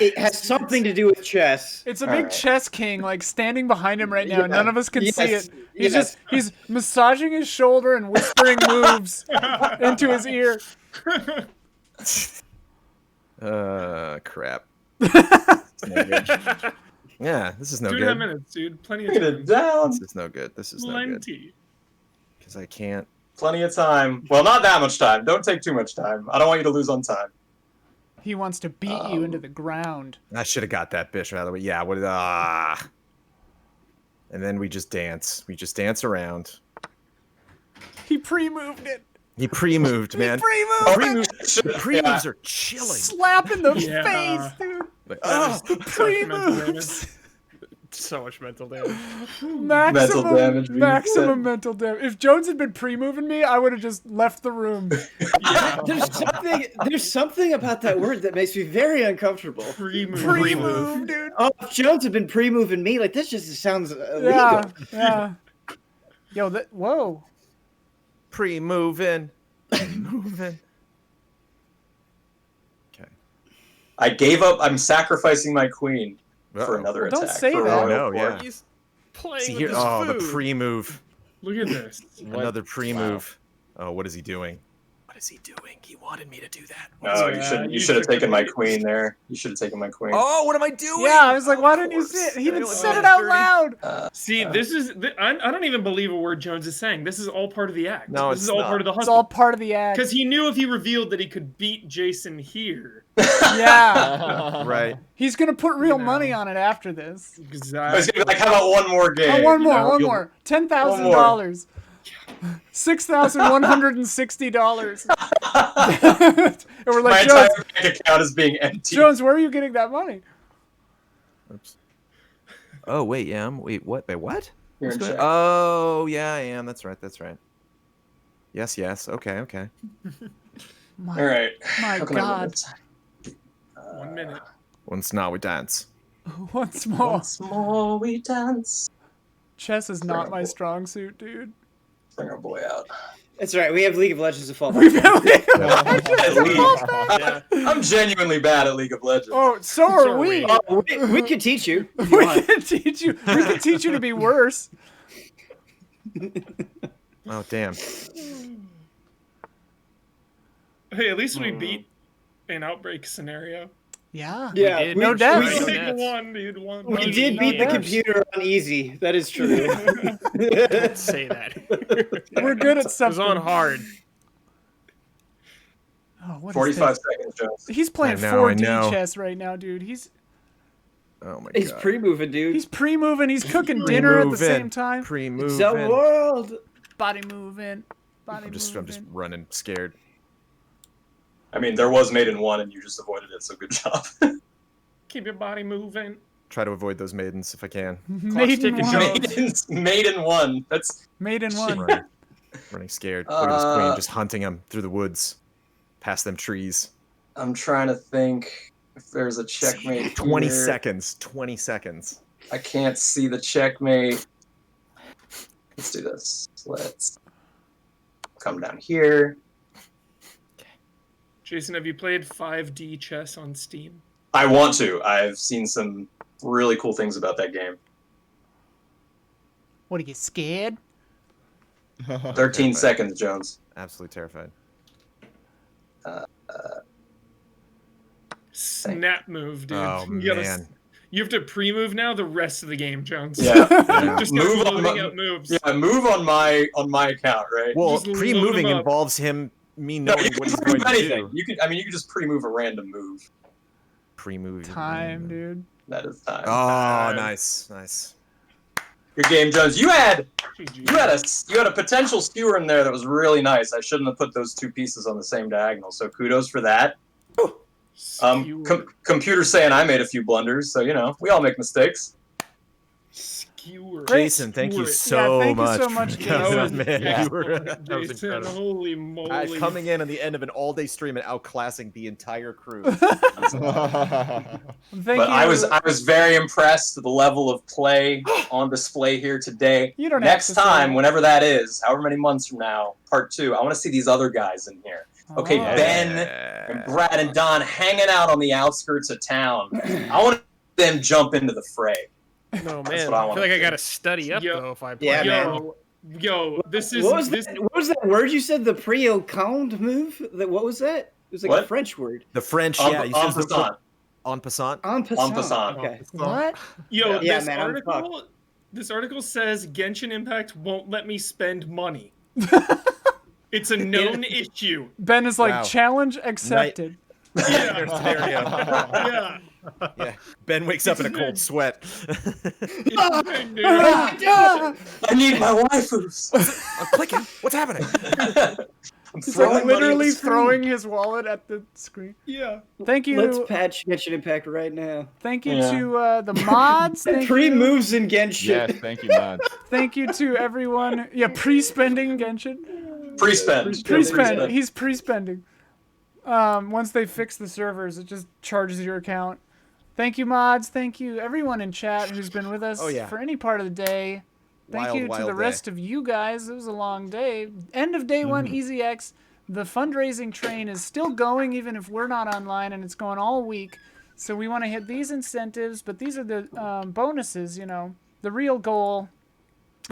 it has something to do with chess. It's a big Alright. chess king, like standing behind him right now. Yeah. None of us can Yes. see it. He's Yes. he's massaging his shoulder and whispering moves into his ear. Crap. Yeah, this is no 2.5 good. minutes, dude. Plenty of Look at time. it down. This is no good. This is no good. Plenty. Because I can't. Plenty of time. Well, not that much time. Don't take too much time. I don't want you to lose on time. He wants to beat you into the ground. I should have got that bishop out of the way. Yeah, what? And then we just dance. We just dance around. He pre-moved it. He pre-moved, man. He pre-moved it. Pre-moves are chilling. Slap in the Yeah. face, dude. Like, Pre-moves. So much mental damage. Maximum mental damage. If Jones had been pre-moving me, I would have just left the room. There's something about that word that makes me very uncomfortable. Pre-move, dude. Oh, if Jones had been pre-moving me, like this just sounds illegal. Yeah. Yo, whoa. Pre-moving. Moving. Okay. I gave up. I'm sacrificing my queen for another attack. Don't say for that. Royal No, Court. yeah. He's playing See with here, his oh, food. the pre-move. Look at this. Another pre-move. Oh, what is he doing? What is he doing? He wanted me to do that. No, you shouldn't. You should have taken my queen there. You should have taken my queen. Oh, what am I doing? Yeah, I was like, why didn't you say it? He didn't said it out loud. See, this is. I don't even believe a word Jones is saying. This is all part of the act. No, this is all part of the It's hustle. all part of the act. Because he knew if he revealed that he could beat Jason here. Yeah. Right. He's going to put real money on it after this. I was gonna be like, how about one more game? Oh, one more. $10,000. $6,160. And we're My like, entire Jones, bank account is being empty. Jones, where are you getting that money? Oops. Oh, wait, yeah. Wait, what? Wait, what? You're in check. Oh, yeah, I am. That's right. Yes. Okay. My, All right. my How can I win God. this? 1 minute. Once now we dance. Once more. Once more we dance. Chess is not my strong suit, dude. Bring our boy out. That's right. We have League of Legends to fall back We've on. Yeah. I'm genuinely bad at League of Legends. Oh, so are we. Oh, we could teach you. If you We want. can teach you. We can teach you to be worse. Oh, damn. Hey, at least we beat an outbreak scenario. Yeah. Yeah, did. No doubt. We Right. did one, dude. One. We did beat the Yes. computer on easy. That is true. Don't say that. We're good at It was something. on hard. Oh, what is 45 this? seconds, Jones. He's playing I know. 4D chess right now, dude. He's Oh, my He's God. pre-moving, dude. he's pre-moving. He's cooking dinner at the same time. Pre-moving. It's the world. Body moving. Body I'm just moving. running scared. I mean, there was Maiden 1 and you just avoided it, so good job. Keep your body moving. Try to avoid those maidens if I can. Maiden taking one. Maiden 1. That's Maiden one. Running scared. Look at this queen just hunting him through the woods, past them trees. I'm trying to think if there's a checkmate. 20 here. seconds. 20 seconds. I can't see the checkmate. Let's do this. Let's come down here. Jason, have you played 5D chess on Steam? I want to. I've seen some really cool things about that game. What, are you scared? 13 seconds, Jones. Absolutely terrified. Snap move, dude. Oh, man. You have to pre-move now the rest of the game, Jones. Yeah. Just start Move on loading my- out moves. Yeah, move on my account, right? Well, Just load pre-moving him up. involves me No, knowing you what can he's going pre-move to anything. do. You can just pre-move a random move. Pre-move. Time, dude. That is time. Oh, nice. Good game, Jones. You had GG. a potential skewer in there that was really nice. I shouldn't have put those two pieces on the same diagonal. So kudos for that. Skewer. Computer saying I made a few blunders, so we all make mistakes. Skewer. Jason, thank you Skewer it. so thank you much. so much, for Jason. coming, That was man. You were- excellent, that was Jason. incredible. Holy moly. Coming in on the end of an all-day stream and outclassing the entire crew. Thank But you. I was very impressed with the level of play on display here today. You don't have Next to say time, that. whenever that is, however many months from now, part 2, I want to see these other guys in here. Okay, Oh. Ben and Brad and Don hanging out on the outskirts of town. I want them jump into the fray. No, That's man. what I I wanna feel like I do. gotta study up, Yo. though, if I play. Yeah, man. Yo, this is What was this. that? What was that word you said? The pre-occond move? What was that? It was like a What? French word. The French, En yeah. You said the- passant. En passant. En passant. En passant. Okay. What? Yo, Yeah, this man, I'm article. This article says Genshin Impact won't let me spend money. It's a known issue. Ben is like, Wow. challenge accepted. There we go. Yeah. Yeah. Ben wakes up in a cold sweat. I need my waifus. I'm clicking. What's happening? He's like literally throwing his wallet at the screen. Yeah. Thank you. Let's patch Genshin Impact right now. Thank you to the mods. Thank Pre-moves in Genshin. Yes, thank you, mods. Thank you to everyone. Yeah, pre-spending Genshin. Pre-spend. He's pre-spending. Once they fix the servers, it just charges your account. Thank you, mods. Thank you, everyone in chat who's been with us for any part of the day. Thank you to the rest of you guys. It was a long day. End of day one, EZX. The fundraising train is still going, even if we're not online, and it's going all week. So we want to hit these incentives, but these are the bonuses, you know. The real goal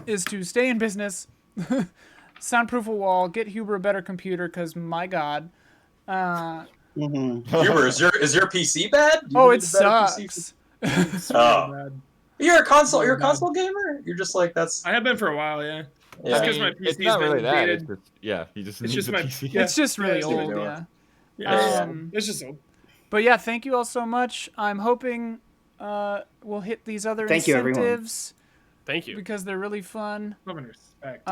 is to stay in business, soundproof a wall, get Huber a better computer, because my God. Huber, is your PC bad? It sucks. You're a console gamer? You're just like, that's... I have been for a while, yeah. Yeah. Just because my PC's it's not really been that. dated. He just It's needs just a my PC. It's just really Yeah, old, it's just old. But yeah, thank you all so much. I'm hoping we'll hit these other incentives. Thank you. Because they're really fun. Love and respect.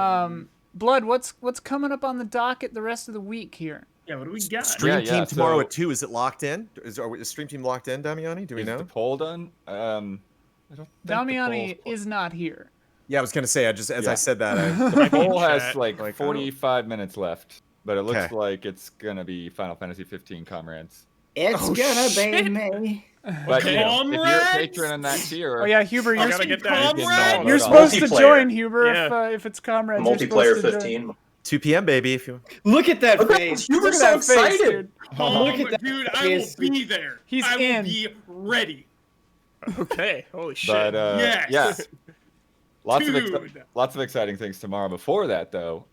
Blood, what's coming up on the docket the rest of the week here? Yeah, what do we got? Stream team tomorrow at 2. Is it locked in? Is stream team locked in, Damiani? Do we know? Is the poll done? I don't think Damiani is not here. Yeah, I was gonna say. As I said that, the poll has like 45 minutes left, but it looks like it's gonna be Final Fantasy 15 Comrades. It's gonna be me. But you know, if you're a patron in that tier, Huber, you're you're supposed to join, Huber, if it's Comrades. Multiplayer 15. 2 p.m. baby. If you look at that face, Huber's so excited. Dude. Look at that, dude! I will be there. I will be ready. Okay. Holy shit. But yes. Lots of exciting things tomorrow. Before that, though,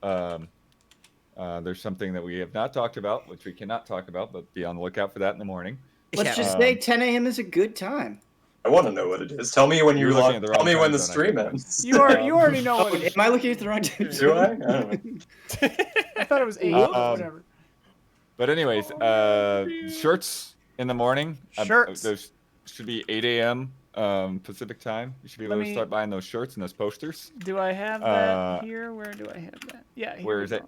there's something that we have not talked about, which we cannot talk about, but be on the lookout for that in the morning. Let's just say 10 a.m. is a good time. I want to know what it is. Tell me when tell me when the stream ends. You already know what it is. Am I looking at the wrong time? Do I? I don't know. I thought it was 8. Whatever. But anyways, shirts in the morning. Shirts. Those should be 8 a.m. Pacific time. You should be able to start buying those shirts and those posters. Do I have that here? Where do I have that? Yeah. Here where is it?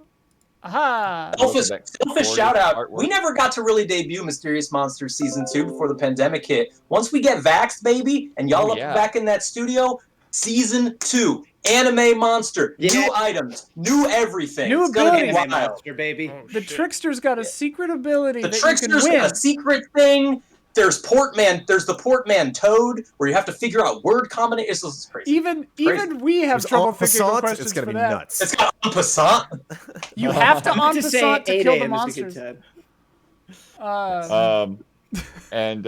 Aha! Selfish shout out. We never got to really debut Mysterious Monsters Season 2 before the pandemic hit. Once we get vaxxed, baby, and y'all back in that studio, Season 2. Anime monster, new items, new everything. New it's gonna ability, be wild. Monster, baby. The Trickster's got a secret ability. The that Trickster's you can win. a secret thing. There's the Portman Toad, where you have to figure out word combinations. This is crazy. Even we have trouble thinking of questions it's gonna for be that. nuts. It's got en passant. You have to en passant to kill the monsters. And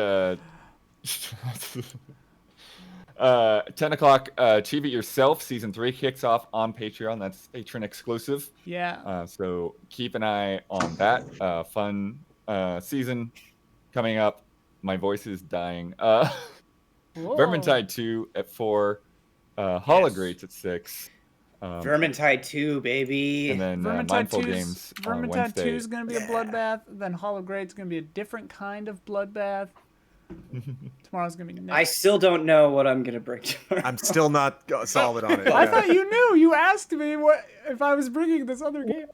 10 o'clock, Achieve It Yourself, Season 3 kicks off on Patreon. That's patron exclusive. Yeah. So keep an eye on that. Fun season coming up. My voice is dying. Vermintide 2 at 4. Hologrades at 6. Vermintide 2, baby. And then Mindful Games on Vermintide Wednesday. 2 is going to be a bloodbath. Then Holograde's going to be a different kind of bloodbath. Tomorrow's going to be next. I still don't know what I'm going to bring tomorrow. I'm still not solid on it. I thought you knew. You asked me if I was bringing this other game.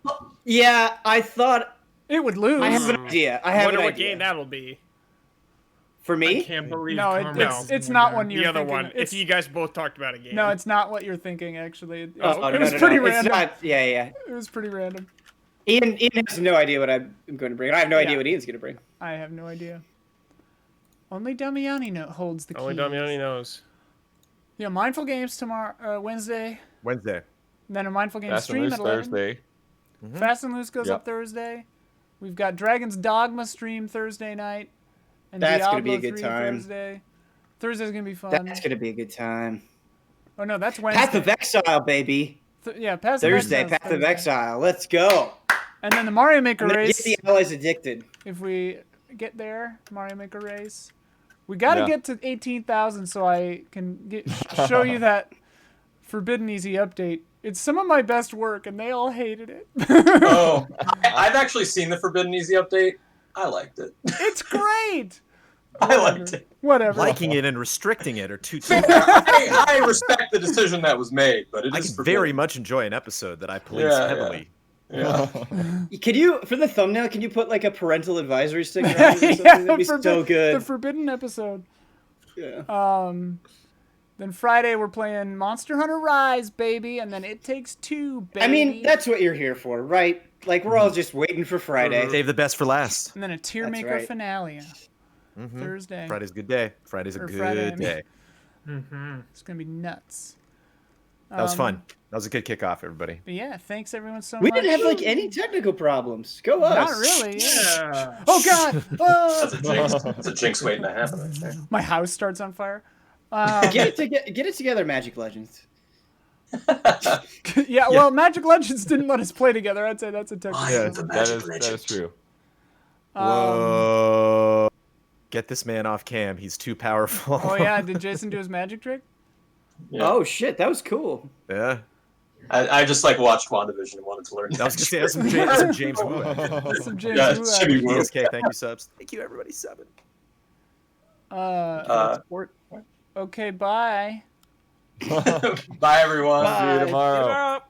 Yeah, I thought it would lose. I have an idea. I wonder what game that'll be. For me? I can't believe it's not one you're the other thinking. one. If you guys both talked about a game. No, it's not what you're thinking, actually. It No, was pretty random. Yeah. It was pretty random. Ian has no idea what I'm going to bring. I have no idea what Ian's going to bring. I have no idea. Only Damiani holds the key. Only Damiani knows. Yeah, Mindful Games tomorrow, Wednesday. Wednesday. Then a Mindful Games Fast stream and at Loose 11. Thursday. Mm-hmm. Fast and Loose goes up Thursday. We've got Dragon's Dogma stream Thursday night. And that's going to be a good time. Thursday. Thursday's going to be fun. That's going to be a good time. Oh, no, that's Wednesday. Path of Exile, baby. Path Thursday, of Exile. Path of Exile. Let's go. And then the Mario Maker race. Get the allies addicted. If we get there, Mario Maker race. We got to get to 18,000 so I can show you that Forbidden Easy update. It's some of my best work, and they all hated it. Oh, I've actually seen the Forbidden Easy update. I liked it. It's great. I liked it. Whatever. Liking it and restricting it are two. I respect the decision that was made, but it is I can very much enjoy an episode that I police heavily. Yeah. Can you, for the thumbnail, can you put like a parental advisory sticker on it or something? That'd be so good. The forbidden episode. Yeah. Then Friday we're playing Monster Hunter Rise, baby, and then It Takes Two, baby. I mean, that's what you're here for, right? Like, we're all just waiting for Friday. Save the best for last. And then a Tier Maker finale. Thursday. Friday's a good day. Friday's a good day. It's going to be nuts. That was fun. That was a good kickoff, everybody. But yeah, thanks everyone so We much. didn't have like any technical problems. Go us. Not really. Yeah. Oh God. That's a jinx waiting to happen right there. My house starts on fire. Get it together, Magic Legends. Yeah, well, Magic Legends didn't let us play together. I'd say that's a technical. Yeah, that is true. Whoa! Get this man off cam. He's too powerful. Oh yeah, did Jason do his magic trick? Yeah. Oh shit, that was cool. Yeah. I just like watched WandaVision and wanted to learn. That was just some James Wu. Some James Wu. Jimmy Wu. Okay, thank you, subs. Thank you, everybody, subbing. Okay, bye. Bye, everyone. See you tomorrow.